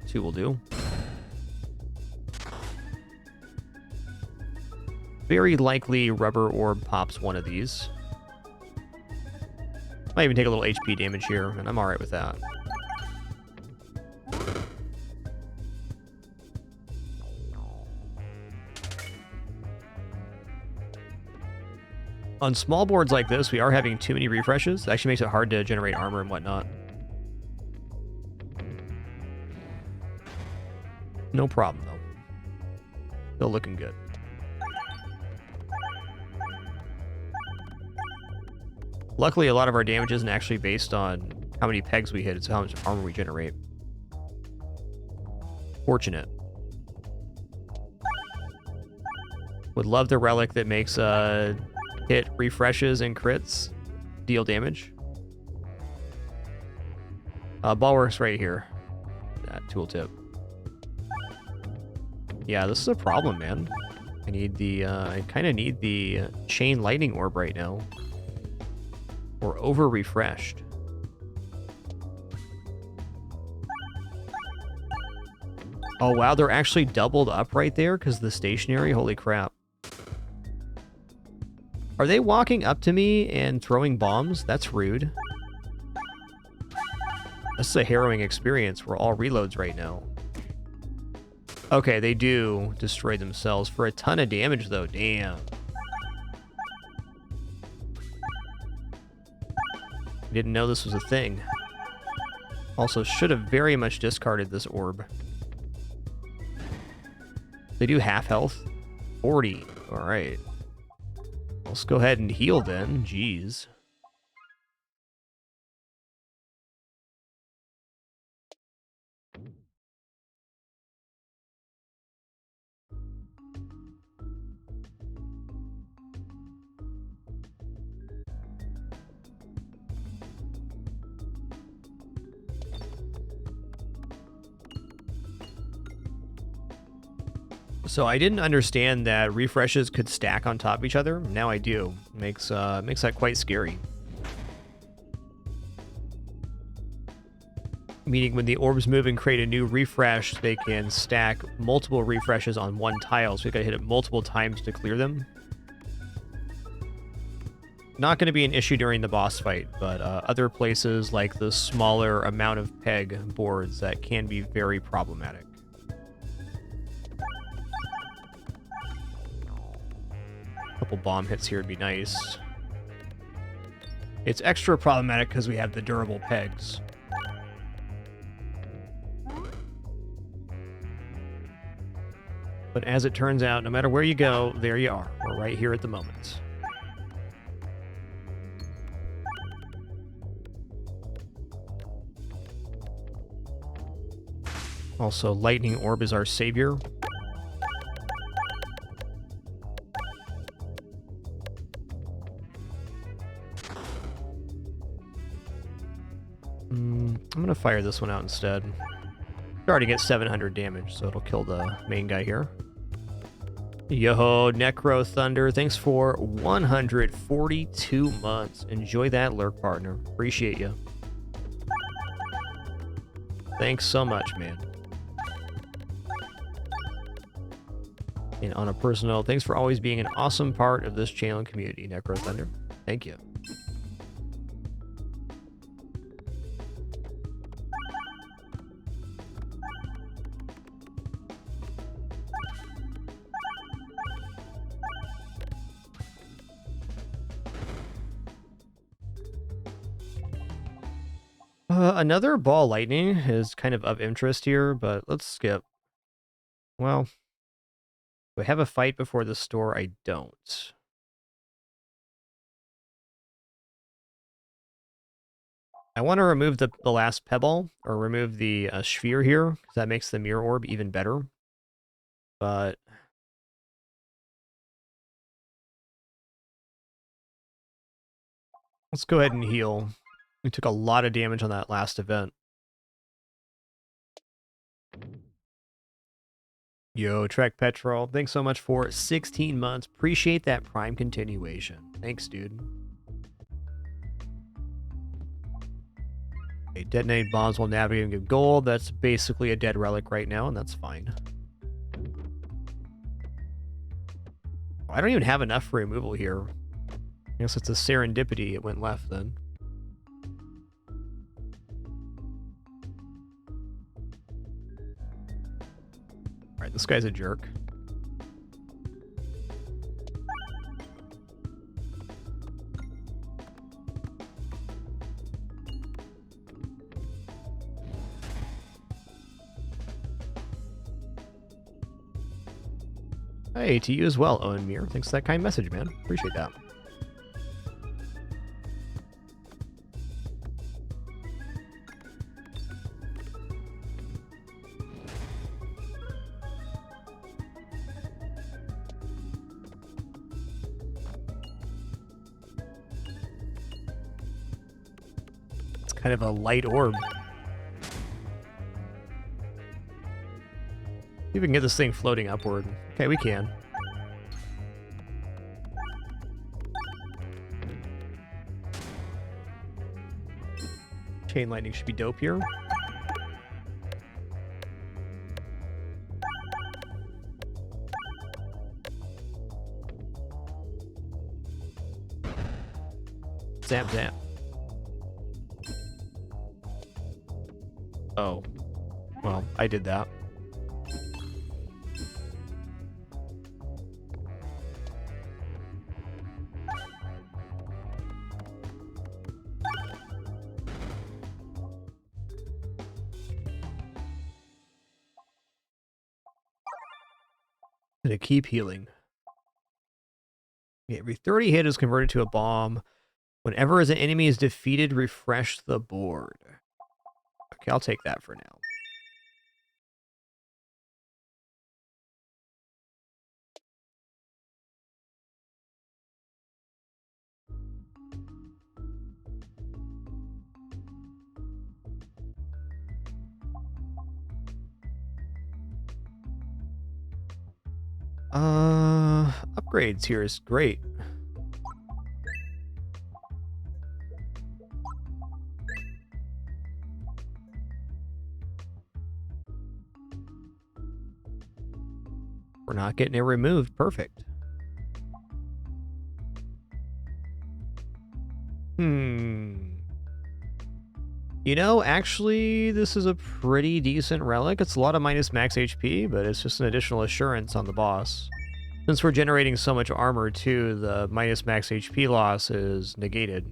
2 will do. Very likely Rubber Orb pops one of these. Might even take a little HP damage here, and I'm alright with that. On small boards like this, we are having too many refreshes. It actually makes it hard to generate armor and whatnot. No problem, though. Still looking good. Luckily, a lot of our damage isn't actually based on how many pegs we hit. It's how much armor we generate. Fortunate. Would love the relic that makes hit refreshes and crits deal damage. Bulwark's right here. That tooltip. Yeah, this is a problem, man. I need the I kind of need the chain lightning orb right now. We're over refreshed. Oh, wow, they're actually doubled up right there because the stationary. Holy crap. Are they walking up to me and throwing bombs? That's rude. This is a harrowing experience. We're all reloads right now. Okay, they do destroy themselves for a ton of damage, though. Damn. Didn't know this was a thing. Also, should have very much discarded this orb. They do half health. 40. All right. Let's go ahead and heal then. Jeez. So I didn't understand that refreshes could stack on top of each other. Now I do. Makes that quite scary. Meaning when the orbs move and create a new refresh, they can stack multiple refreshes on one tile, so you gotta hit it multiple times to clear them. Not going to be an issue during the boss fight, but other places like the smaller amount of peg boards, that can be very problematic. Couple bomb hits here would be nice. It's extra problematic because we have the durable pegs. But as it turns out, no matter where you go, there you are. We're right here at the moment. Also, Lightning Orb is our savior. I'm going to fire this one out instead. We already get 700 damage, so it'll kill the main guy here. Yo, Necro Thunder, thanks for 142 months. Enjoy that lurk, partner. Appreciate you. Thanks so much, man. And on a personal, thanks for always being an awesome part of this channel and community, Necro Thunder. Thank you. Another ball lightning is kind of interest here, but let's skip. Well, do I have a fight before the store? I don't. I want to remove the last pebble, or remove the sphere here, because that makes the mirror orb even better. But let's go ahead and heal. We took a lot of damage on that last event. Yo, Trek Petrol, thanks so much for 16 months. Appreciate that Prime continuation. Thanks, dude. Okay, detonated bombs while navigating give gold. That's basically a dead relic right now, and that's fine. I don't even have enough for removal here. I guess it's a serendipity. It went left then. Alright, this guy's a jerk. Hey, to you as well, Owen Mir. Thanks for that kind message, man. Appreciate that. It's kind of a light orb. See if we can get this thing floating upward. Okay, we can. Chain lightning should be dope here. Zap, zap. Oh. Well, I did that. To keep healing. Okay, every 30 hit is converted to a bomb. Whenever an enemy is defeated, refresh the board. Okay, I'll take that for now. Upgrades here is great. We're not getting it removed. Perfect. You know, actually, this is a pretty decent relic. It's a lot of minus max HP, but it's just an additional assurance on the boss. Since we're generating so much armor too, the minus max HP loss is negated.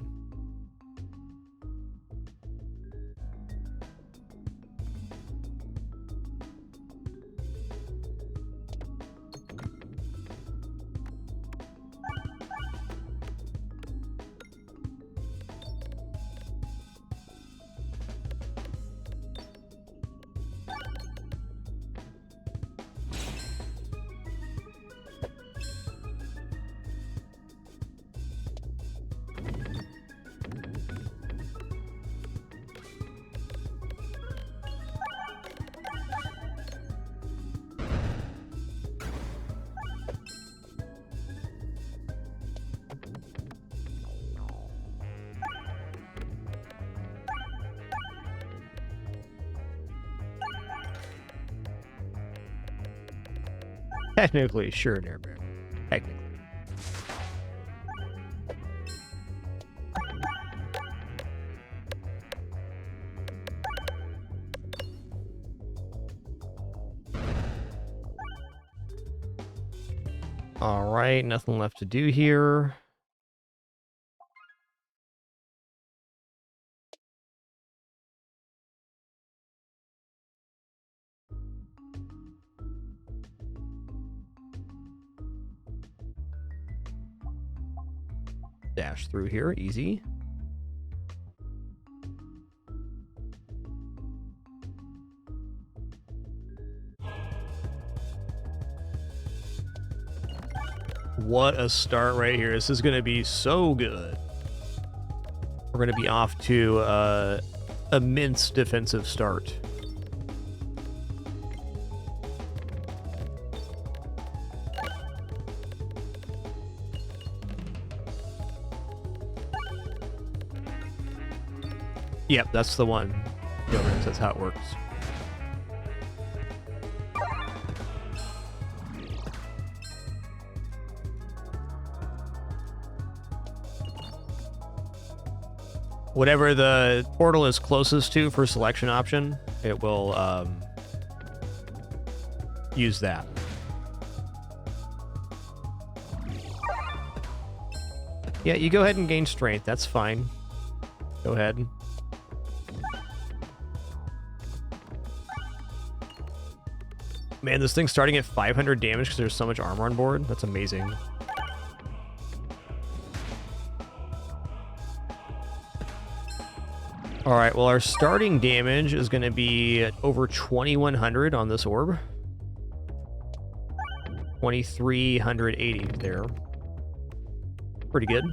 Technically, sure, Nairbear. Technically. Alright, nothing left to do here. Dash through here, easy. What a start right here. This is going to be so good. We're going to be off to a immense defensive start. Yep, that's the one. That's how it works. Whatever the portal is closest to for selection option, it will use that. Yeah, you go ahead and gain strength. That's fine. Go ahead. Man, this thing's starting at 500 damage because there's so much armor on board. That's amazing. All right, well, our starting damage is going to be at over 2,100 on this orb. 2,380 there. Pretty good.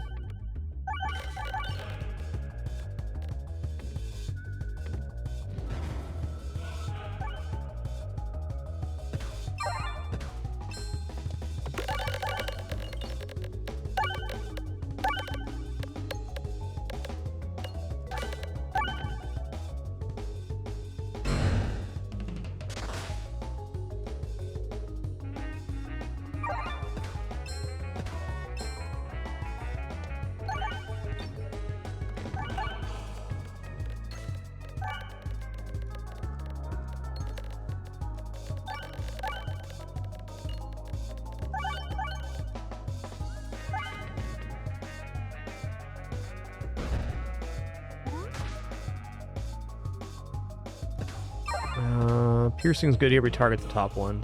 Piercing's good here. We target the top one.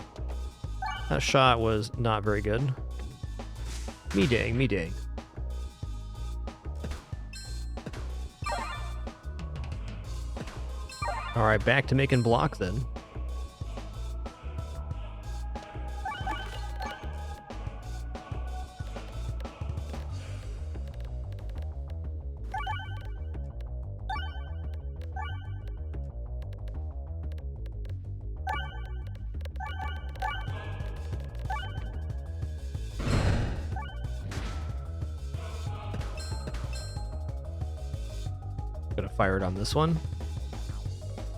That shot was not very good. Me dang, me dang. Alright, back to making block then. Gonna fire it on this one.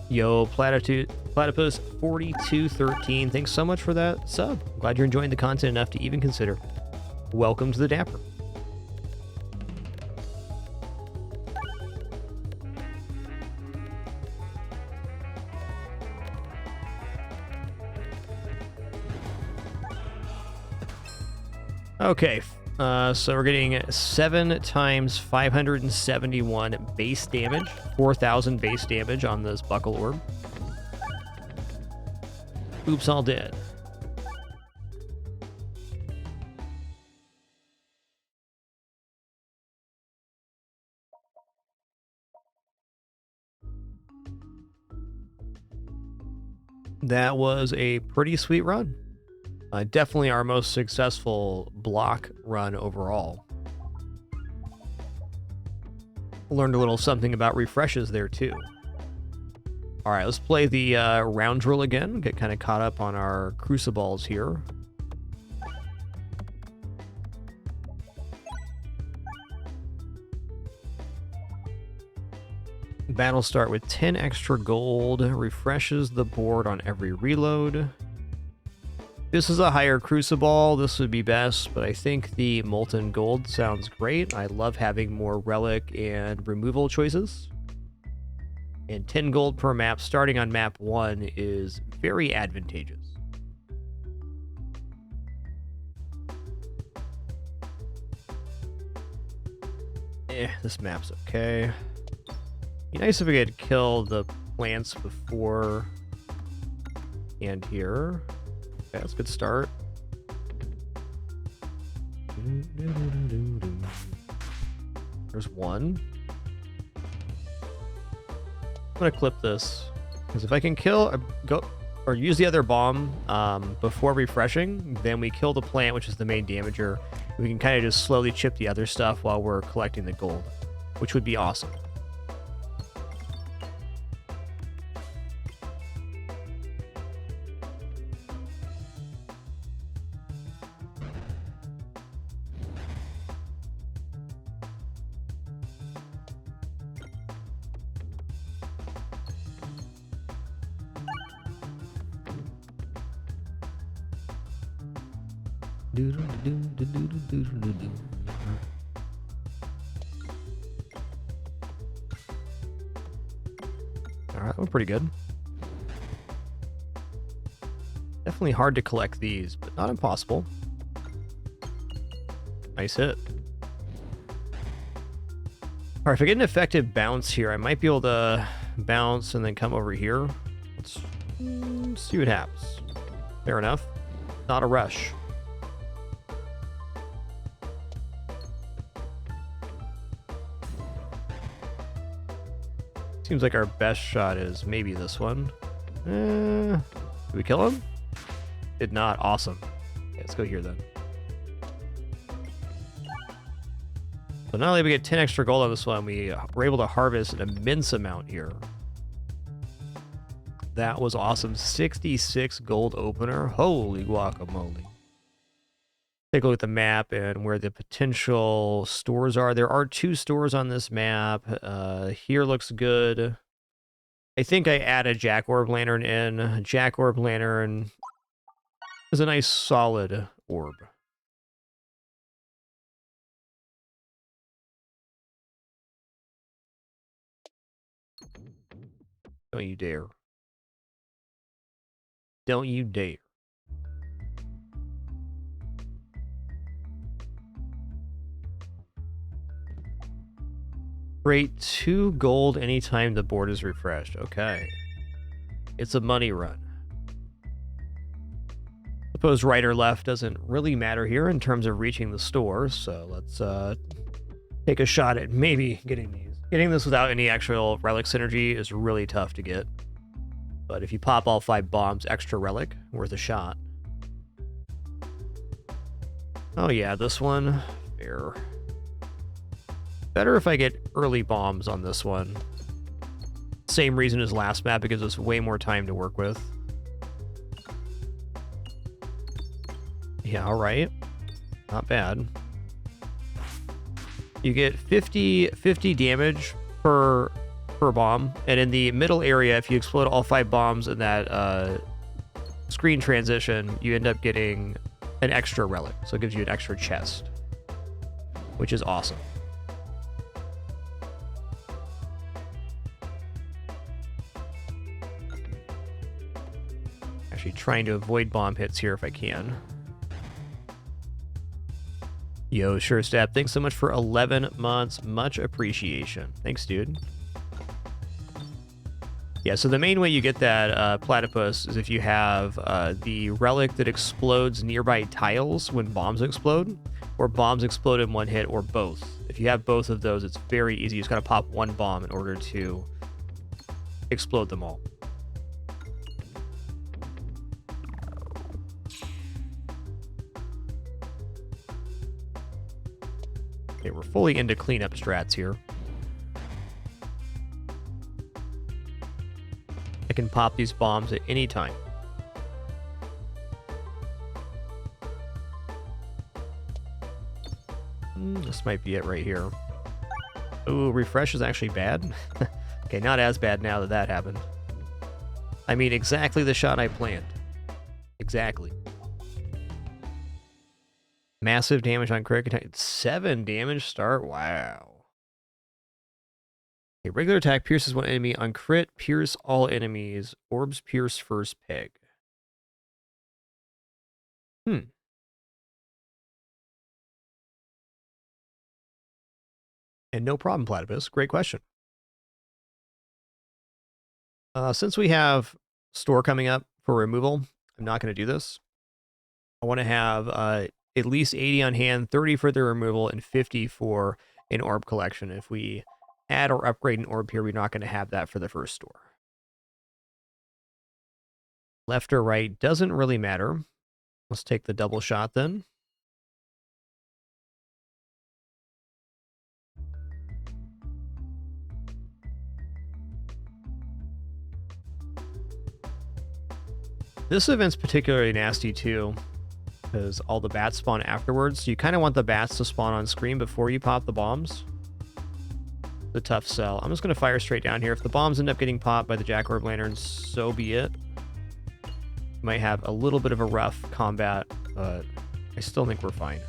Yo, Platypus 4213. Thanks so much for that sub. Glad you're enjoying the content enough to even consider. Welcome to the Dapper. Okay, so we're getting 7 times 571 base damage, 4,000 base damage on this buckle orb. Oops, all dead. That was a pretty sweet run. Definitely our most successful block run overall. Learned a little something about refreshes there too. All right, let's play the Roundrel again. Get kind of caught up on our crucibles here. Battle start with 10 extra gold. Refreshes the board on every reload. This is a higher crucible. This would be best, but I think the molten gold sounds great. I love having more relic and removal choices. And 10 gold per map starting on map 1 is very advantageous. This map's okay. Be nice if we could kill the plants before and here. Okay, that's a good start. There's one. I'm gonna clip this because if I can kill or use the other bomb before refreshing, then we kill the plant, which is the main damager. We can kind of just slowly chip the other stuff while we're collecting the gold, which would be awesome. Alright, that went pretty good. Definitely hard to collect these, but not impossible. Nice hit. Alright, if I get an effective bounce here, I might be able to bounce and then come over here. Let's see what happens. Fair enough. Not a rush. Seems like our best shot is maybe this one. Did we kill him? Did not. Awesome. Okay, let's go here then. So not only do we get 10 extra gold on this one, we were able to harvest an immense amount here. That was awesome. 66 gold opener. Holy guacamole. Take a look at the map and where the potential stores are. There are 2 stores on this map. Here looks good. I think I add a Jack Orb Lantern in. Jack Orb Lantern is a nice solid orb. Don't you dare. Don't you dare. Create 2 gold anytime the board is refreshed. Okay. It's a money run. Suppose right or left doesn't really matter here in terms of reaching the store, so let's take a shot at maybe getting these. Getting this without any actual relic synergy is really tough to get. But if you pop all 5 bombs, extra relic, worth a shot. Oh yeah, this one, fair. Better if I get early bombs on this one. Same reason as last map, it gives us way more time to work with. Yeah, alright. Not bad. You get 50 damage per bomb, and in the middle area, if you explode all 5 bombs in that screen transition, you end up getting an extra relic. So it gives you an extra chest, which is awesome. Actually trying to avoid bomb hits here if I can. Yo, sure, Stab. Thanks so much for 11 months. Much appreciation. Thanks, dude. Yeah, so the main way you get that platypus is if you have the relic that explodes nearby tiles when bombs explode, or bombs explode in one hit, or both. If you have both of those, it's very easy. You just gotta pop one bomb in order to explode them all. Okay, we're fully into cleanup strats here. I can pop these bombs at any time. This might be it right here. Ooh, refresh is actually bad. Okay, not as bad now that that happened. I mean, exactly the shot I planned. Exactly. Massive damage on crit attack. 7 damage start. Wow. Okay, regular attack pierces one enemy. On crit, pierce all enemies. Orbs pierce first peg. And no problem, Platypus. Great question. Since we have store coming up for removal, I'm not going to do this. I want to have at least 80 on hand, 30 for the removal, and 50 for an orb collection. If we add or upgrade an orb here, we're not going to have that for the first store. Left or right doesn't really matter. Let's take the double shot then. This event's particularly nasty too, because all the bats spawn afterwards. So you kind of want the bats to spawn on screen before you pop the bombs. The tough sell. I'm just going to fire straight down here. If the bombs end up getting popped by the Jack Orb Lanterns, so be it. Might have a little bit of a rough combat, but I still think we're fine.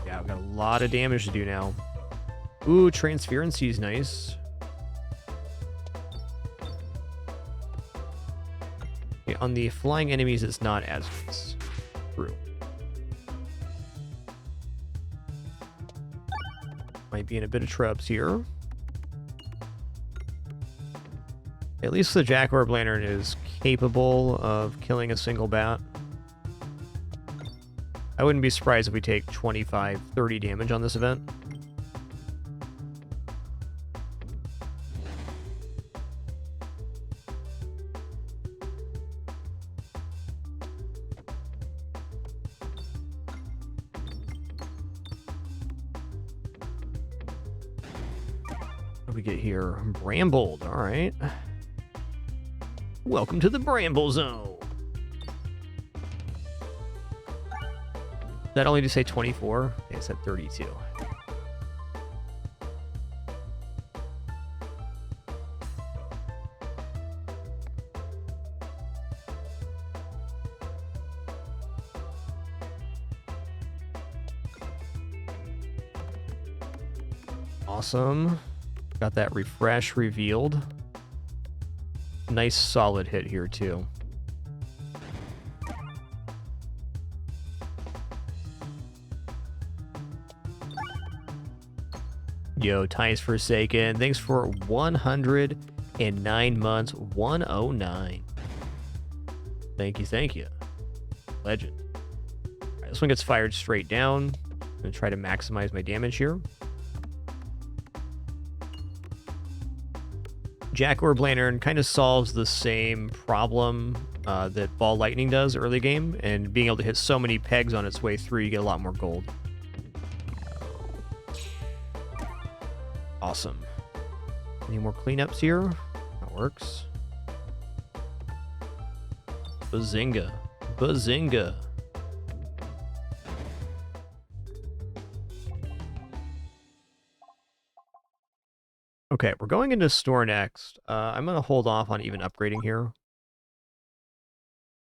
Yeah, I've got a lot of damage to do now. Ooh, transferency is nice. Okay, on the flying enemies, it's not as nice. True. Might be in a bit of trubs here. At least the Jack Orb Lantern is capable of killing a single bat. I wouldn't be surprised if we take 25, 30 damage on this event. What do we get here? Brambled, all right. Welcome to the Bramble Zone. That only to say 24? Okay, it's at 32. Awesome. Got that refresh revealed. Nice solid hit here too. Yo, Tice Forsaken, thanks for 109 months, 109. Thank you, thank you. Legend. All right, this one gets fired straight down. I'm going to try to maximize my damage here. Jack Orb Lantern kind of solves the same problem that Ball Lightning does early game, and being able to hit so many pegs on its way through, you get a lot more gold. Awesome. Any more cleanups here? That works. Bazinga. Bazinga. Okay, we're going into store next. I'm going to hold off on even upgrading here.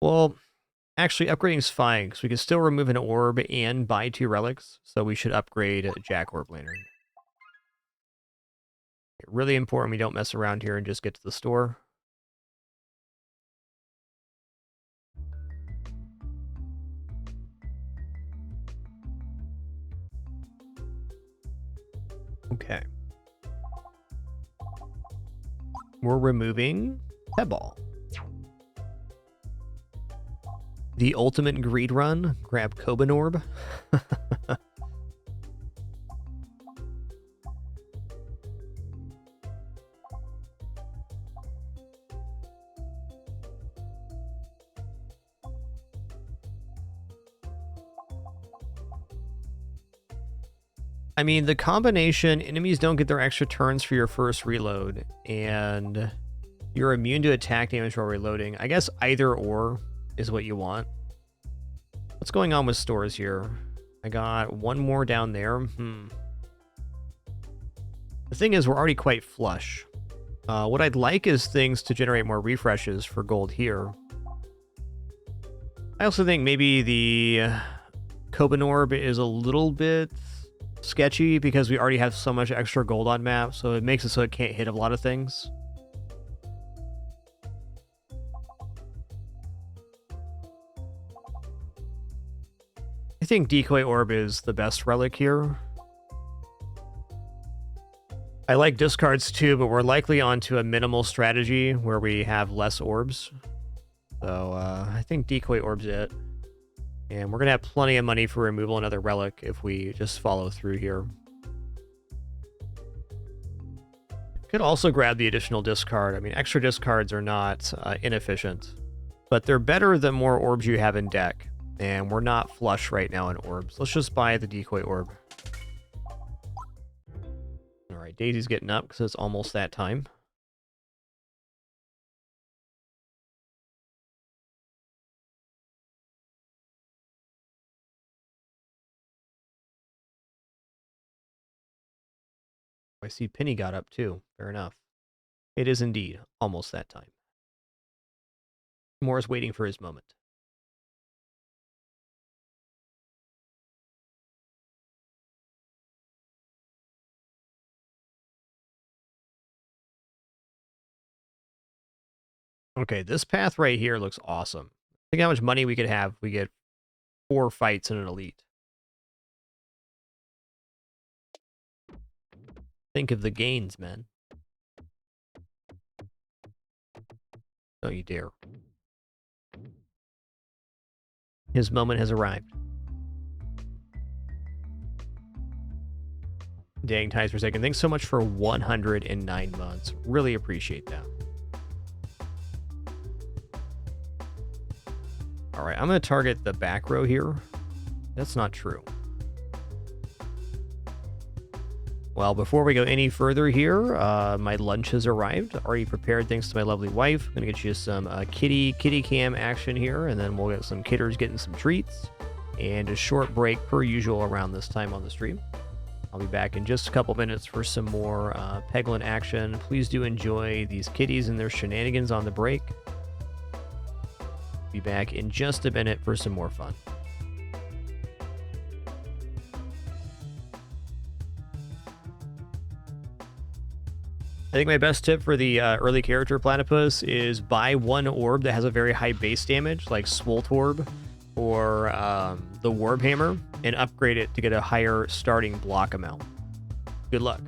Well, actually, upgrading is fine, because we can still remove an orb and buy 2 relics, so we should upgrade Jack Orb Lantern. Really important we don't mess around here and just get to the store. Okay. We're removing Headball. The ultimate greed run. Grab Koban Orb. I mean, the combination, enemies don't get their extra turns for your first reload, and you're immune to attack damage while reloading. I guess either or is what you want. What's going on with stores here? I got one more down there. The thing is, we're already quite flush. What I'd like is things to generate more refreshes for gold here. I also think maybe the Koban Orb is a little bit sketchy because we already have so much extra gold on map, so it makes it so it can't hit a lot of things. I think Decoy Orb is the best relic here. I like discards too, but we're likely onto a minimal strategy where we have less orbs. So I think Decoy Orb's it. And we're going to have plenty of money for removal and other relic if we just follow through here. Could also grab the additional discard. I mean, extra discards are not inefficient, but they're better the more orbs you have in deck. And we're not flush right now in orbs. Let's just buy the Decoy Orb. All right, Daisy's getting up because it's almost that time. I see Penny got up too. Fair enough. It is indeed almost that time. Moore's waiting for his moment. Okay, this path right here looks awesome. Think how much money we could have. We get 4 fights in an elite. Think of the gains, man. Don't you dare. His moment has arrived. Dang, Tice Forsaken. Thanks so much for 109 months. Really appreciate that. All right, I'm going to target the back row here. That's not true. Well, before we go any further here, my lunch has arrived. Already prepared thanks to my lovely wife. I'm going to get you some kitty cam action here, and then we'll get some kitters getting some treats. And a short break per usual around this time on the stream. I'll be back in just a couple minutes for some more Peglin action. Please do enjoy these kitties and their shenanigans on the break. Be back in just a minute for some more fun. I think my best tip for the early character platypus is buy one orb that has a very high base damage, like Swolt Orb or the Warb Hammer, and upgrade it to get a higher starting block amount. Good luck.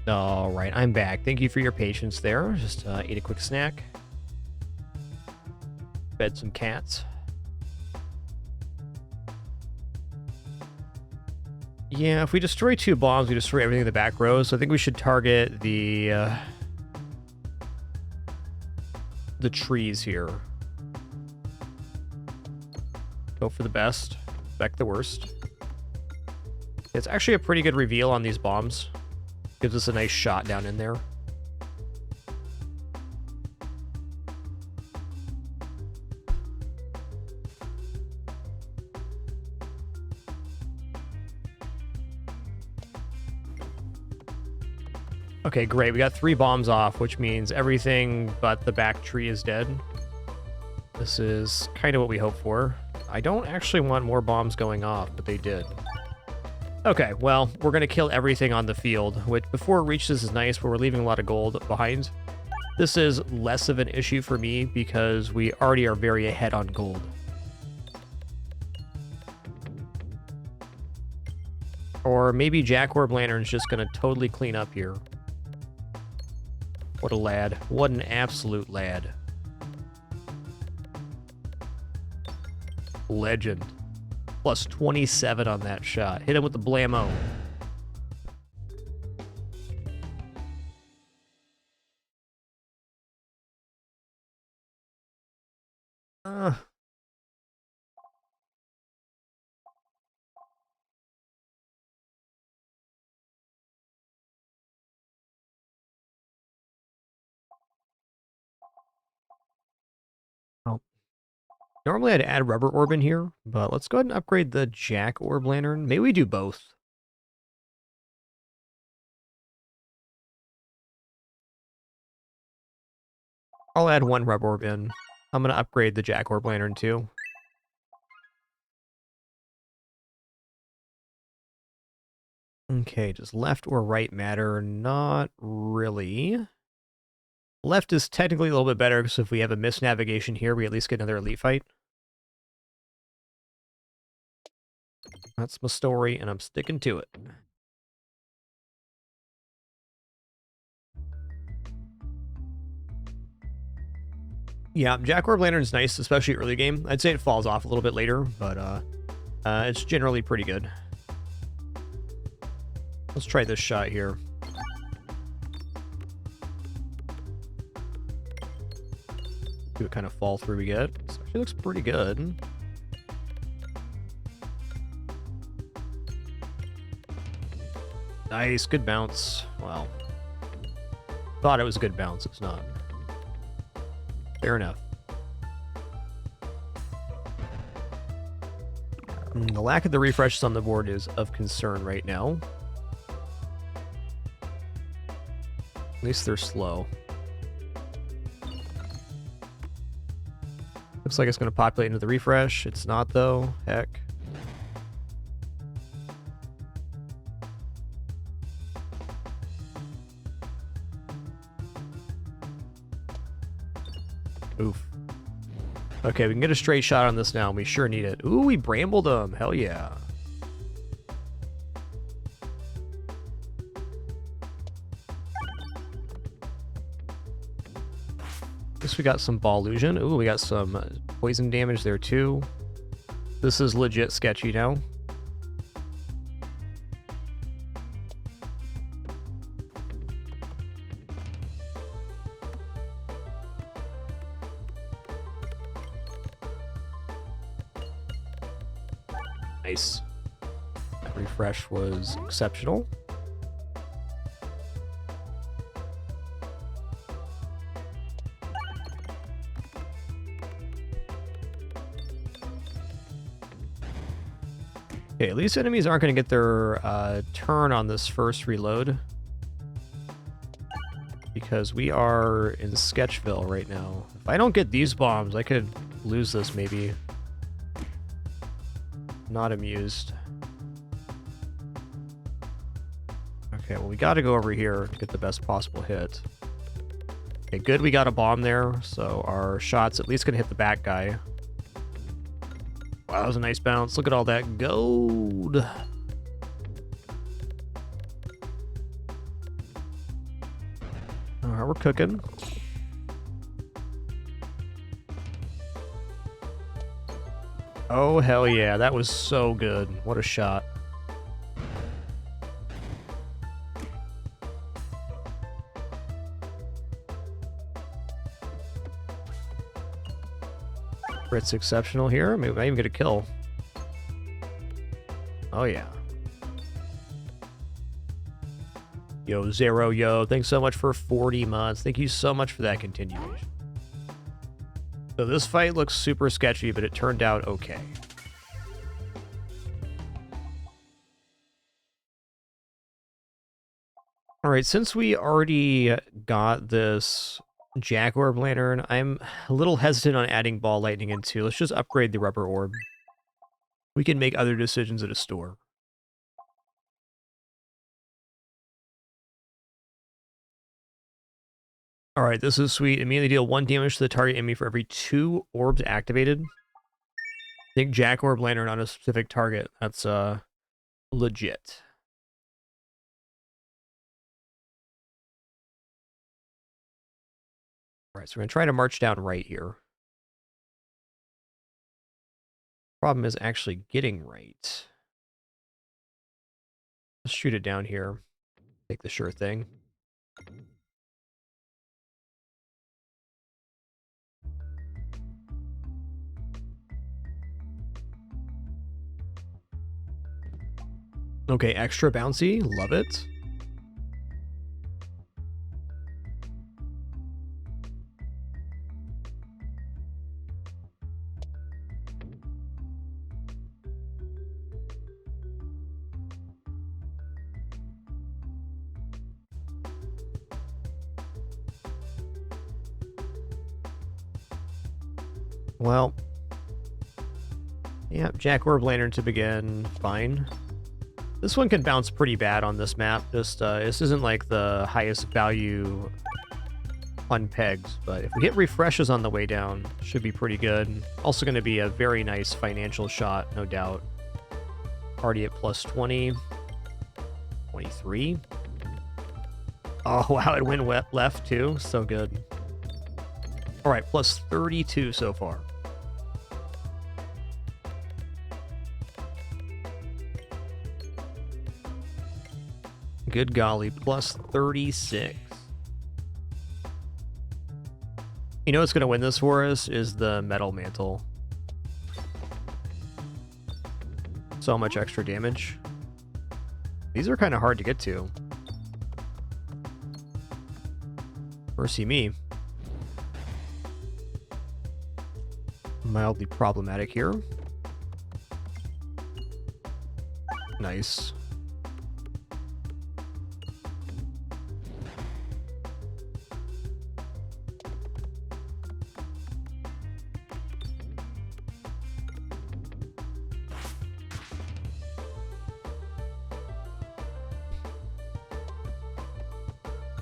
All right, I'm back. Thank you for your patience there. Just ate a quick snack. Fed some cats. Yeah, if we destroy 2 bombs, we destroy everything in the back row. So I think we should target the trees here. Go for the best. Expect the worst. It's actually a pretty good reveal on these bombs. Gives us a nice shot down in there. Okay, great. We got 3 bombs off, which means everything but the back tree is dead. This is kind of what we hoped for. I don't actually want more bombs going off, but they did. Okay, well, we're going to kill everything on the field, which before it reaches is nice, but we're leaving a lot of gold behind. This is less of an issue for me because we already are very ahead on gold. Or maybe Jack Orb Lantern's just going to totally clean up here. What a lad. What an absolute lad. Legend. Plus 27 on that shot. Hit him with the blammo. Oh. Normally I'd add Rubber Orb in here, but let's go ahead and upgrade the Jack Orb Lantern. Maybe we do both. I'll add 1 Rubber Orb in. I'm going to upgrade the Jack Orb Lantern too. Okay, does left or right matter? Not really. Left is technically a little bit better because if we have a misnavigation here, we at least get another elite fight. That's my story, and I'm sticking to it. Yeah, Jack Orb Lantern's nice, especially early game. I'd say it falls off a little bit later, but it's generally pretty good. Let's try this shot here. See what kind of fall through we get. This actually looks pretty good. Nice, good bounce. Wow. Thought it was a good bounce, it's not. Fair enough. The lack of the refreshes on the board is of concern right now. At least they're slow. Looks like it's going to populate into the refresh. It's not, though. Heck. Oof. Okay, we can get a straight shot on this now, and we sure need it. Ooh, we brambled him. Hell yeah. Guess we got some ball illusion. Ooh, we got some poison damage there, too. This is legit sketchy now. Nice. That refresh was exceptional. Okay, at least enemies aren't going to get their turn on this first reload. Because we are in Sketchville right now. If I don't get these bombs, I could lose this maybe. Not amused. Okay, well, we got to go over here to get the best possible hit. Okay, good, we got a bomb there, so our shot's at least going to hit the back guy. Wow, that was a nice bounce. Look at all that gold. cooking. Oh, hell yeah. That was so good. What a shot. Crit's exceptional here. Maybe I might even get a kill. Oh, yeah. Yo, Zero, yo. Thanks so much for 40 months. Thank you so much for that continuation. So this fight looks super sketchy, but it turned out okay. All right, since we already got this Jack Orb Lantern, I'm a little hesitant on adding Ball Lightning into. Let's just upgrade the Rubber Orb. We can make other decisions at a store. All right, this is sweet. Immediately deal 1 damage to the target enemy for every 2 orbs activated. I think Jack Orb Lantern on a specific target. That's legit. All right, so we're going to try to march down right here. Problem is actually getting right. Let's shoot it down here. Take the sure thing. Okay, extra bouncy. Love it. Well, yeah, Jack Orb Lantern to begin. Fine. This one can bounce pretty bad on this map. Just this isn't like the highest value on pegs, but if we hit refreshes on the way down, should be pretty good. Also going to be a very nice financial shot, no doubt. Already at plus 20, 23. Oh wow, it went left too. So good. All right, plus 32 so far. Good golly, plus 36. You know what's going to win this for us is the Metal Mantle. So much extra damage. These are kind of hard to get to. Mercy me. Mildly problematic here. Nice.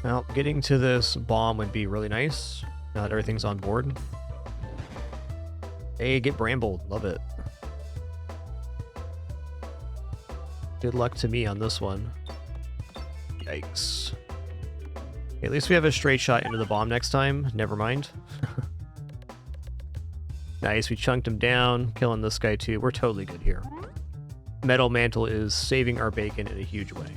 Well, getting to this bomb would be really nice, now that everything's on board. Hey, get brambled. Love it. Good luck to me on this one. Yikes. Okay, at least we have a straight shot into the bomb next time. Never mind. Nice, we chunked him down, killing this guy too. We're totally good here. Metal Mantle is saving our bacon in a huge way.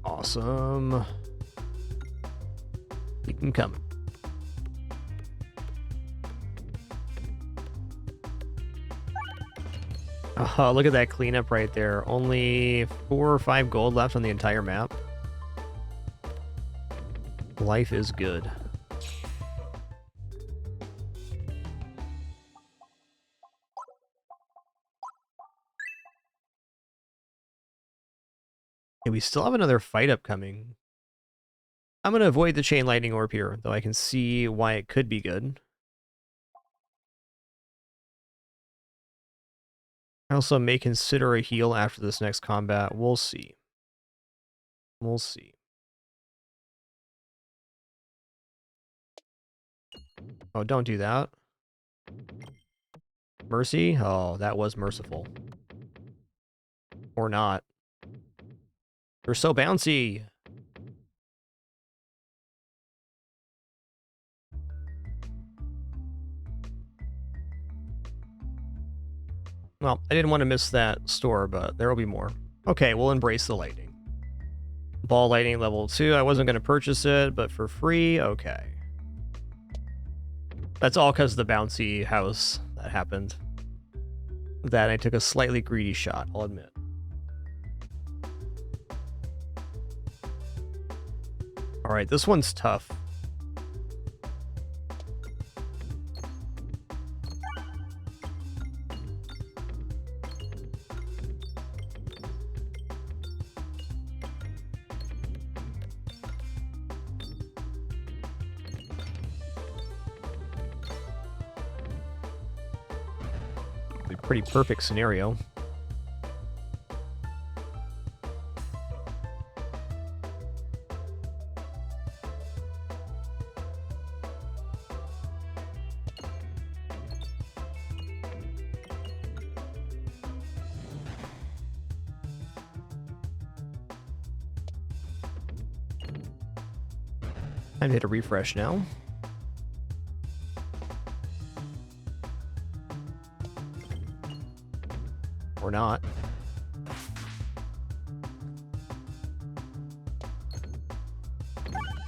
Awesome. Keep them coming. Oh, look at that cleanup right there. Only 4 or 5 gold left on the entire map. Life is good. And we still have another fight upcoming. I'm going to avoid the Chain Lightning Orb here, though I can see why it could be good. I also may consider a heal after this next combat. We'll see. We'll see. Oh, don't do that. Mercy? Oh, that was merciful. Or not. They're so bouncy. Well, I didn't want to miss that store, but there will be more. Okay, we'll embrace the lightning. Ball lightning level 2. I wasn't going to purchase it, but for free, okay. That's all because of the bouncy house that happened. That I took a slightly greedy shot, I'll admit. Alright, this one's tough. Pretty perfect scenario. Time to hit a refresh now. Or not.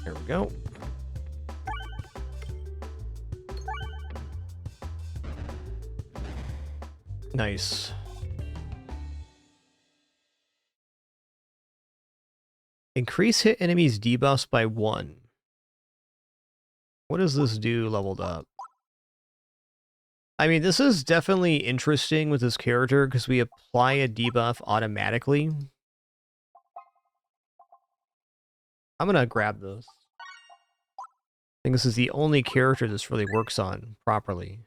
There we go. Nice. Increase hit enemies debuffs by 1. What does this do leveled up? I mean, this is definitely interesting with this character because we apply a debuff automatically. I'm gonna grab this. I think this is the only character this really works on properly.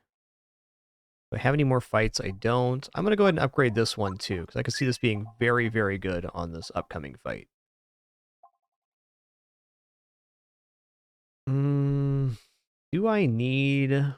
Do I have any more fights? I don't. I'm gonna go ahead and upgrade this one too, because I can see this being very, very good on this upcoming fight. Do I need...